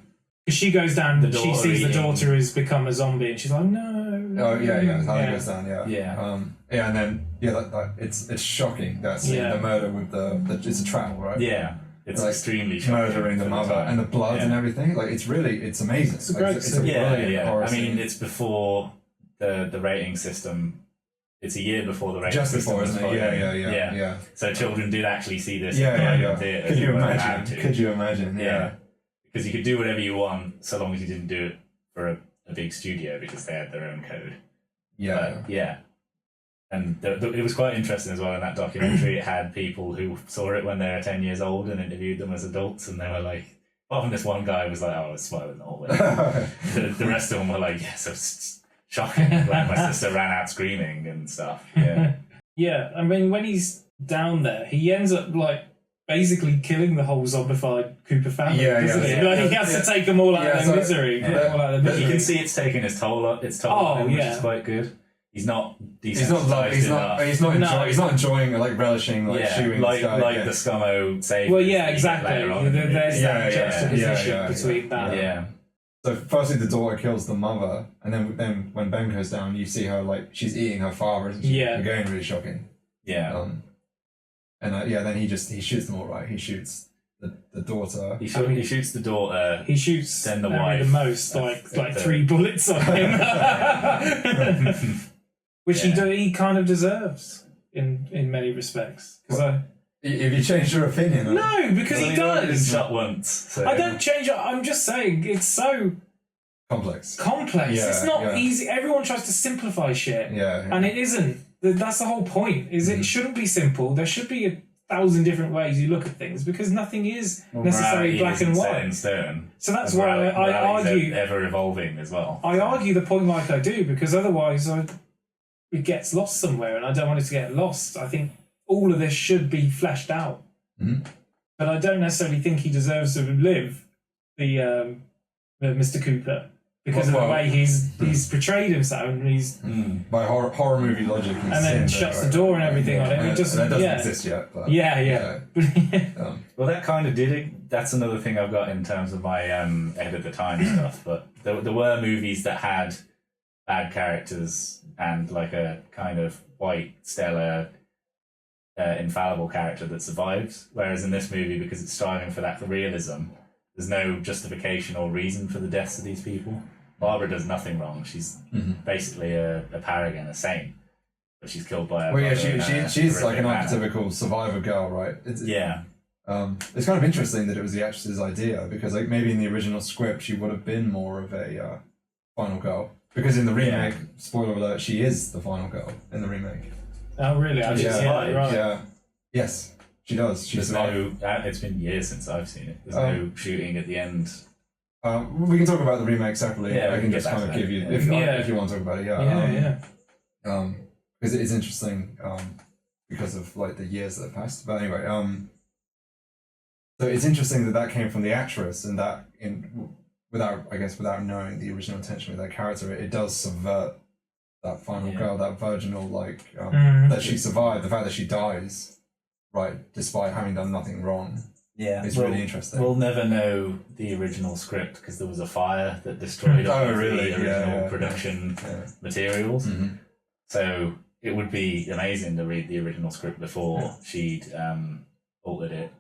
Because she goes down, she sees the eating. daughter has become a zombie, and she's like, no. Oh yeah, how it goes down, Yeah. And then it's shocking that scene, the murder with the it's a trap, right? Yeah. It's like extremely shocking. Murdering the mother and the blood and everything. Like it's amazing. It's a great it's a brilliant horror I mean, scene. it's before the rating system. It's a year before the rating Just system. before, was isn't put it? in. Yeah. So children did actually see this. Yeah. Theaters Could you and weren't allowed imagine? to. Could you imagine? Yeah. Because you could do whatever you want so long as you didn't do it for a big studio because they had their own code. Yeah. And it was quite interesting as well in that documentary. It had people who saw it when they were 10 years old and interviewed them as adults, and they were like, apart from this one guy was like, oh, I was smiling the whole way. the rest of them were like, yes, it's shocking. Like my sister ran out screaming and stuff. Yeah. Yeah, I mean, when he's down there, he ends up like basically killing the whole zombified Cooper family. Doesn't he? Like, he has to take them all out of their misery. Put them all out of their But you misery. can see it's taking its toll on him, which is quite good. He's not desensitized enough. He's not enjoying like relishing shooting like this guy. the scummo save. Well, yeah, exactly. There's that juxtaposition between that. Yeah. So firstly, the daughter kills the mother, and then when Ben goes down, you see her like she's eating her father, isn't she? Yeah. Again, really shocking. Yeah. Then he shoots them all right. He shoots the daughter. He shoots the daughter. He shoots then the Harry wife. the most, like 3 bullets on him, which he kind of deserves in many respects. Because If you changed your opinion, no, because he does. Shot once. So. I don't change it. I'm just saying it's so complex. Yeah, it's not easy. Everyone tries to simplify shit. Yeah. And it isn't. That's the whole point. It shouldn't be simple. There should be 1,000 different ways you look at things because nothing is necessarily black and white. Set in stone. So that's why I argue ever evolving as well. I argue the point like I do because otherwise it gets lost somewhere, and I don't want it to get lost. I think all of this should be fleshed out, but I don't necessarily think he deserves to live. The Mr. Cooper. Because of the way he's portrayed himself, and he's by horror movie logic, and then shuts the door and everything on him. It just that doesn't exist yet. But, Well, that kind of did it. That's another thing I've got in terms of my ahead of the time stuff. But there were movies that had bad characters and like a kind of white, stellar, infallible character that survives. Whereas in this movie, because it's striving for that realism, there's no justification or reason for the deaths of these people. Barbara does nothing wrong. She's basically a paragon, a saint, but she's killed by a. Well, yeah, she's like an archetypical survivor girl, right? It's kind of interesting that it was the actress's idea because, like, maybe in the original script she would have been more of a final girl. Because in the remake, spoiler alert, she is the final girl in the remake. Oh, really? I didn't see that. Right. Yeah. Yes. She does. It's been years since I've seen it. There's no shooting at the end. We can talk about the remake separately. Yeah, I can just kind of give you, if you want to talk about it, because it is interesting because of like the years that have passed. But anyway, so it's interesting that came from the actress, and that without knowing the original intention with that character, it does subvert that final girl, that virginal that she survived, the fact that she dies. Right, despite having done nothing wrong. Yeah, it's really interesting. We'll never know the original script because there was a fire that destroyed all the original production materials. So it would be amazing to read the original script before she'd altered it,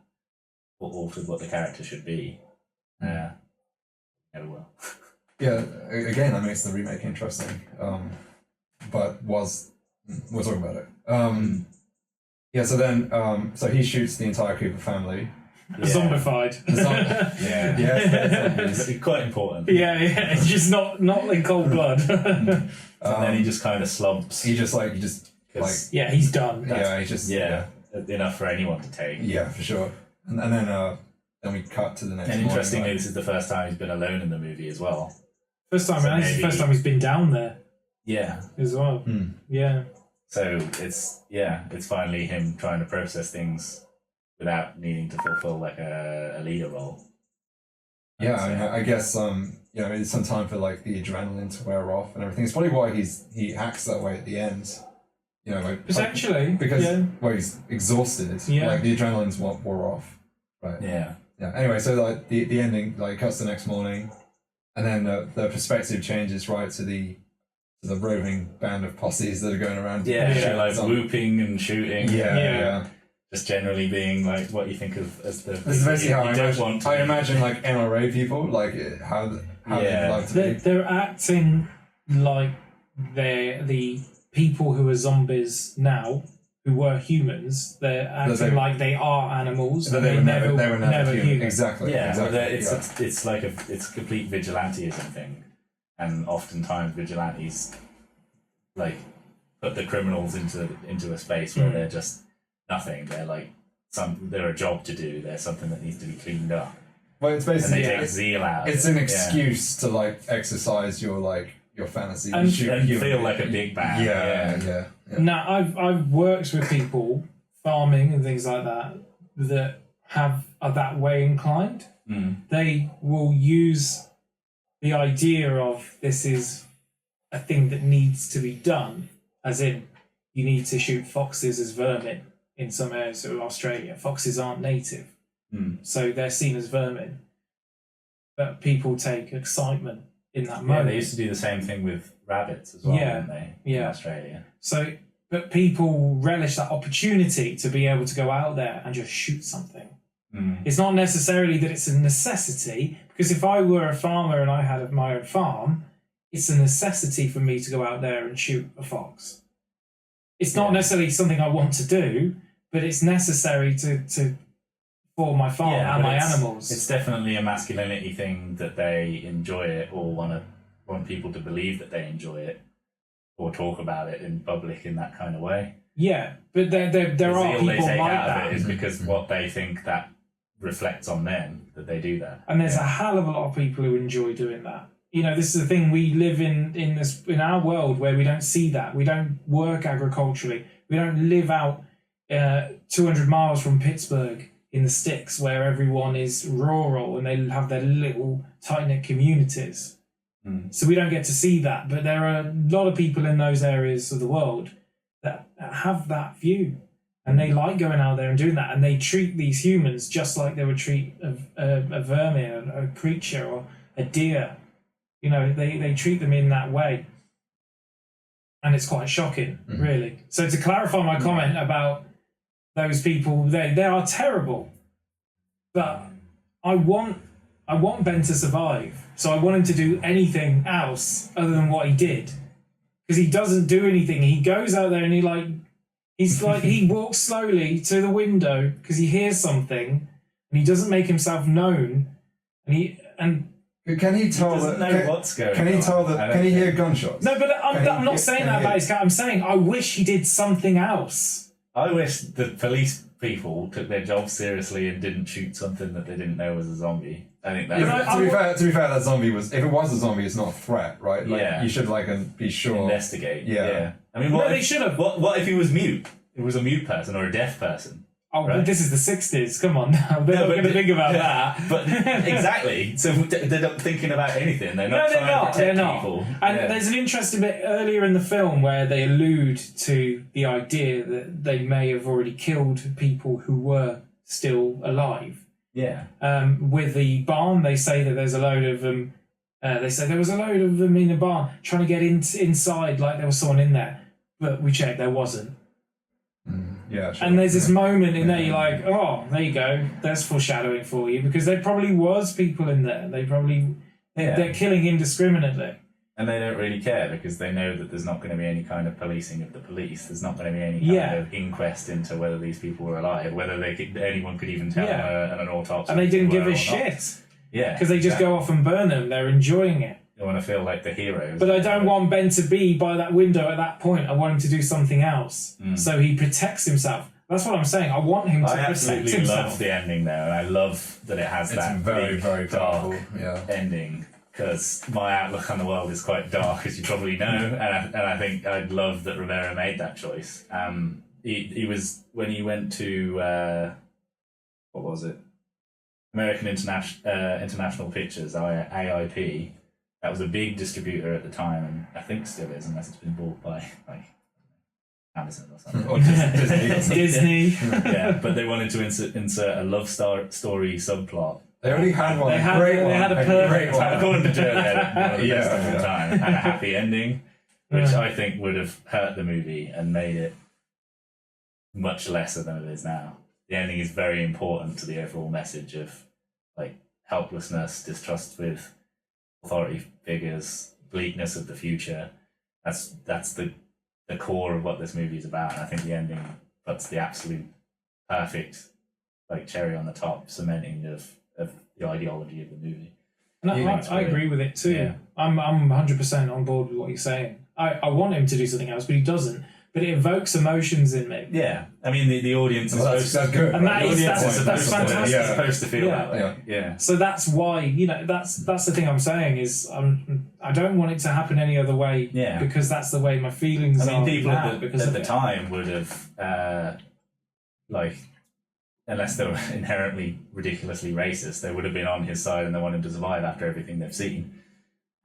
or altered what the character should be. Never will. Yeah, again, that makes the remake interesting. But we'll talk about it. Yeah, so then, so he shoots the entire Cooper family. Zombified. Yeah. Yes, It's quite important. Yeah, it's just not in cold blood. And then he just kind of slumps. he just Yeah, he's done. Enough for anyone to take. Yeah, for sure. And then we cut to the next. And morning, interestingly, this is the first time he's been alone in the movie as well. This is the first time he's been down there Yeah. as well. Yeah. So it's finally him trying to process things without needing to fulfill like a leader role. Yeah, I mean, I guess it's some time for like the adrenaline to wear off and everything. It's probably why he acts that way at the end. Potentially, because he's exhausted. Yeah. Like the adrenaline's wore off. Right. Yeah. Yeah. Anyway, so like the ending like cuts the next morning, and then the perspective changes right to the roving band of posses that are going around. Like whooping and shooting. Yeah. Just generally being like what you think of as the. This is basically how I imagine like NRA people, like how they'd like to be. They're acting like they're the people who are zombies now, who were humans. They're acting like they are animals. But they were never human. Exactly. Yeah, exactly. It's like it's a complete vigilantism thing, and oftentimes vigilantes like put the criminals into a space where they're just nothing. They're like they're a job to do. They're something that needs to be cleaned up. Well, it's basically and they take zeal out. It's an excuse to like exercise your fantasy and feel like a big bang. Yeah. Now, I've worked with people farming and things like that are that way inclined. They will use the idea of this is a thing that needs to be done, as in you need to shoot foxes as vermin in some areas of Australia. Foxes aren't native, so they're seen as vermin. But people take excitement in that moment. They used to do the same thing with rabbits as well, didn't they? In Australia. So, but people relish that opportunity to be able to go out there and just shoot something. It's not necessarily that it's a necessity, because if I were a farmer and I had my own farm, it's a necessity for me to go out there and shoot a fox. It's not necessarily something I want to do, but it's necessary for my farm and my animals. It's definitely a masculinity thing that they enjoy it or want people to believe that they enjoy it or talk about it in public in that kind of way. Yeah, but there are people they take like out that. Of it is because what they think that reflects on them that they do that. And there's a hell of a lot of people who enjoy doing that. This is the thing, we live in our world where we don't see that. We don't work agriculturally. We don't live out 200 miles from Pittsburgh in the sticks where everyone is rural and they have their little tight-knit communities. So we don't get to see that. But there are a lot of people in those areas of the world that have that view. And they like going out there and doing that. And they treat these humans just like they would treat a vermin, a creature, or a deer. They treat them in that way. And it's quite shocking, really. So to clarify my comment about those people, they are terrible. But I want Ben to survive. So I want him to do anything else other than what he did. Because he doesn't do anything. He goes out there and he walks slowly to the window because he hears something and he doesn't make himself known. Can he tell what's going on? Can he tell that? Can he hear gunshots? No, but I'm not saying that about his cat. I'm saying I wish he did something else. I wish the police people took their job seriously and didn't shoot something that they didn't know was a zombie. I think that. To be fair, that zombie was. If it was a zombie, it's not a threat, right? You should be sure. Investigate. Yeah. I mean, they should have. What if he was mute? It was a mute person or a deaf person. Oh, right. But this is the 60s. Come on now. They're not going to think about that. But exactly. So they're not thinking about anything. They're not trying to protect people. And there's an interesting bit earlier in the film where they allude to the idea that they may have already killed people who were still alive. Yeah. With the barn, they say that there's a load of them. They say there was a load of them in the barn trying to get inside like there was someone in there. But we checked, there wasn't. Yeah, sure. And there's this moment in there, you're like, oh, there you go. There's foreshadowing for you because there probably was people in there. They're killing indiscriminately. And they don't really care because they know that there's not going to be any kind of policing of the police. There's not going to be any kind of inquest into whether these people were alive, whether anyone could even tell an autopsy. And they didn't give a shit. Yeah. Because they just go off and burn them. They're enjoying it. They want to feel like the heroes. But I don't want Ben to be by that window at that point. I want him to do something else. So he protects himself. That's what I'm saying. I want him to protect himself. I absolutely love the ending there, and I love that it has that very, big, very dark powerful, ending. Because my outlook on the world is quite dark, as you probably know, and I think I'd love that Romero made that choice. He was, when he went to what was it, American International Pictures, AIP. That was a big distributor at the time, and I think still is, unless it's been bought by like Amazon or something. Or Disney. Disney. Yeah, but they wanted to insert a love story subplot. They already had one. They had a perfect one. According to Joe, they had one of the best of all time, and a happy ending, which I think would have hurt the movie and made it much lesser than it is now. The ending is very important to the overall message of like helplessness, distrust with authority figures, bleakness of the future. That's the core of what this movie is about, and I think the ending puts the absolute perfect like cherry on the top, cementing of the ideology of the movie. And I agree with it too. Yeah. I'm 100% on board with what you're saying. I want him to do something else, but he doesn't. But it evokes emotions in me. Yeah, I mean the audience is that's good. And right? that's fantastic. It's supposed to feel that way. Yeah. So that's why that's the thing I'm saying is I don't want it to happen any other way. Yeah. Because that's the way my feelings are. I mean, people now at the time would have like, unless they were inherently ridiculously racist, they would have been on his side and they want him to survive after everything they've seen,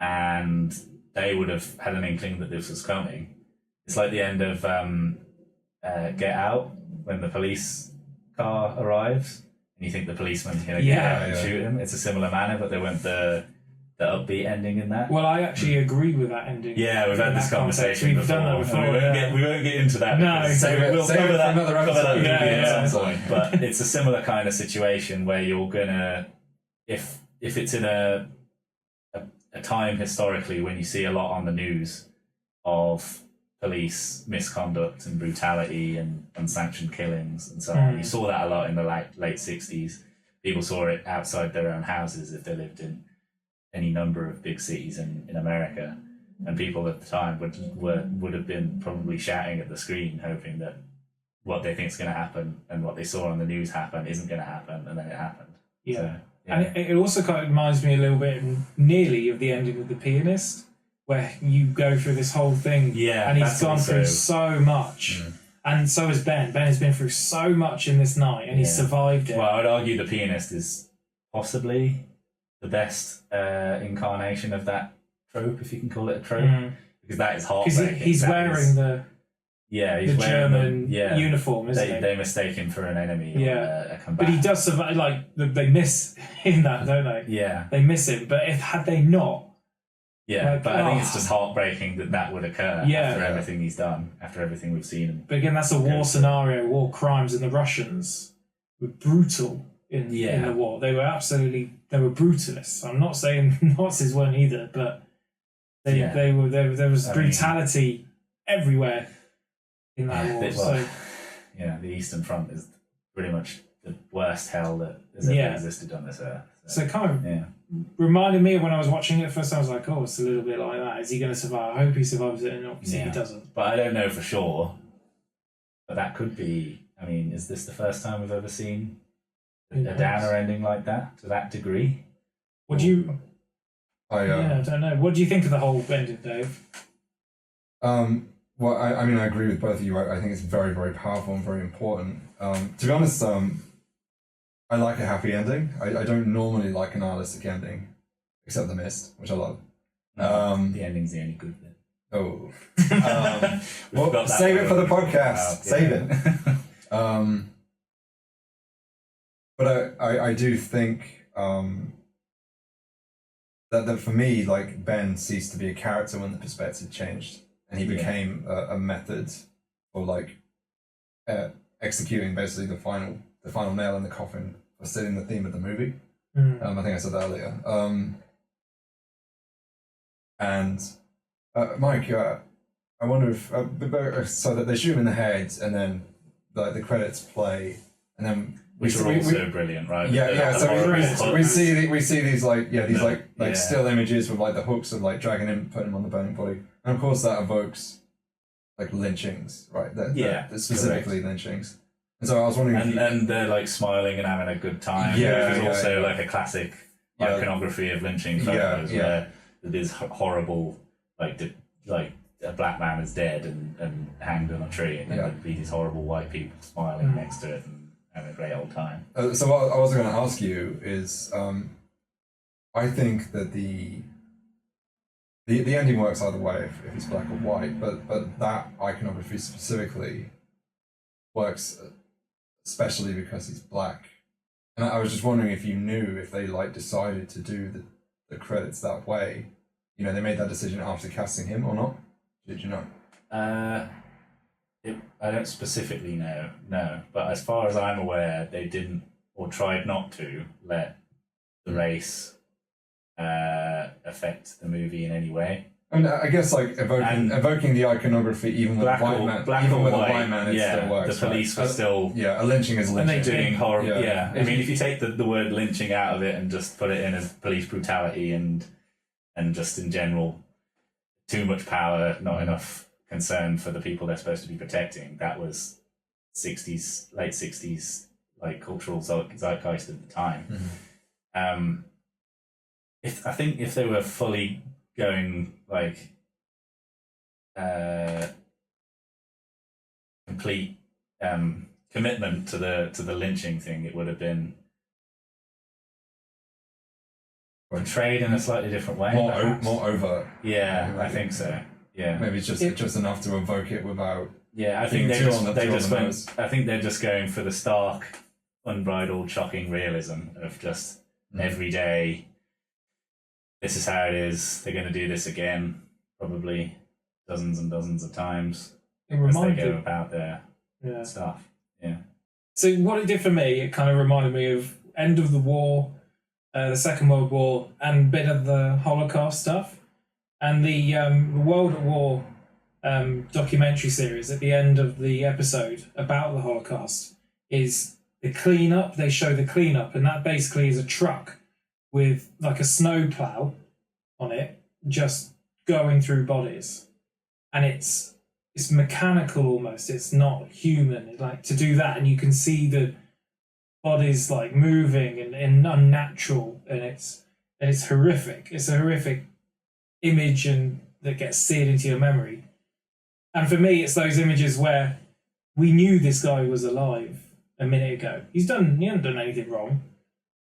and they would have had an inkling that this was coming. It's like the end of Get Out, when the police car arrives and you think the policeman's going to get out and shoot him. It's a similar manner, but they went the upbeat ending in that. Well, I actually agree with that ending. Yeah, we've had this conversation We've before. done that before. We won't get into that. No, We'll cover that movie at some point. But it's a similar kind of situation where you're gonna, if it's in a time historically when you see a lot on the news of police misconduct and brutality and unsanctioned killings and so on. You saw that a lot in the late 60s. People saw it outside their own houses if they lived in any number of big cities in America. And people at the time would have been probably shouting at the screen, hoping that what they think is going to happen and what they saw on the news happen isn't going to happen, and then it happened. Yeah. So, And it also kind of reminds me a little bit nearly of the ending of The Pianist, where you go through this whole thing, and he's gone through so much, and so has Ben. Ben has been through so much in this night, and he's survived it. Well, I would argue The Pianist is possibly the best incarnation of that trope, if you can call it a trope, because that is heartbreaking. He's wearing the German uniform, isn't he? They mistake him for an enemy. A combatant. But he does survive. Like they miss in that, don't they? Yeah, they miss him. But had they not. Yeah, but I think it's just heartbreaking that would occur after everything he's done, after everything we've seen him. But again, that's a war scenario, war crimes, and the Russians were brutal in the war. They were brutalists. I'm not saying Nazis weren't either, but there was brutality everywhere in that war. The Eastern Front is pretty much the worst hell that has ever existed on this earth. So it kind of reminded me of when I was watching it first. I was like, oh, it's a little bit like that. Is he going to survive? I hope he survives it, and obviously he doesn't. But I don't know for sure. But that could be. I mean, is this the first time we've ever seen a downer ending like that to that degree? What do you? I don't know. What do you think of the whole ending, Dave? Well, I mean, I agree with both of you. I think it's very, very powerful and very important. To be honest, I like a happy ending. I don't normally like a nihilistic ending, except The Mist, which I love. The ending's the only good bit. Oh. Well, save it for the podcast. Save it. But I do think that for me, like, Ben ceased to be a character when the perspective changed, and he became a method for like executing basically the final nail in the coffin for setting the theme of the movie. I think I said that earlier. And Mike, I wonder if so that they shoot him in the head, and then like the credits play, and then which are also brilliant, right? Yeah. So we see these like still images with like the hooks of like dragging him, putting him on the burning body, and of course that evokes like lynchings, right? They're specifically lynchings. And so I was wondering, and they're like smiling and having a good time. Yeah, which is also like a classic iconography of lynching photos, where there's horrible like a black man is dead and hanged on a tree, and then there'd be these horrible white people smiling next to it and having a great old time. So what I was going to ask you is, I think that the ending works either way if it's black or white, but that iconography specifically works especially because he's black. And I was just wondering if you knew if they like decided to do the credits that way. You know, they made that decision after casting him or not? Did you know? I don't specifically know, no. But as far as I'm aware, they didn't or tried not to let the race affect the movie in any way. I mean, I guess like evoking the iconography even with a white man, it still works. The police were still a lynching is lynching. And they doing horrible. Yeah. I mean, if you take the word lynching out of it and just put it in as police brutality and just in general, too much power, not enough concern for the people they're supposed to be protecting. That was late 60s, like cultural zeitgeist at the time. Mm-hmm. I think if they were fully going like complete commitment to the lynching thing, it would have been portrayed in a slightly different way, more overt. Yeah, I think so. Yeah, maybe it's just enough to evoke it without. Yeah, I think I think they're just going for the stark, unbridled, shocking realism of just every day. This is how it is. They're going to do this again, probably dozens and dozens of times as they go about their stuff. Yeah. So what it did for me, it kind of reminded me of end of the war, the Second World War, and a bit of the Holocaust stuff, and the World at War documentary series at the end of the episode about the Holocaust is the cleanup. They show the cleanup, and that basically is a truck with like a snow plow on it, just going through bodies, and it's mechanical almost. It's not human. Like to do that, and you can see the bodies like moving and unnatural, and it's horrific. It's a horrific image, and that gets seared into your memory. And for me, it's those images where we knew this guy was alive a minute ago. He hadn't done anything wrong.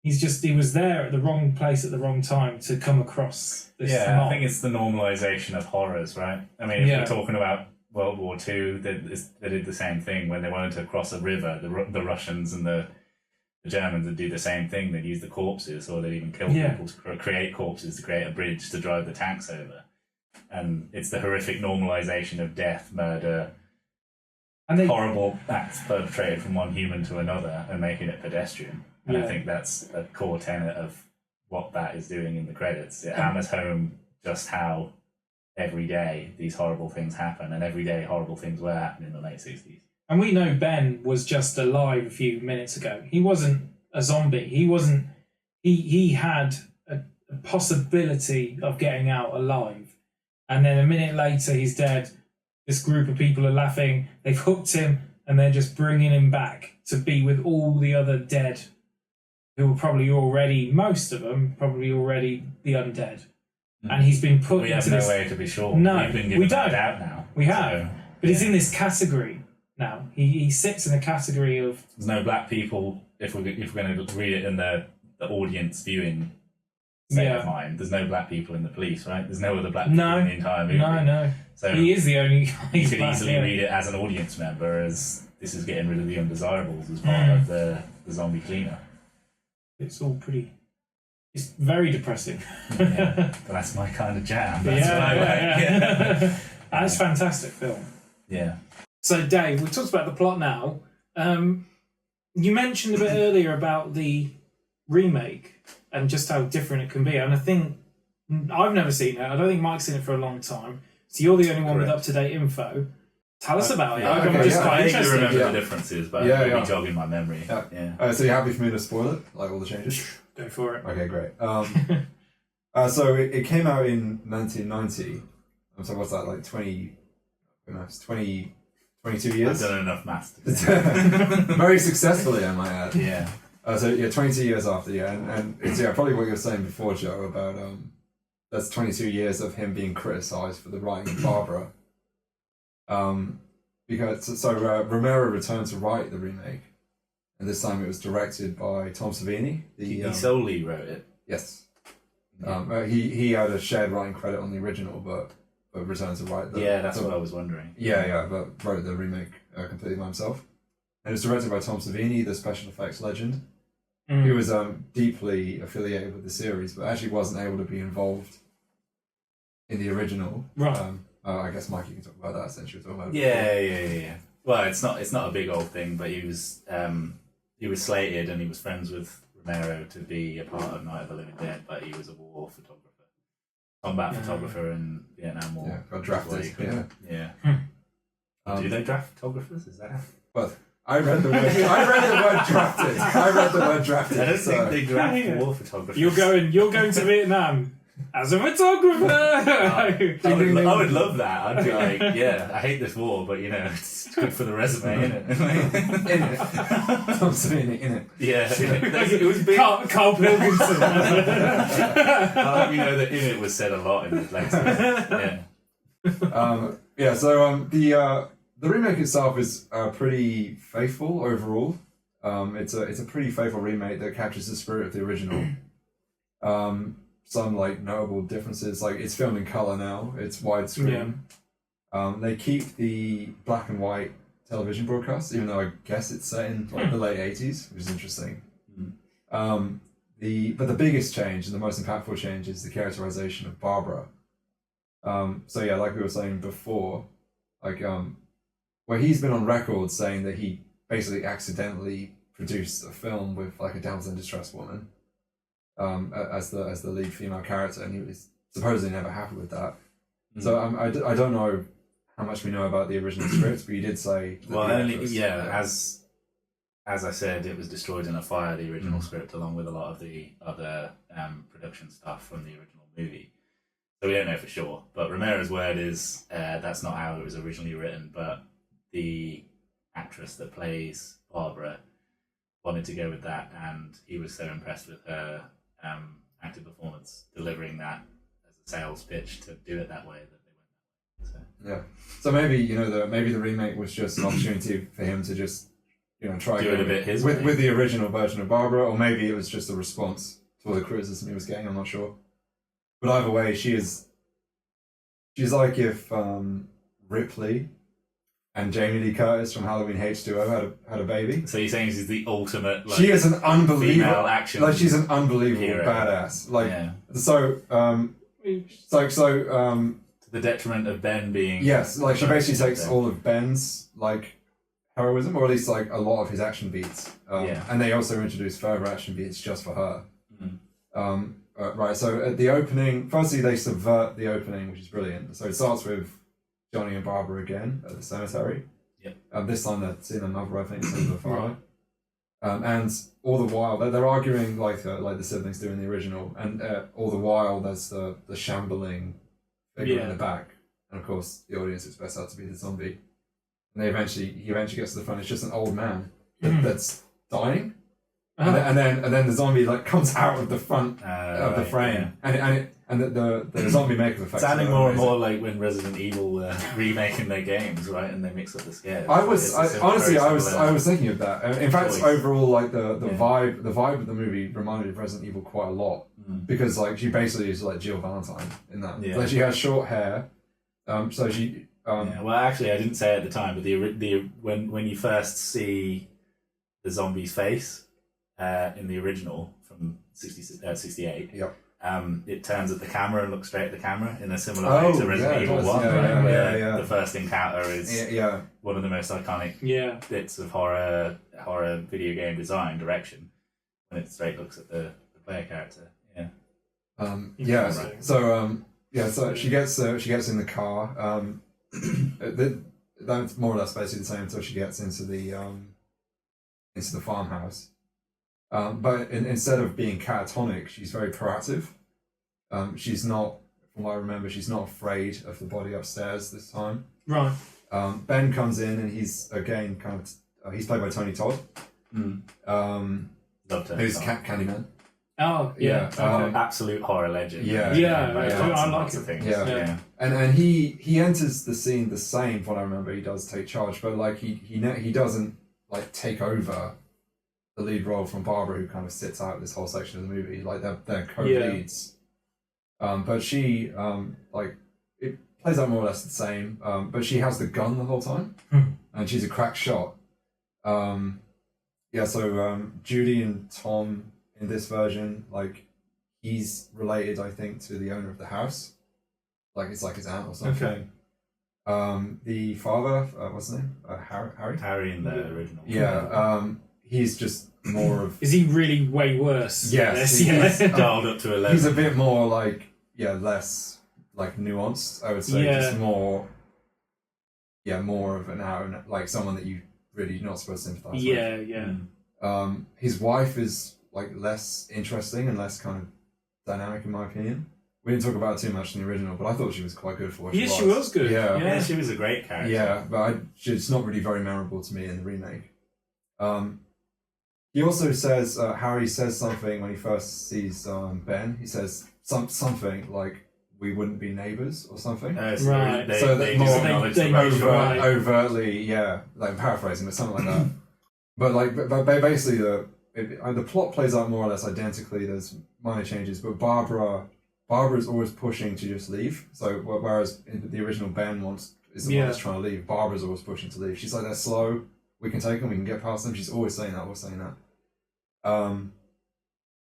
He was there at the wrong place at the wrong time to come across this. Yeah, I think it's the normalization of horrors, right? I mean, if we're talking about World War II, they did the same thing when they wanted to cross a river. The Russians and the Germans would do the same thing. They'd use the corpses, or they'd even kill people to create corpses to create a bridge to drive the tanks over. And it's the horrific normalization of death, murder, and horrible acts perpetrated from one human to another, and making it pedestrian. And I think that's a core tenet of what that is doing in the credits. It hammers home just how every day these horrible things happen, and every day horrible things were happening in the late 60s. And we know Ben was just alive a few minutes ago. He wasn't a zombie. He wasn't. He had a possibility of getting out alive, and then a minute later he's dead. This group of people are laughing. They've hooked him, and they're just bringing him back to be with all the other dead, who were probably already, most of them, probably already the undead. And he's been put we into have no way to be sure. No, we've been given we don't. That out now. We have. But he's in this category now. He sits in a category of... There's no black people, if we're going to read it in the audience viewing state of mind, there's no black people in the police, right? There's no other black people in the entire movie. No. So he is the only guy. You could easily read it as an audience member, as this is getting rid of the undesirables as part of the zombie cleanup. It's all pretty... It's very depressing. But that's my kind of jam. That's what I like. And it's a fantastic film. Yeah. So, Dave, we talked about the plot now. You mentioned a bit earlier about the remake and just how different it can be. And I think I've never seen it. I don't think Mike's seen it for a long time. So you're the only one with Correct. up-to-date info. Tell us about it. yeah, I'm okay, just yeah. quite I vaguely interested. remember Yeah. the differences, but Yeah, it'll yeah. be jogging my memory. Yeah. Yeah. So you happy for me to spoil it, like all the changes? Go for it. Okay, great. So it came out in 1990. So what's that, like 22 years? I've done enough maths to do that. Very successfully, I might add. Yeah. So yeah, 22 years after, yeah, and it's probably what you were saying before, Joe, about that's 22 years of him being criticised for the writing of Barbara. Because Romero returned to write the remake, and this time it was directed by Tom Savini. He solely wrote it. Yes. He had a shared writing credit on the original, but returned to write the. Yeah, that's what I was wondering. Yeah, but wrote the remake completely by himself. And it was directed by Tom Savini, the special effects legend. He was deeply affiliated with the series, but actually wasn't able to be involved in the original. Right. I guess Mike, you can talk about that since you were talking about it. Yeah. Well, it's not a big old thing, but he was slated and he was friends with Romero to be a part of Night of the Living Dead, but he was a war photographer, combat photographer in Vietnam War. Yeah, got drafted. Yeah. Um, Do they draft photographers? Is that? But I read the word drafted. I read the word drafted. I don't so. think they draft Yeah. war photographers. You're going to Vietnam as a photographer. I would love that. I'd be like, yeah, I hate this war, but it's good for the resume, isn't it? In it. Tom Savini, in it. Yeah, it was big. Carl Pilkington. I'll have you know that in it was said a lot in the later. Yeah. So the remake itself is pretty faithful overall. It's a pretty faithful remake that captures the spirit of the original. Some like notable differences, like it's filmed in color now. It's widescreen. They keep the black and white television broadcast, even though I guess it's set in like the late 80s, which is interesting. But the biggest change and the most impactful change is the characterization of Barbara. So yeah, like we were saying before, like where he's been on record saying that he basically accidentally produced a film with like a damsel in distress woman as the lead female character, and he was supposedly never happy with that. So I don't know how much we know about the original script, but you did say that as I said, it was destroyed in a fire, the original script, along with a lot of the other production stuff from the original movie. So we don't know for sure, but Romero's word is that's not how it was originally written, but the actress that plays Barbara wanted to go with that, and he was so impressed with her acting performance, delivering that as a sales pitch to do it that way, that they went that way. Yeah. So maybe maybe the remake was just an opportunity for him to just try Do it a bit his way. with the original version of Barbara, or maybe it was just a response to all the criticism he was getting. I'm not sure. But either way, she's like if Ripley and Jamie Lee Curtis from Halloween H2O had a baby. So you're saying she's the ultimate She is an unbelievable female action. Like she's an unbelievable hero. badass. Like Yeah. so To the detriment of Ben being yes, like she basically takes Ben. all of Ben's like heroism, or at least like a lot of his action beats. And they also introduce further action beats just for her. Right, so at the opening, firstly they subvert the opening, which is brilliant. So it starts with Johnny and Barbara again at the cemetery. Yep. This time they're seeing their mother, I think, instead of the father. And all the while they're arguing like the siblings do in the original, and all the while there's the shambling figure in the back, and of course the audience expects that to be the zombie. And he eventually gets to the front. It's just an old man that's dying. And then the zombie like comes out of the front of the frame, and the zombie makeup effects. Sounding more and more like when Resident Evil were remaking their games, right? And they mix up the scares. I was thinking of that. In fact, choice. overall, like the vibe of the movie reminded me of Resident Evil quite a lot, because like she basically is like Jill Valentine in that. Yeah. Like she has short hair, so she. Yeah, well, actually, I didn't say it at the time, but the when you first see the zombie's face in the original from 68, Yep. It turns at the camera and looks straight at the camera in a similar way to Resident Evil 1, where the first encounter is one of the most iconic bits of horror video game design direction, when it straight looks at the player character. Yeah, so she gets in the car. That's more or less basically the same until she gets into the farmhouse. But instead of being catatonic, she's very proactive. She's not, from what I remember, she's not afraid of the body upstairs this time. Right. Ben comes in and he's again he's played by Tony Todd. Who's Candyman. Oh yeah. Absolute horror legend. Yeah. I like it. Things. Yeah. And he enters the scene the same. From what I remember, he does take charge, but like he doesn't like take over the lead role from Barbara, who kind of sits out this whole section of the movie. Like they're co-leads. But she like it plays out more or less the same. But she has the gun the whole time, and she's a crack shot. So Judy and Tom in this version, like he's related, I think, to the owner of the house. Like it's like his aunt or something. Okay. The father, what's his name? Harry. Harry in the original. Yeah. He's just more of. Is he really way worse? Yes. He's dialed up to 11. He's a bit more like less like nuanced. I would say just more. Yeah, more of an out, like someone that you really not supposed to sympathize with. Yeah. His wife is like less interesting and less kind of dynamic in my opinion. We didn't talk about it too much in the original, but I thought she was quite good for what she was. She was good. Yeah, she was a great character. Yeah, but she's not really very memorable to me in the remake. He also says, Harry says something when he first sees Ben. He says something like, "We wouldn't be neighbours" or something. Right. They Right. overtly, like I'm paraphrasing, but something like that. But basically the plot plays out more or less identically. There's minor changes, but Barbara is always pushing to just leave. So whereas in the original Ben is the one that's trying to leave, Barbara's always pushing to leave. She's like, "They're slow. We can take them. We can get past them." She's always saying that.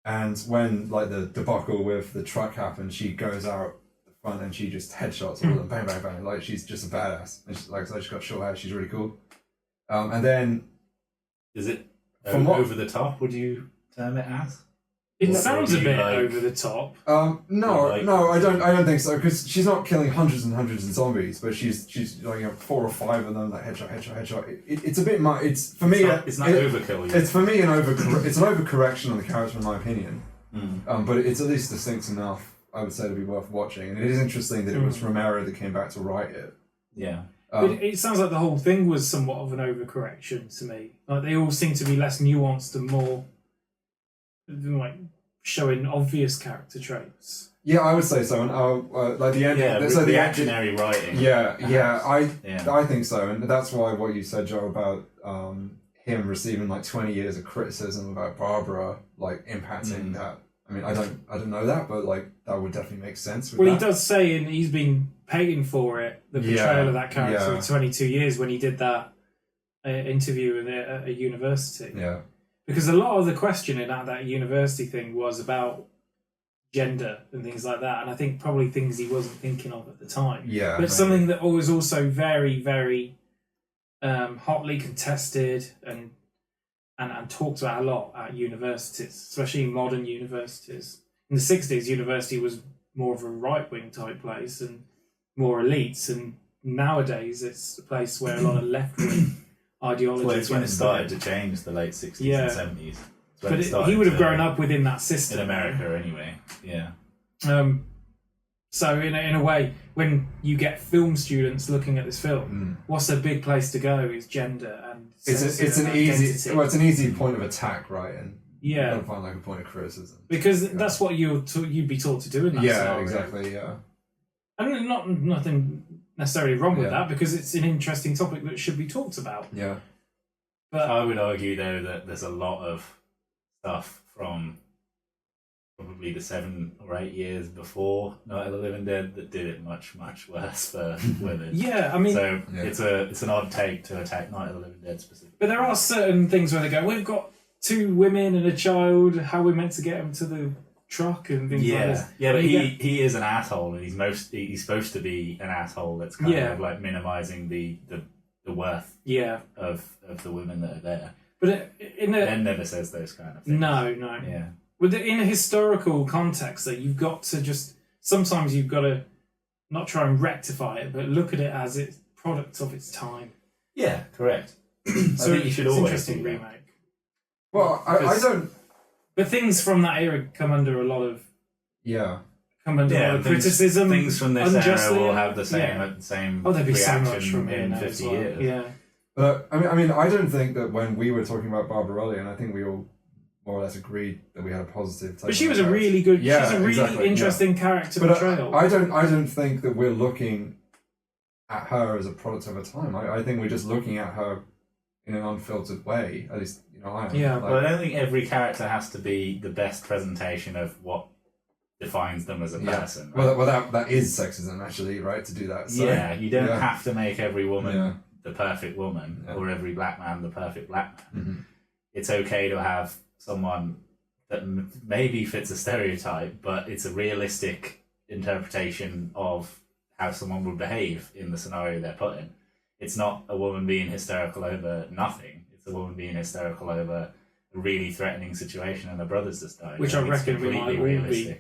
And when like the debacle with the truck happens, she goes out the front and she just headshots all of them, bang, bang, bang. Like she's just a badass. And she's, like I said, she's got short hair. She's really cool. And then is it from over the top? Would you term it as? It sounds a bit over the top. No, I don't think so. Because she's not killing hundreds and hundreds of zombies, but she's like 4 or 5 of them, like headshot. It's a bit much. It's for me. It's not overkill. Either. It's for me it's an overcorrection on the character, in my opinion. But it's at least distinct enough, I would say, to be worth watching. And it is interesting that it was Romero that came back to write it. Yeah. It sounds like the whole thing was somewhat of an overcorrection to me. Like they all seem to be less nuanced and more like showing obvious character traits. Yeah, I would say so. And like the end, so the reactionary writing. I think so, and that's why what you said, Joe, about him receiving like 20 years of criticism about Barbara like impacting that. I mean, I don't know that, but like that would definitely make sense. He does say, and he's been paying for it, the portrayal of that character for 22 years when he did that interview at a university. Yeah. Because a lot of the questioning at that university thing was about gender and things like that, and I think probably things he wasn't thinking of at the time. Yeah. But something that was also very, very hotly contested and talked about a lot at universities, especially modern universities. In the 60s, university was more of a right-wing type place and more elites, and nowadays it's a place where a lot of left-wing ideology. Well, it's when it started to change, the late 60s and 70s. But he would have grown up within that system. In America, anyway. Yeah. So in a way, when you get film students looking at this film, what's a big place to go is gender and it's an easy point of attack, right? And you don't find like a point of criticism because that's what you'd be taught to do in that scenario. Yeah, exactly. Yeah, and nothing necessarily wrong with that because it's an interesting topic that should be talked about. Yeah, but I would argue though that there's a lot of stuff from probably the 7 or 8 years before Night of the Living Dead that did it much, much worse for women. Yeah, I mean, so it's an odd take to attack Night of the Living Dead specifically. But there are certain things where they go, we've got 2 women and a child, how are we meant to get them to the truck and things like this. Yeah, but he is an asshole, and he's supposed to be an asshole that's kind of like minimising the worth of the women that are there. But Ben never says those kind of things. No. Yeah. In a historical context, that you've got to sometimes you've got to not try and rectify it, but look at it as its product of its time. Yeah, correct. So I think you should it's always interesting do that. remake. Well, I don't. But things from that era come under a lot of Yeah, criticism. Things from this unjustly. era will have the same Yeah. same Oh, there'd be so reaction much from here in now 50 as well. years. Yeah. But I mean, I don't think that when we were talking about Barbarella, and I think we all more or less agreed that we had a positive take. But she on was the a character. really good. Yeah, she's a really exactly, interesting character But portrayal. I don't think that we're looking at her as a product of her time. I think we're just looking at her in an unfiltered way. At least, I am. Yeah, But I don't think every character has to be the best presentation of what defines them as a person. Right? Well, that is sexism, actually, right? To do that. So, yeah, you don't have to make every woman Yeah. the perfect woman or every black man the perfect black man. Mhm. It's okay to have someone that maybe fits a stereotype, but it's a realistic interpretation of how someone would behave in the scenario they're put in. It's not a woman being hysterical over nothing. It's a woman being hysterical over a really threatening situation and her brother's just died. Which I reckon we might all be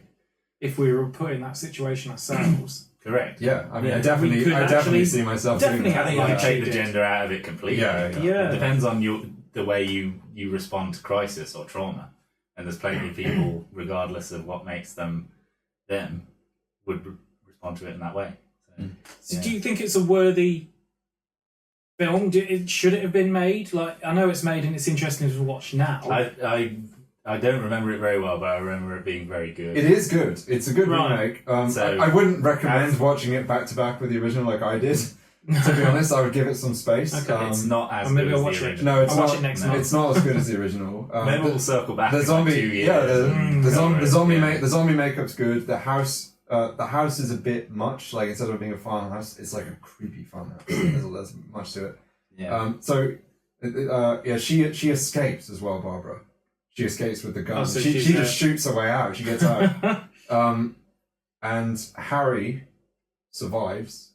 if we were put in that situation ourselves. Correct. Yeah, I mean, Yeah. I definitely actually- see myself definitely doing that. I think Like you can take she the did. gender out of it completely. Yeah. Yeah. It depends on the way you respond to crisis or trauma. And there's plenty of people, regardless of what makes them, would respond to it in that way. So do you think it's a worthy film? Should it have been made? Like, I know it's made and it's interesting to watch now. I don't remember it very well, but I remember it being very good. It is good. It's a good Right. remake. So- I wouldn't recommend watching it back to back with the original like I did. To be honest, I would give it some space. Okay. It's not as maybe good I'll as watch the it. original. No, it's I'll not. watch it next no. month. It's not as good as the original. Maybe we'll circle back The in zombie, like 2 years. yeah, the zombie, Yeah. the zombie makeup's good. The house is a bit much. Like instead of being a farmhouse, it's like a creepy farmhouse. There's much to it. Yeah. She escapes as well, Barbara. She escapes with the gun. Oh, so she she's just shoots her way out. She gets out. And Harry survives.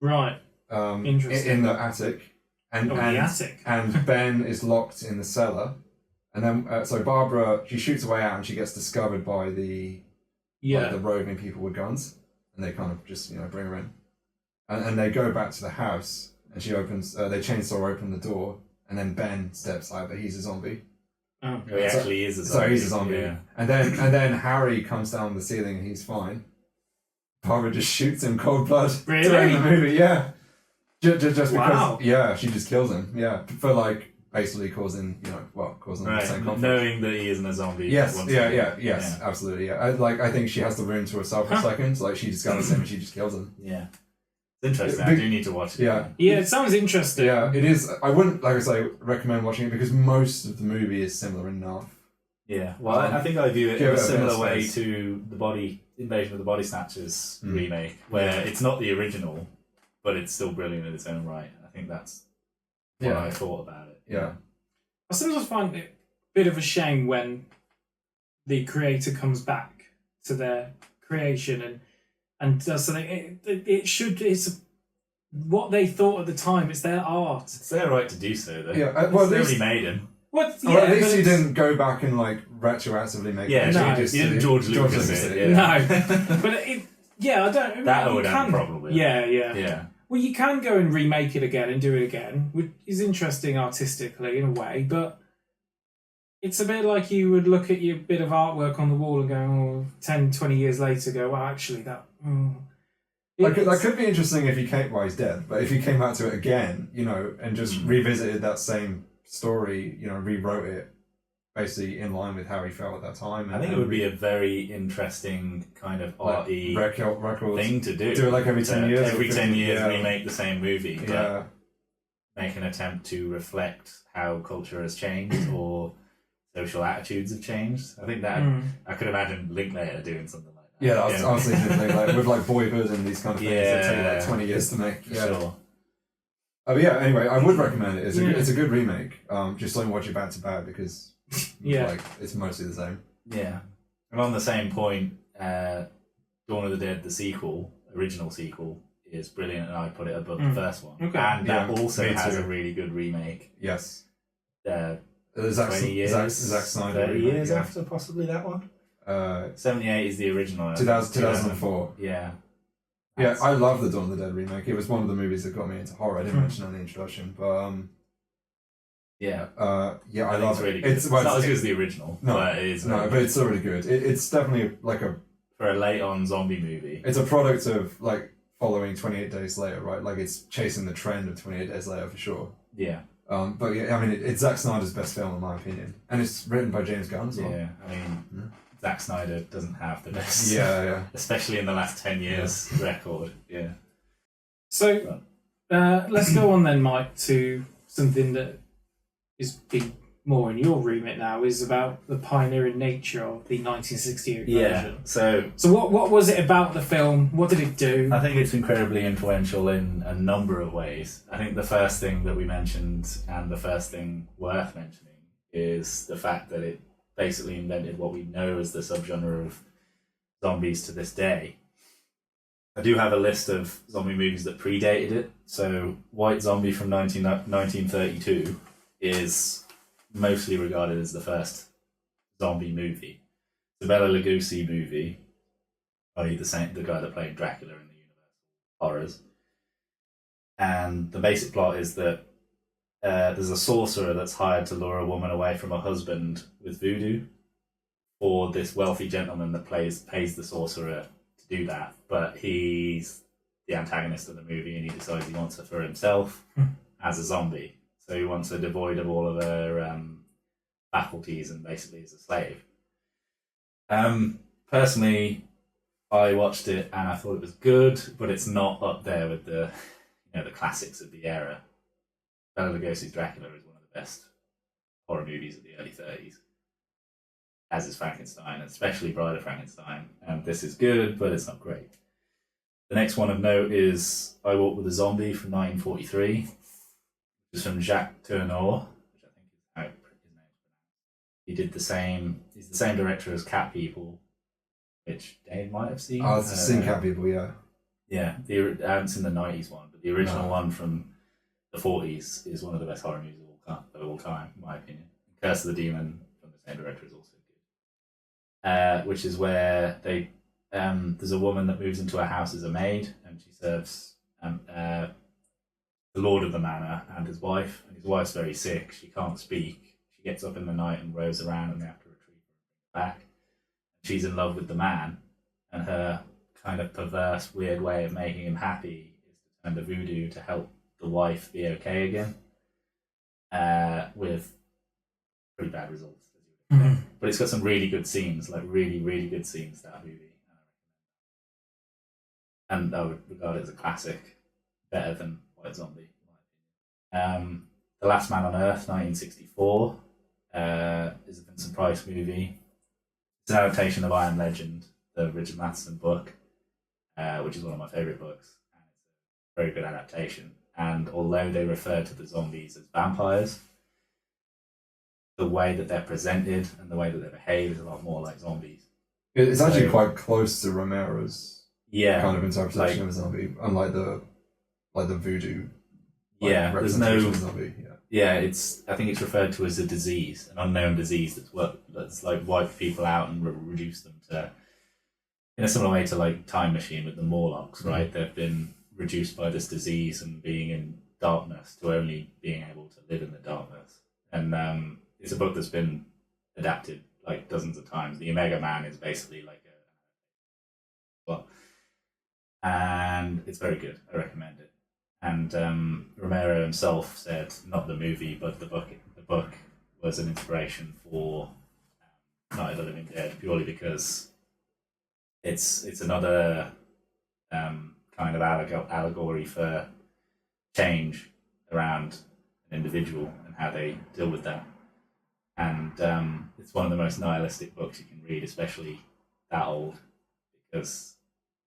Right. Interesting. In the attic. And The attic. and Ben is locked in the cellar. And then, so Barbara, she shoots her way out and she gets discovered by the roving people with guns. And they kind of just, bring her in. And they go back to the house and she opens, they chainsaw open the door. And then Ben steps out, but he's a zombie. Oh. He actually is a zombie. So he's a zombie. Yeah. And then Harry comes down the ceiling and he's fine. Barbara just shoots him cold blood Really? during the movie, yeah. Just Wow. because, she just kills him, for like basically causing the same conflict. Knowing that he isn't a zombie. Yes, once yes, again. absolutely, yeah. I think she has the room to herself for a second. Like she discovers him and she just kills him. Yeah. It's interesting. I Big- do need to watch it. Yeah, Yeah, it sounds interesting. yeah, it is. I wouldn't, like I say, recommend watching it because most of the movie is similar enough. Yeah. Well, I think I view it Give in a it a bit of similar way space. to the Invasion of the Body Snatchers remake, where it's not the original, but it's still brilliant in its own right. I think that's what I thought about it. Yeah. I sometimes find it a bit of a shame when the creator comes back to their creation and does something. It's what they thought at the time. It's their art. It's their right to do so, though. Yeah, well, It's at least- already made him. What? Well, at least but he it's- didn't go back and like retroactively make. Yeah, it. no, He he didn't George Lucas it. Yeah. No, but I don't. That I you would have a can- problem with. Yeah. Yeah. Well, you can go and remake it again and do it again, which is interesting artistically in a way, but it's a bit like you would look at your bit of artwork on the wall and go, 10, 20 years later, go, well, actually, that... That could be interesting if he came... Well, he's dead, but if he came back to it again, and just revisited that same story, rewrote it basically in line with how he felt at that time. I think it would be a very interesting kind of arty records thing to do. Do it like every 10 years. Every 10 years, yeah. remake the same movie, but Yeah. make an attempt to reflect how culture has changed or social attitudes have changed. I think that I could imagine Linklater doing something like that. Yeah, I was thinking like with like Boyhood and these kind of things that take like 20 years to make. For Yeah. sure. But yeah, anyway, I would recommend it. It's a good remake. Just don't watch it back to back because it's mostly the same. Yeah. And on the same point, Dawn of the Dead, the original sequel, is brilliant, and I put it above the first one. Okay. And that also me has too. a really good remake. Yes. 20 Zack years, Snyder 30 remake, years yeah. after possibly that one. 2000, 78 is the original. 2004. Yeah. Yeah, I love the Dawn of the Dead remake. It was one of the movies that got me into horror. I didn't mention that in the introduction, but yeah, I love it. Really good. It's not as good as the original, but it is. No, but it's still really good. It's definitely like for a late on zombie movie. It's a product of like following 28 Days Later, right? Like it's chasing the trend of 28 Days Later for sure. Yeah. But yeah, I mean, it's Zack Snyder's best film in my opinion, and it's written by James Gunn as well. Yeah, I mean, Zack Snyder doesn't have the best. Yeah. Especially in the last 10 years record. Yeah. So let's go on then, Mike, to something that is big more in your remit now, is about the pioneering nature of the 1968 version. So what was it about the film? What did it do? I think it's incredibly influential in a number of ways. I think the first thing that we mentioned, and the first thing worth mentioning, is the fact that it basically invented what we know as the subgenre of zombies to this day. I do have a list of zombie movies that predated it. So White Zombie from 1932 is mostly regarded as the first zombie movie. The Bela Lugosi movie, i.e. the guy that played Dracula in the Universal horrors. And the basic plot is that there's a sorcerer that's hired to lure a woman away from her husband with voodoo, for this wealthy gentleman that pays the sorcerer to do that. But he's the antagonist of the movie, and he decides he wants her for himself as a zombie. So he wants her devoid of all of her faculties and basically as a slave. Personally, I watched it and I thought it was good, but it's not up there with the classics of the era. Bela Lugosi's Dracula is one of the best horror movies of the early 30s, as is Frankenstein, especially Bride of Frankenstein. And this is good, but it's not great. The next one of note is I Walk with a Zombie from 1943, which is from Jacques Tourneur, which I think is how his name is pronounced. He's the same director as Cat People, which Dave might have seen. Oh, it's seen Cat People, yeah. Yeah, I haven't seen the 90s one, but the original one from the 40s is one of the best horror movies of all time, in my opinion. Curse of the Demon from the same director is also good. Which is where there's a woman that moves into a house as a maid, and she serves the lord of the manor and his wife. And his wife's very sick; she can't speak. She gets up in the night and rows around, and they have to retrieve her back. She's in love with the man, and her kind of perverse, weird way of making him happy is to turn to voodoo to help the wife be okay again, with pretty bad results. But it's got some really good scenes, like really, really good scenes, that movie. And I would regard it as a classic, better than White Zombie, in my opinion. The Last Man on Earth, 1964, is a Vincent Price movie. It's an adaptation of I Am Legend, the Richard Matheson book, which is one of my favourite books. And it's a very good adaptation. And although they refer to the zombies as vampires, the way that they're presented and the way that they behave is a lot more like zombies. It's actually quite close to Romero's kind of interpretation like, of a zombie, unlike the voodoo. There's no zombie. Yeah, I think it's referred to as a disease, an unknown disease that's like wiped people out and reduced them to, in a similar way to like Time Machine with the Morlocks, right? They've been reduced by this disease and being in darkness to only being able to live in the darkness. And it's a book that's been adapted like dozens of times. The Omega Man is basically like and it's very good. I recommend it. And Romero himself said, not the movie, but the book was an inspiration for Night of the Living Dead, purely because it's another kind of allegory for change around an individual and how they deal with that. And it's one of the most nihilistic books you can read, especially that old, because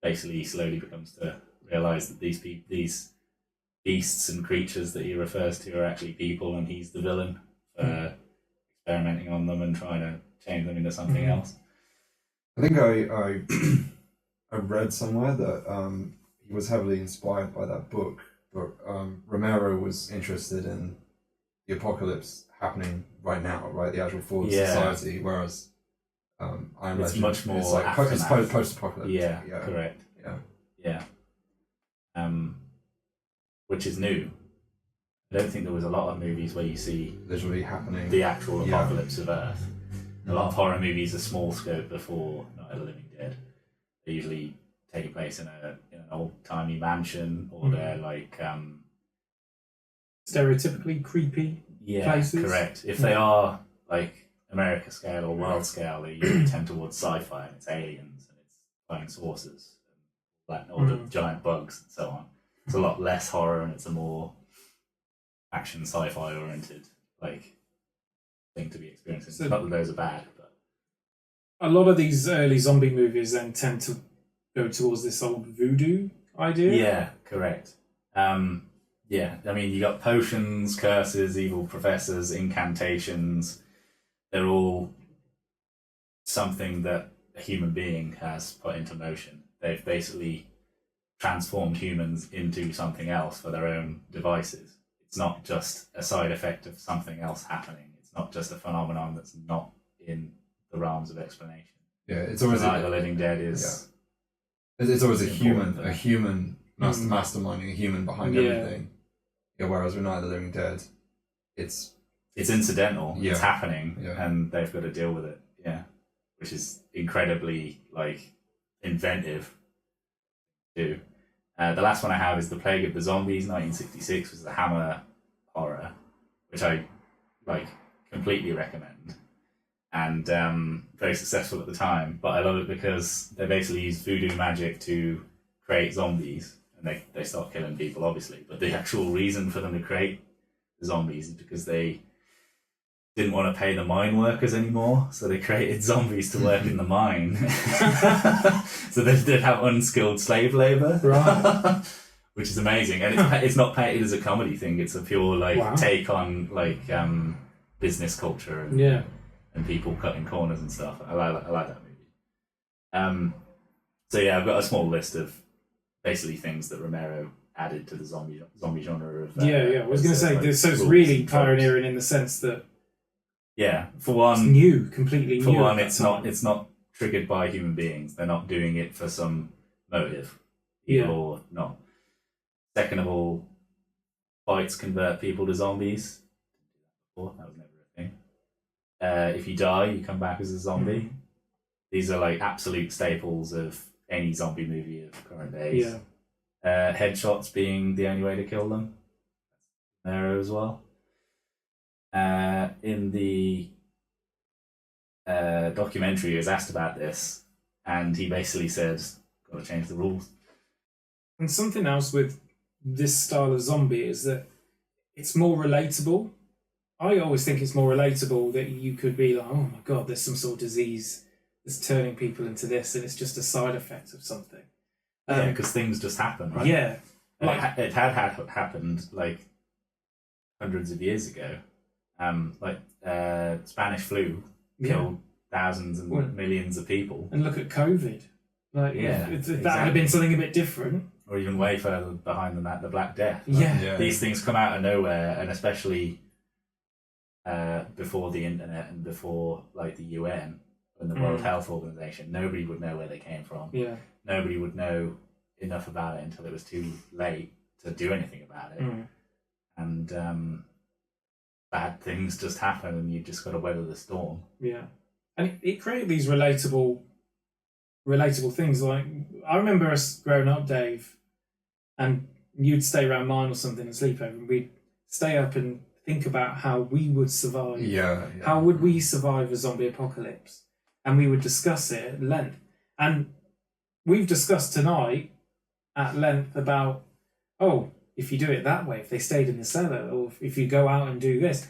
basically he slowly becomes to realise that these beasts and creatures that he refers to are actually people, and he's the villain for experimenting on them and trying to change them into something else. I think I read somewhere that he was heavily inspired by that book, but Romero was interested in the apocalypse happening right now, right? The actual fall of society, whereas I Am It's Legend much more is like post-apocalyptic. Yeah, correct. Yeah. which is new. I don't think there was a lot of movies where you see literally happening the actual apocalypse of Earth. A lot of horror movies are small scope before Night of the Living Dead. They usually take place in an old timey mansion, or they're like stereotypically creepy places. Correct. If they are like America scale or world scale, they usually tend towards sci-fi, and it's aliens and it's flying saucers and all the giant bugs and so on. It's a lot less horror, and it's a more action sci-fi oriented thing to be experiencing. So, not that those are bad, but a lot of these early zombie movies then tend to go towards this old voodoo idea. Yeah, correct. Yeah, I mean, you got potions, curses, evil professors, incantations. They're all something that a human being has put into motion. They've basically transformed humans into something else for their own devices. It's not just a side effect of something else happening. It's not just a phenomenon that's not in the realms of explanation. Yeah, it's always Night of the Living Dead is. Yeah. It's always a human masterminding, a human behind everything. Yeah, whereas with Night of the Living Dead, it's incidental. Yeah. It's happening, Yeah. and they've got to deal with it. Yeah, which is incredibly inventive. Too. The last one I have is The Plague of the Zombies, 1966, was the Hammer horror, which I completely recommend, and very successful at the time. But I love it because they basically use voodoo magic to create zombies, and they start killing people, obviously. But the actual reason for them to create the zombies is because they didn't want to pay the mine workers anymore, so they created zombies to work in the mine. So they'd have unskilled slave labor, Right. which is amazing. And it's not painted as a comedy thing. It's a pure take on business culture and people cutting corners and stuff. I like that movie. So yeah, I've got a small list of basically things that Romero added to the zombie genre of. I was going to say, so it's really pioneering in the sense that. Yeah, for one, it's new, completely new. For one, it's not triggered by human beings. They're not doing it for some motive, evil or not. Second of all, fights convert people to zombies. That was never a thing. If you die, you come back as a zombie. These are absolute staples of any zombie movie of current days. Yeah. Headshots being the only way to kill them. There as well. In the documentary, he was asked about this, and he basically said, "Got to change the rules." And something else with this style of zombie is that it's more relatable. I always think it's more relatable that you could be like, "Oh my god, there's some sort of disease that's turning people into this, and it's just a side effect of something." Yeah, because things just happen, right? Yeah, it had happened hundreds of years ago. Spanish flu killed thousands and millions of people. And look at COVID. Exactly. That would have been something a bit different. Or even way further behind than that, the Black Death. Yeah. These things come out of nowhere, and especially before the internet and before the UN and the World Health Organization, nobody would know where they came from. Yeah. Nobody would know enough about it until it was too late to do anything about it. And bad things just happen, and you've just got to weather the storm. Yeah, and it created these relatable things. I remember us growing up, Dave, and you'd stay around mine or something and sleep over, and we'd stay up and think about how we would survive. Yeah. How would we survive a zombie apocalypse? And we would discuss it at length. And we've discussed tonight at length about, if you do it that way, if they stayed in the cellar, or if you go out and do this,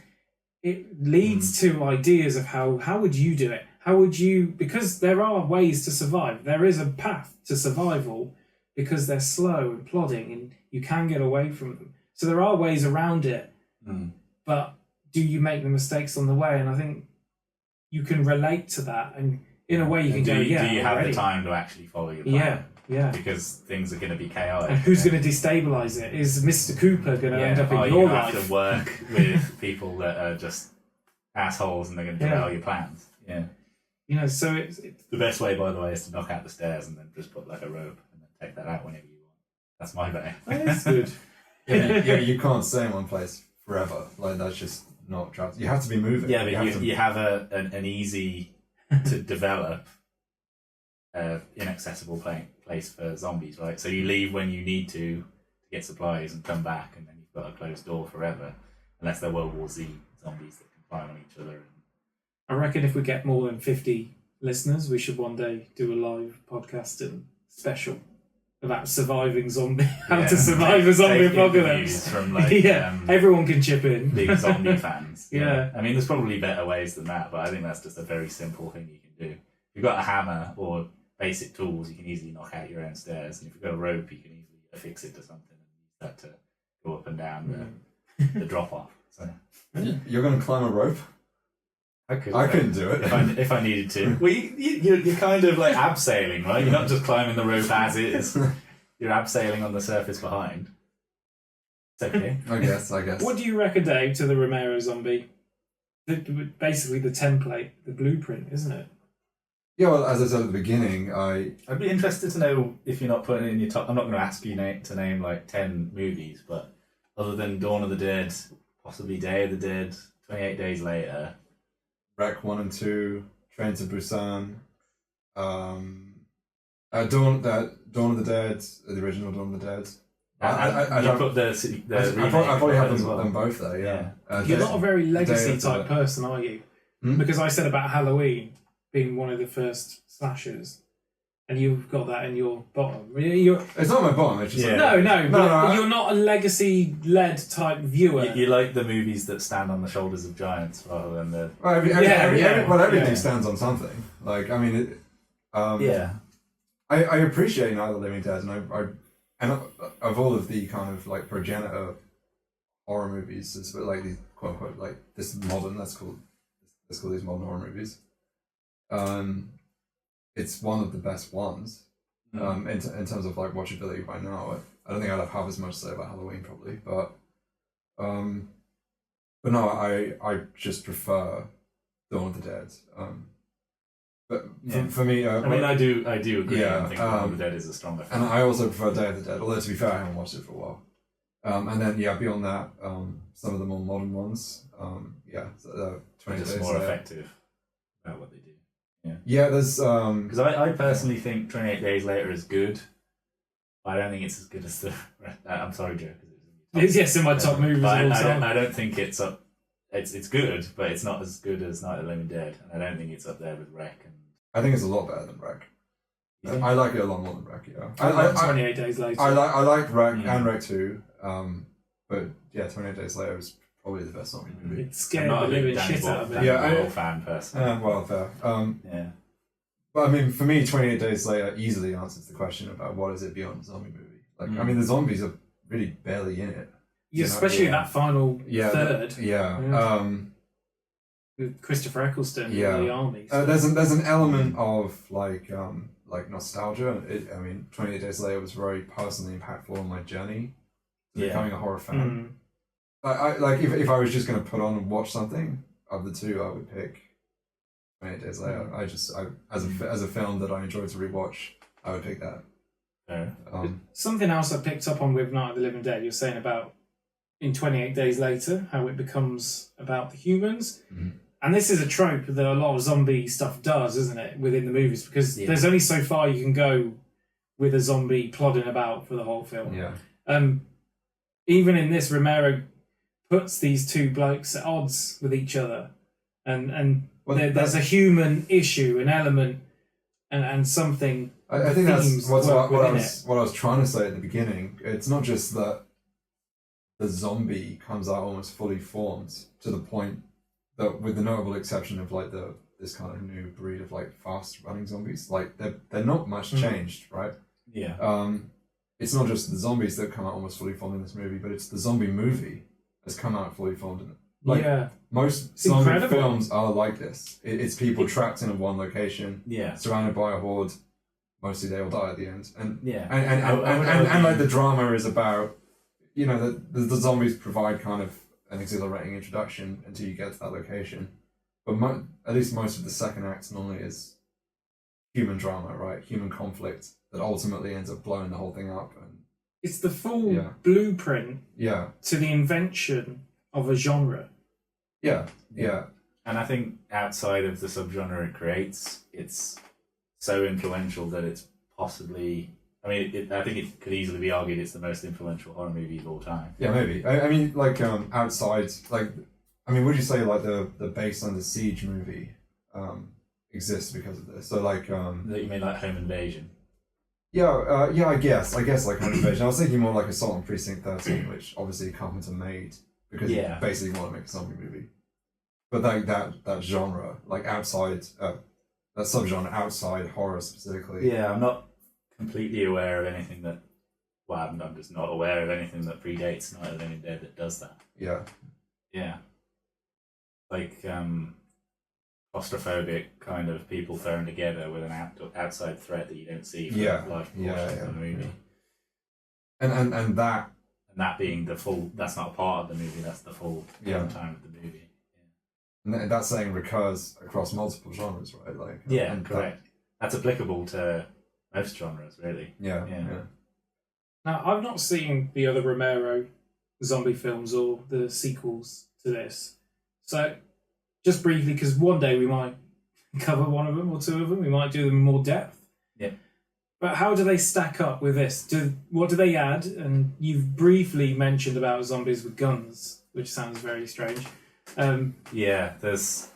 it leads to ideas of how would you do it? How would you, because there are ways to survive. There is a path to survival because they're slow and plodding and you can get away from them. So there are ways around it, but do you make the mistakes on the way? And I think you can relate to that, and in a way you can do you have already. The time to actually follow your plan? Yeah. Because things are going to be chaotic. And who's going to destabilise it? Is Mr. Cooper going to end up in your you life? have to work with people that are just assholes and they're going to derail your plans. Yeah. So it's the best way, by the way, is to knock out the stairs and then just put a rope and then take that out whenever you want. That's my bay. That's good. Yeah, you can't stay in one place forever. Like that's just not trust. You have to be moving. Yeah, but you have an easy to develop inaccessible place for zombies, right? So you leave when you need to get supplies and come back, and then you've got a closed door forever, unless they're World War Z zombies that can climb on each other. I reckon if we get more than 50 listeners, we should one day do a live podcast and special about surviving zombie, how to survive a zombie apocalypse. From like, everyone can chip in. Big zombie fans. Yeah. I mean, there's probably better ways than that, but I think that's just a very simple thing you can do. If you've got a hammer or basic tools, you can easily knock out your own stairs, and if you've got a rope, you can easily affix it to something and use that to go up and down the drop off. So You're going to climb a rope? I couldn't do it if I needed to. Well, you're kind of like abseiling, right? You're not just climbing the rope as is. You're abseiling on the surface behind. It's okay. I guess. What do you reckon, Dave, to the Romero zombie? Basically, the template, the blueprint, isn't it? Yeah, well, as I said at the beginning, I'd be interested to know if you're not putting it in your top. I'm not going to ask you to name like 10 movies, but other than Dawn of the Dead, possibly Day of the Dead, 28 Days Later. Wreck 1 and 2, Train to Busan, Dawn of the Dead, the original Dawn of the Dead. I probably have them both there. Yeah. You're not a very legacy type person, are you? Because I said about Halloween being one of the first slashers, and you've got that in your bottom. It's not my bottom. It's just no. You're not a legacy-led type viewer. You like the movies that stand on the shoulders of giants rather than the. Everything stands on something. Like I mean, I appreciate Night of the Living Dead, and of all of the kind of like progenitor horror movies, it's like these quote unquote like this modern. Let's call these modern horror movies. It's one of the best ones in terms of like watchability right now. I don't think I'd have half as much to say about Halloween probably, but no, I just prefer Dawn of the Dead. But for me, I do agree. Yeah, I think Dawn of the Dead is a stronger film. And I also prefer Day of the Dead. Although to be fair, I haven't watched it for a while. And then beyond that, some of the more modern ones, 20 Days more effective about what they do. Yeah, there's because I personally think 28 Days Later is good. But I don't think it's as good as the. I'm sorry, Joe. It's in my top movies all the time. I don't think it's up. It's good, but it's not as good as Night of the Living Dead, and I don't think it's up there with Wreck. I think it's a lot better than Wreck. I like it a lot more than Wreck. Yeah, I like 28 Days Later. I like Wreck and Wreck 2. But 28 Days Later is probably the best zombie movie. It scared the living shit out of me. I'm a fan person. Well, fair. But I mean, for me, 28 Days Later easily answers the question about what is it beyond a zombie movie. Like, I mean, the zombies are really barely in it. Especially that final third. With Christopher Eccleston in the army. So. There's an element of like nostalgia. I mean, 28 Days Later was very personally impactful on my journey to becoming a horror fan. I like if I was just going to put on and watch something of the two, I would pick 28 Days Later. As a film that I enjoy to rewatch, I would pick that. Something else I picked up on with Night of the Living Dead, you're saying about in 28 Days Later, how it becomes about the humans. And this is a trope that a lot of zombie stuff does, isn't it, within the movies? Because there's only so far you can go with a zombie plodding about for the whole film. Even in this, Romero puts these two blokes at odds with each other. And there's a human issue, an element, and something. I think that's what I was trying to say at the beginning. It's not just that the zombie comes out almost fully formed to the point that, with the notable exception of like this kind of new breed of like fast running zombies, like they're not much changed, right? It's not just the zombies that come out almost fully formed in this movie, but it's the zombie movie that's come out fully formed in it. Most zombie films are like this. It's people trapped in one location, surrounded by a horde. Mostly they all die at the end, and like the drama is about, the zombies provide kind of an exhilarating introduction until you get to that location. But at least most of the second act normally is human drama, right? Human conflict that ultimately ends up blowing the whole thing up. And It's the full Yeah. blueprint Yeah. to the invention of a genre. Yeah. Yeah. And I think outside of the subgenre it creates, it's so influential that it's possibly. I mean, I think it could easily be argued it's the most influential horror movie of all time. Yeah, maybe. I mean, like, outside, like, I mean, would you say, like, the Based on the Siege movie exists because of this? So, like, That you mean like Home Invasion? yeah, yeah, I guess, like, Home Invasion. I was thinking more like Assault on Precinct 13, which obviously Carpenter made because he basically wanted to make a zombie movie. But, like, that genre, like, outside, that subgenre outside horror specifically. Yeah, I'm not completely aware of anything that. Well, I'm just not aware of anything that predates Night of the Living Dead that does that. Yeah. Yeah. Like, claustrophobic kind of people thrown together with an outside threat that you don't see for large portions of the movie. And that. And that being the full. That's not a part of the movie. That's the full time of the movie. And that saying recurs across multiple genres, right? Like. Yeah, correct. That's applicable to most genres, really. Yeah. Now, I've not seen the other Romero zombie films or the sequels to this. So, just briefly, because one day we might cover one of them or two of them, we might do them in more depth. Yeah. But how do they stack up with this? What do they add? And you've briefly mentioned about zombies with guns, which sounds very strange. Yeah, there's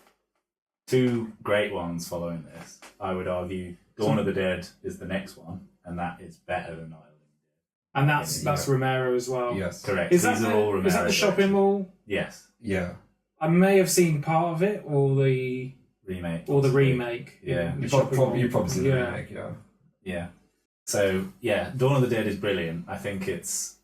two great ones following this. I would argue Dawn of the Dead is the next one, and that is better than Night of the Living Dead. And that's Romero as well. Yes. Correct. Is These that are all Romero. Is that the shopping mall? Yes. Yeah. I may have seen part of it, or the remake. Yeah. You've probably seen the remake, yeah. Yeah. So, yeah, Dawn of the Dead is brilliant. I think it's...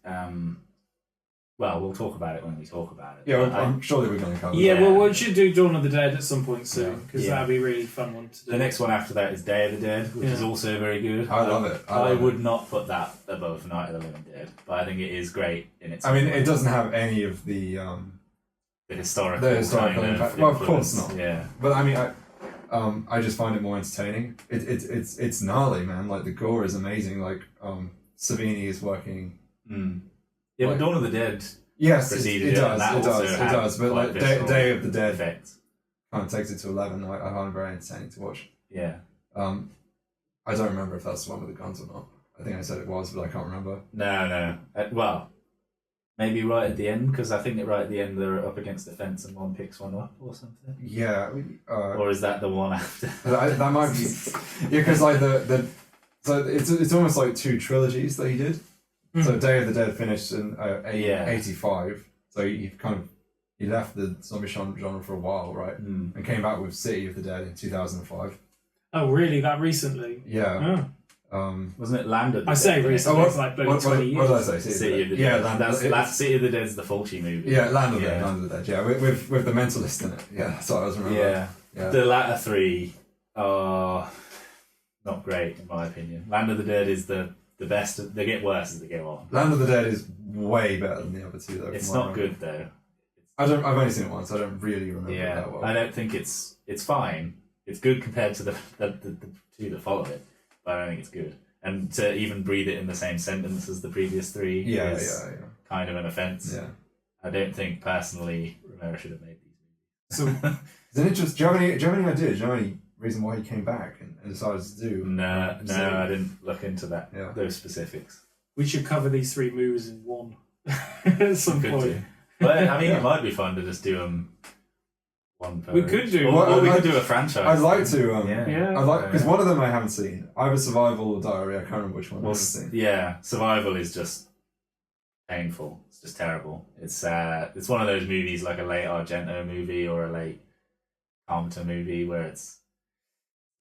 well, we'll talk about it when we talk about it. Yeah, I'm sure that we're going to cover Yeah, that. well, we should do Dawn of the Dead at some point soon, because Yeah. that'd be a really fun one to do. The next one after that is Day of the Dead, which is also very good. I love it. I would not put that above Night of the Living Dead, but I think it is great in its I mean, own way. it doesn't have any of the historical kind impact. of Well, of course influence. not. Yeah. But I mean, I just find it more entertaining. It's gnarly, man. Like the gore is amazing. Like Savini is working. Yeah, but Dawn of the Dead. Yes, Proceeded, it does. and that also It had does. But quite like visceral Day of the Dead effects. kind of takes it to 11. I find it very entertaining to watch. Yeah. I don't remember if that's the one with the guns or not. I think I said it was, but I can't remember. No. Well, maybe right at the end, because I think right at the end they're up against the fence and one picks one up or something. Yeah. Or is that the one after? That might be. Yeah, because like so it's almost like two trilogies that he did. So Day of the Dead finished in 85. So he left the zombie genre for a while, right? And came back with City of the Dead in 2005. Oh, really? That recently? Yeah. Wasn't it Land of the Dead? I say recently, it's like bloody 20 years. What did I say? City of the Dead. Yeah, City of the Dead's the Fulci movie. Yeah, Land of the Dead. Yeah, with the Mentalist in it. Yeah, that's what I was remembering. Yeah. The latter three are not great in my opinion. Land of the Dead is the best. They get worse as they go on. Land of the Dead is way better than the other two, though. It's not good though. I've only seen it once. I don't really remember it that well. I don't think it's fine. It's good compared to the two that follow it, but I don't think it's good. And to even breathe it in the same sentence as the previous three is kind of an offence. Yeah. I don't think personally Romero should have made these So, Isn't it just? Do you have any ideas? Do you have any reason why he came back and decided to do? No, I didn't look into that. Yeah. Those specifics. we should cover these three movies in one at some Could point. do. But I mean, it might be fun to just do them one per. We could do. Or we could do a franchise. I'd like to. Yeah. I'd like because one of them I haven't seen. Either Survival or Diary. I can't remember which one I haven't seen. Yeah, Survival is just painful. It's just terrible. It's one of those movies like a late Argento movie or a late Carpenter movie where it's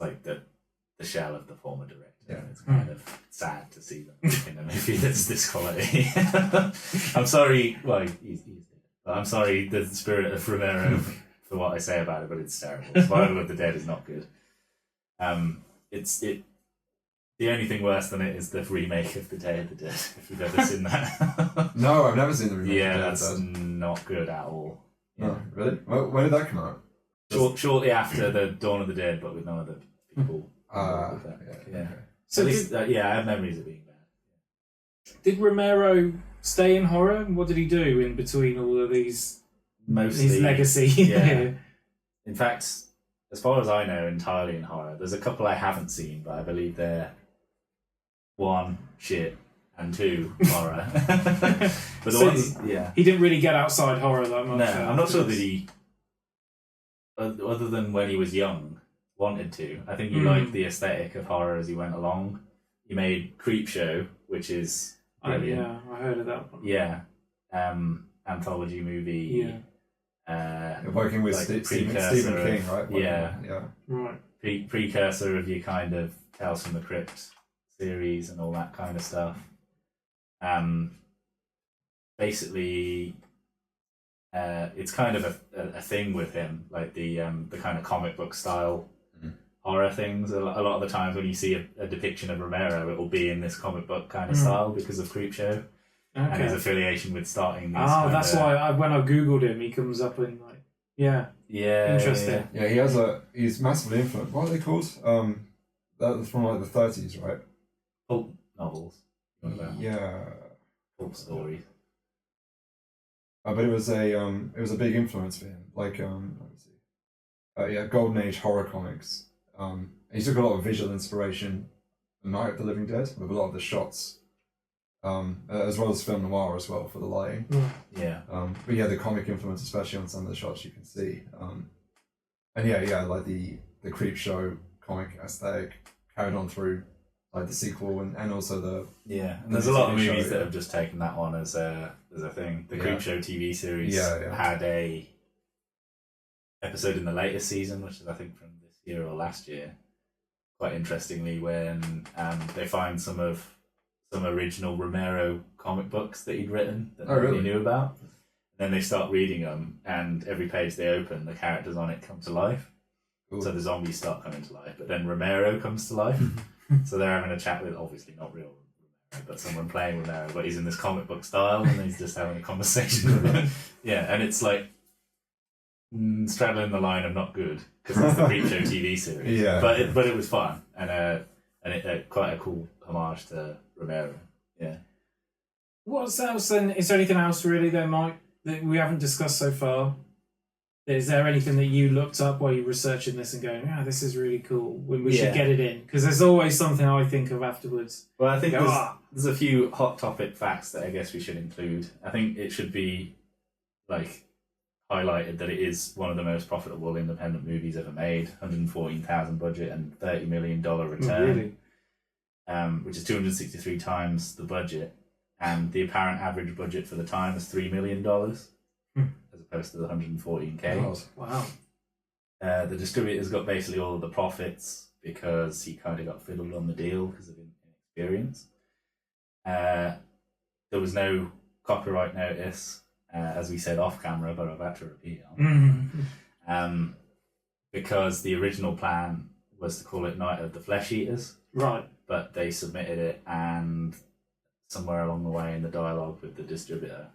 like the shell of the former director. Yeah. It's kind of sad to see them in a movie that's this quality. I'm sorry. Well, he's dead. But I'm sorry, the spirit of Romero for what I say about it, but it's terrible. Survival of the Dead is not good. The only thing worse than it is the remake of The Day of the Dead. If you've ever seen that. No, I've never seen the remake. Yeah, that's not good at all. Yeah. No, really? When did that come out? Shortly after the Dawn of the Dead, but with none of the people. Yeah. Yeah. So At least, I have memories of being bad. Did Romero stay in horror? What did he do in between all of these? Mostly his legacy. Yeah. In fact, as far as I know, entirely in horror. There's a couple I haven't seen, but I believe they're 1, shit, and 2, horror. But the ones, yeah. He didn't really get outside horror that much. No, I'm not sure that he, other than when he was young, wanted to. I think he liked the aesthetic of horror as he went along. He made Creepshow, which is brilliant. Yeah, I heard of that one. Yeah. Anthology movie. Yeah. Working with like Stephen King, right? Yeah. Right. Precursor of your kind of Tales from the Crypt series and all that kind of stuff. Basically, it's kind of a thing with him, like the kind of comic book style horror things. A lot of the times when you see a depiction of Romero, it will be in this comic book kind of style because of Creepshow. Okay. And his affiliation with starting these. Oh, that's why when I googled him, he comes up in like interesting. Yeah, he's massively influenced. What are they called? That's from like the 30s, right? Pulp novels. Yeah. Pulp stories. But it was a big influence for him. Like let me see. Golden Age horror comics. He took a lot of visual inspiration from Night of the Living Dead with a lot of the shots. As well as film noir as well for the lighting. Yeah. But yeah, the comic influence, especially on some of the shots you can see. And like the Creepshow comic aesthetic carried on through like the sequel and also the and there's a lot of movies that have just taken that on as a thing. The Creepshow TV series had a episode in the latest season, which is I think from this year or last year. Quite interestingly, when they find some original Romero comic books that he'd written that nobody knew about. And then they start reading them, and every page they open, the characters on it come to life. Cool. So the zombies start coming to life, but then Romero comes to life. So they're having a chat with, obviously not real Romero, but someone playing Romero, but he's in this comic book style, and he's just having a conversation with him. Yeah, and it's like straddling the line of not good, because it's the Creepshow TV series. Yeah. But it was fun, and it quite a cool homage to Romero. Yeah. What else then? Is there anything else really there, Mike, that we haven't discussed so far? Is there anything that you looked up while you're researching this and going, this is really cool, when we should get it in? Because there's always something I think of afterwards. Well, I think there's a few hot topic facts that I guess we should include. I think it should be like highlighted that it is one of the most profitable independent movies ever made. $114,000 budget and $30 million return. Really? Which is 263 times the budget, and the apparent average budget for the time is $3 million, as opposed to the 114K. Wow. The distributor's got basically all of the profits because he kind of got fiddled on the deal because of inexperience. There was no copyright notice, as we said off camera, but I've had to repeat it. Because the original plan was to call it Night of the Flesh Eaters. Right. But they submitted it, and somewhere along the way in the dialogue with the distributor,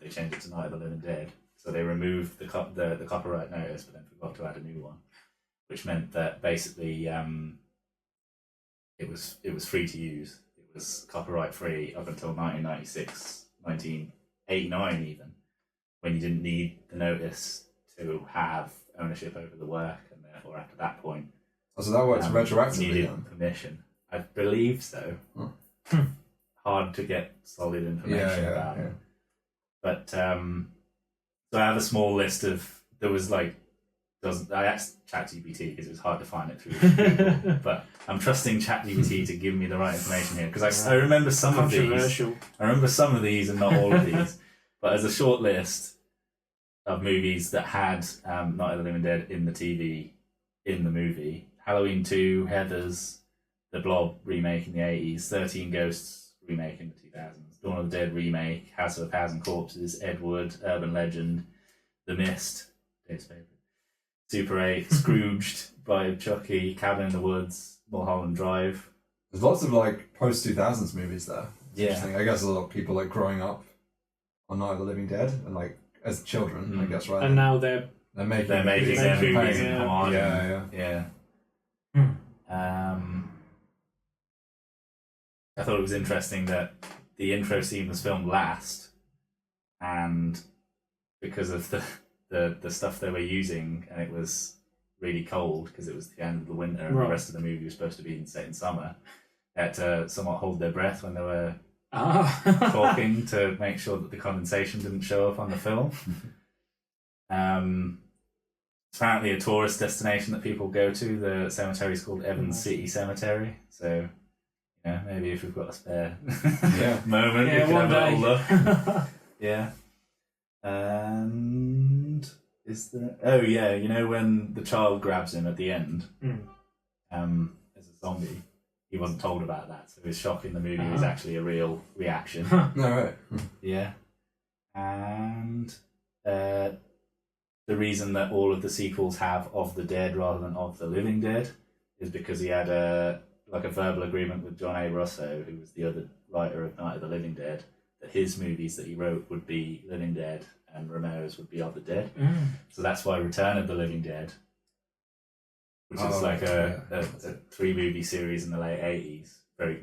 they changed it to Night of the Living Dead. So they removed the copyright notice, but then forgot to add a new one, which meant that basically it was free to use. It was copyright free up until 1996, 1989 even, when you didn't need the notice to have ownership over the work, and therefore after that point. So that works retroactively. You needed permission. I believe so. Hard to get solid information about it. But so I have a small list of, there was like, I asked ChatGPT because it was hard to find it through Google, but I'm trusting ChatGPT to give me the right information here, because I remember some of these. I remember some of these and not all of these. But as a short list of movies that had Night of the Living Dead in the movie, Halloween 2, Heathers, The Blob remake in the 80s, 13 Ghosts remake in the 2000s, Dawn of the Dead remake, House of a Thousand Corpses, Ed Wood, Urban Legend, The Mist, Dave's favourite, Super 8, Scrooged by Chucky, Cabin in the Woods, Mulholland Drive. There's lots of like post 2000s movies there. Yeah. I guess a lot of people like growing up on Night of the Living Dead and like as children, I guess, right? And now they're making their movies in Hawaii. Yeah. I thought it was interesting that the intro scene was filmed last, and because of the stuff they were using, and it was really cold because it was the end of the winter, and the rest of the movie was supposed to be set in summer. They had to somewhat hold their breath when they were talking to make sure that the condensation didn't show up on the film. It's apparently a tourist destination that people go to. The cemetery is called Evans City Cemetery. So, maybe if we've got a spare moment, we can have a little look. Yeah. And is there? Oh yeah, when the child grabs him at the end, as a zombie, he wasn't told about that, so his shock in the movie was actually a real reaction. No, right. Yeah. And the reason that all of the sequels have of the dead rather than of the living dead is because he had a verbal agreement with John A. Russo, who was the other writer of Night of the Living Dead, that his movies that he wrote would be Living Dead and Romero's would be of the dead. So that's why Return of the Living Dead, which is like a 3-movie series in the late 80s. I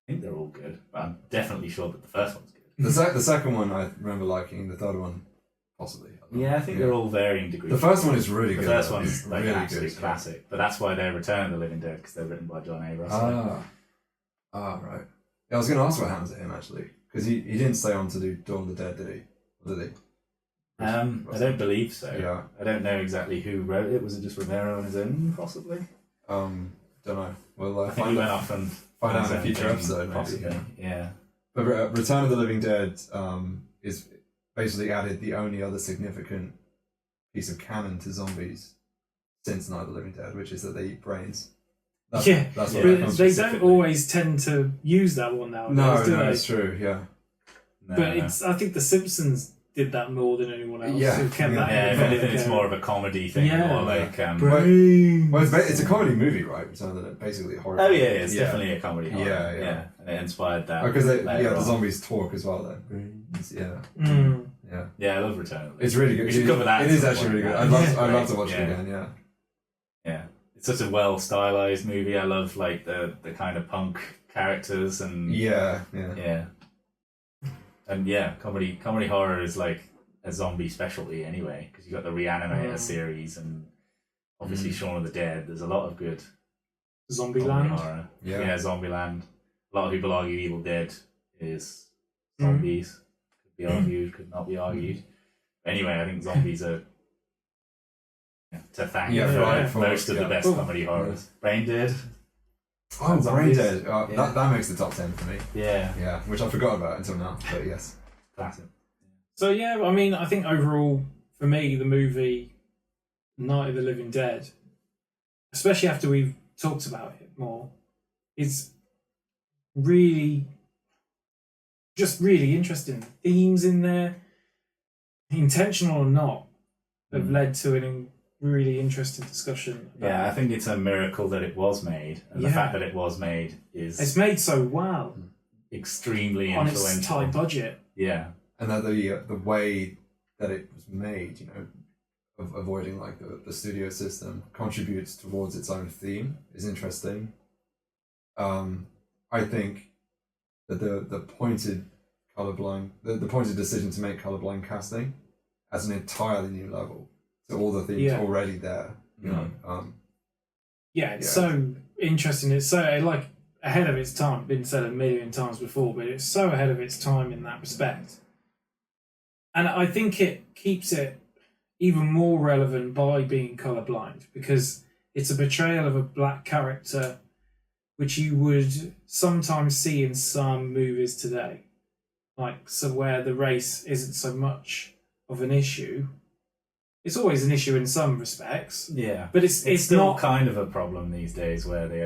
think they're all good, but I'm definitely sure that the first one's good. The second one I remember liking, the third one possibly. I think they're all varying degrees. The first one is really good. The first one's like really an absolute classic, but that's why they're Return of the Living Dead, because they're written by John A. Russo. Right. Yeah, I was going to ask what happened to him actually, because he didn't stay on to do Dawn of the Dead, did he? Or did he? I don't believe so. Yeah. I don't know exactly who wrote it. Was it just Romero on his own, possibly? Don't know. Well, I think he went off and find out in a future episode, maybe. Possibly. Yeah. But Return of the Living Dead is basically added the only other significant piece of canon to zombies since Night of the Living Dead, which is that they eat brains. That's what they don't always tend to use that one nowadays, do they? It's true, yeah. But I think The Simpsons did that more than anyone else. Yeah, If anything, it's more of a comedy thing. Yeah. Or like, it's a comedy movie, right? Return of the basically a horror. Oh yeah, it's definitely a comedy horror. Yeah. And it inspired that. Because the zombies talk as well then. Yeah, I love Return of the Living Dead. It's really good. We should cover that. It is actually really good. I'd love to watch it again, Yeah. It's such a well stylized movie. I love like the kind of punk characters and and comedy horror is like a zombie specialty anyway, because you got the Reanimator series and obviously Shaun of the Dead. There's a lot of good Zombieland horror. Yeah, Zombieland. A lot of people argue Evil Dead is zombies. Could be argued, could not be argued. Anyway, I think zombies are to thank for most of the best comedy horrors. Brain Dead. Oh, Brain Dead. That makes the top 10 for me. Yeah, which I forgot about until now, but yes. Classic. So I think overall for me the movie Night of the Living Dead, especially after we've talked about it more, is really interesting. Themes in there, intentional or not, have led to a really interesting discussion. I think it's a miracle that it was made, and the fact that it was made is it's made so well, extremely on influential. its tight budget. Yeah, and that the way that it was made, of avoiding like the studio system, contributes towards its own theme is interesting. I think that the pointed the pointed decision to make colorblind casting as an entirely new level to all the themes already there. It's so interesting. It's so like ahead of its time. Been said a million times before, but it's so ahead of its time in that respect. And I think it keeps it even more relevant by being colorblind, because it's a portrayal of a black character which you would sometimes see in some movies today, where the race isn't so much of an issue. It's always an issue in some respects. Yeah, but it's still not kind of a problem these days where they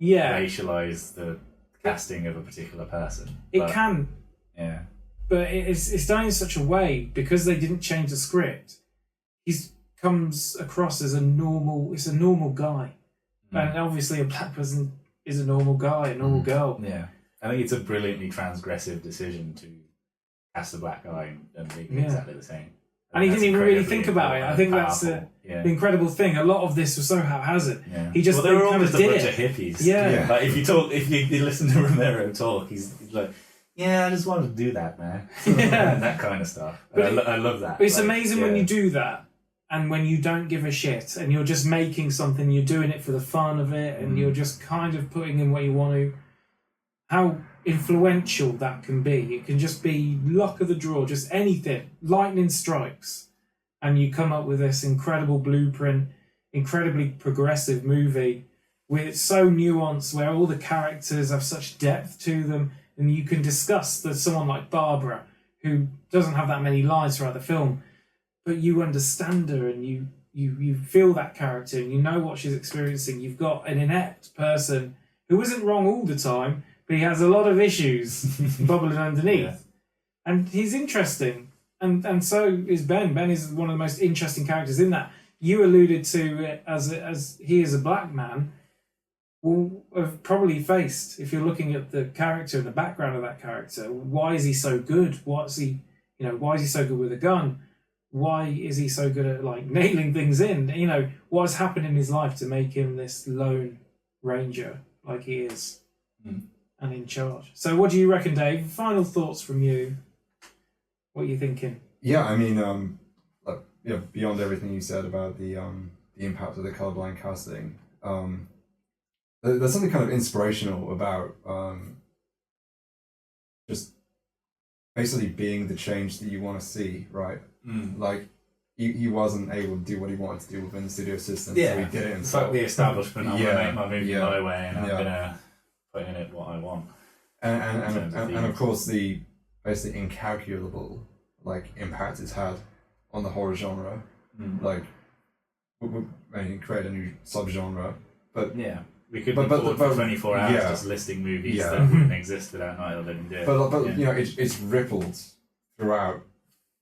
racialize the casting of a particular person. It can. Yeah. But it's done in such a way, because they didn't change the script. He comes across as a normal guy. And obviously a black person is a normal guy, a normal girl. Yeah. I think it's a brilliantly transgressive decision to cast a black guy and make it exactly the same. And he didn't even really think about it. I think that's the incredible thing. A lot of this was so haphazard. Yeah. He just they were all kind just of a did bunch it. of hippies. Yeah. Like if you listen to Romero talk, he's like, yeah, I just wanted to do that, man. Yeah. That kind of stuff. But I love that. But it's amazing when you do that, and when you don't give a shit, and you're just making something, you're doing it for the fun of it, and you're just kind of putting in what you want to. How influential that can be. It can just be luck of the draw, just anything. Lightning strikes, and you come up with this incredible blueprint, incredibly progressive movie with so nuanced, where all the characters have such depth to them, and you can discuss that someone like Barbara, who doesn't have that many lines throughout the film, but you understand her and you feel that character and you know what she's experiencing. You've got an inept person who isn't wrong all the time, but he has a lot of issues bubbling underneath. Yeah. And he's interesting. And so is Ben. Ben is one of the most interesting characters in that. You alluded to it as he is a black man, will have probably faced, if you're looking at the character and the background of that character, why is he so good? Why is he so good with a gun? Why is he so good at like nailing things in? You know, what has happened in his life to make him this lone ranger like he is and in charge? So what do you reckon, Dave? Final thoughts from you. What are you thinking? Yeah, I mean, beyond everything you said about the impact of the colorblind casting, there's something kind of inspirational about just basically being the change that you want to see, right? Like, he wasn't able to do what he wanted to do within the studio system, so he did it himself. Fuck the establishment, I'm going to make my movie my way, and I'm Yeah. going to put in it what I want. And of course, the basically incalculable like impact it's had on the horror genre. Like, we create a new subgenre, but yeah. We could be bored for 24 hours just listing movies that wouldn't exist without Night of the Living Dead. But you know, it's rippled throughout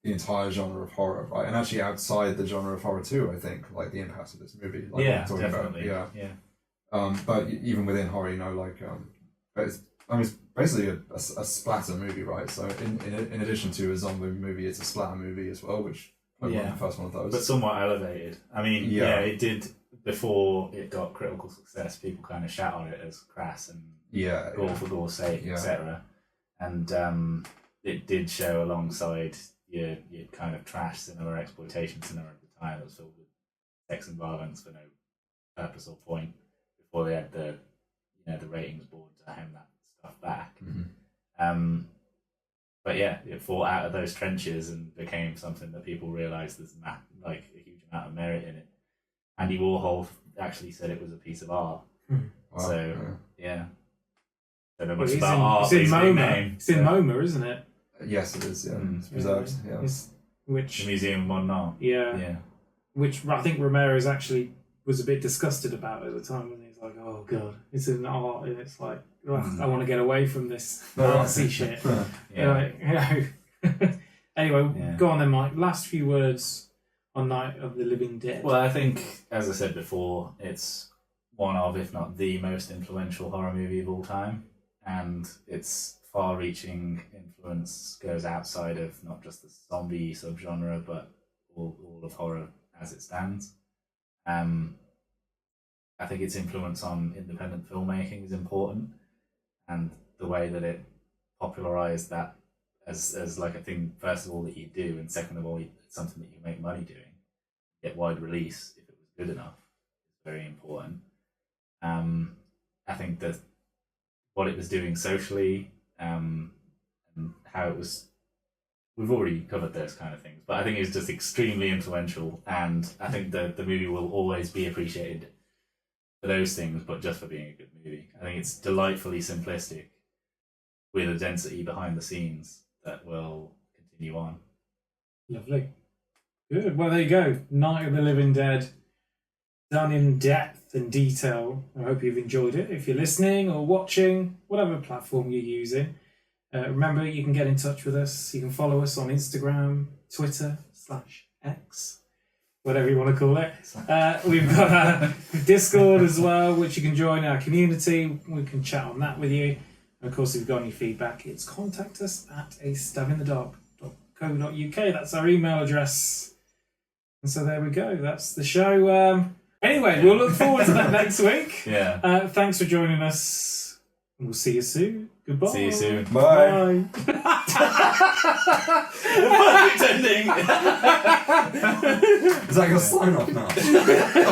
the entire genre of horror, right? And actually outside the genre of horror too, I think, like the impact of this movie. Like yeah, we're talking definitely. about. Yeah. But even within horror, you know, like, but it's basically a splatter movie, right? So in addition to a zombie movie, it's a splatter movie as well, which was the first one of those. But somewhat elevated. I mean, it did. Before it got critical success, people kind of shout on it as crass and gore for gore's sake, etc. And it did show alongside your kind of trash cinema, exploitation cinema at the time that was filled with sex and violence for no purpose or point. Before they had the ratings board to hem that stuff back. But yeah, it fought out of those trenches and became something that people realised there's like a huge amount of merit in it. Andy Warhol actually said it was a piece of art. Wow. So yeah. Don't know much Well, about art. It's in but MoMA. name, It's in MoMA, isn't it? Yes, it is. Yeah, it's preserved. Yeah. Which the Museum of Modern Art. yeah. Which I think Romero's actually was a bit disgusted about at the time, when he was like, "Oh God, it's an art," and it's like, I want to get away from this artsy shit. Anyway, go on then, Mike. Last few words on Night of the Living Dead. Well, I think, as I said before, it's one of, if not the most influential horror movie of all time, and its far-reaching influence goes outside of not just the zombie subgenre, but all of horror as it stands. I think its influence on independent filmmaking is important, and the way that it popularized that as like a thing, first of all, that you do, and second of all, it's something that you make money doing. Get wide release if it was good enough is very important. I think that what it was doing socially, and how it was, we've already covered those kind of things, but I think it was just extremely influential, and I think that the movie will always be appreciated for those things, but just for being a good movie. I think it's delightfully simplistic with a density behind the scenes that will continue on. Lovely. Good. Well, there you go. Night of the Living Dead, done in depth and detail. I hope you've enjoyed it. If you're listening or watching, whatever platform you're using, remember you can get in touch with us. You can follow us on Instagram, Twitter /X, whatever you want to call it. We've got a Discord as well, which you can join our community. We can chat on that with you. And of course, if you've got any feedback, it's contact us at astabinthedark.co.uk. That's our email address. And so there we go. That's the show. Anyway, we'll look forward to that next week. Yeah. Thanks for joining us. We'll see you soon. Goodbye. See you soon. Bye. Bye. The perfect ending. Is that your sign off now?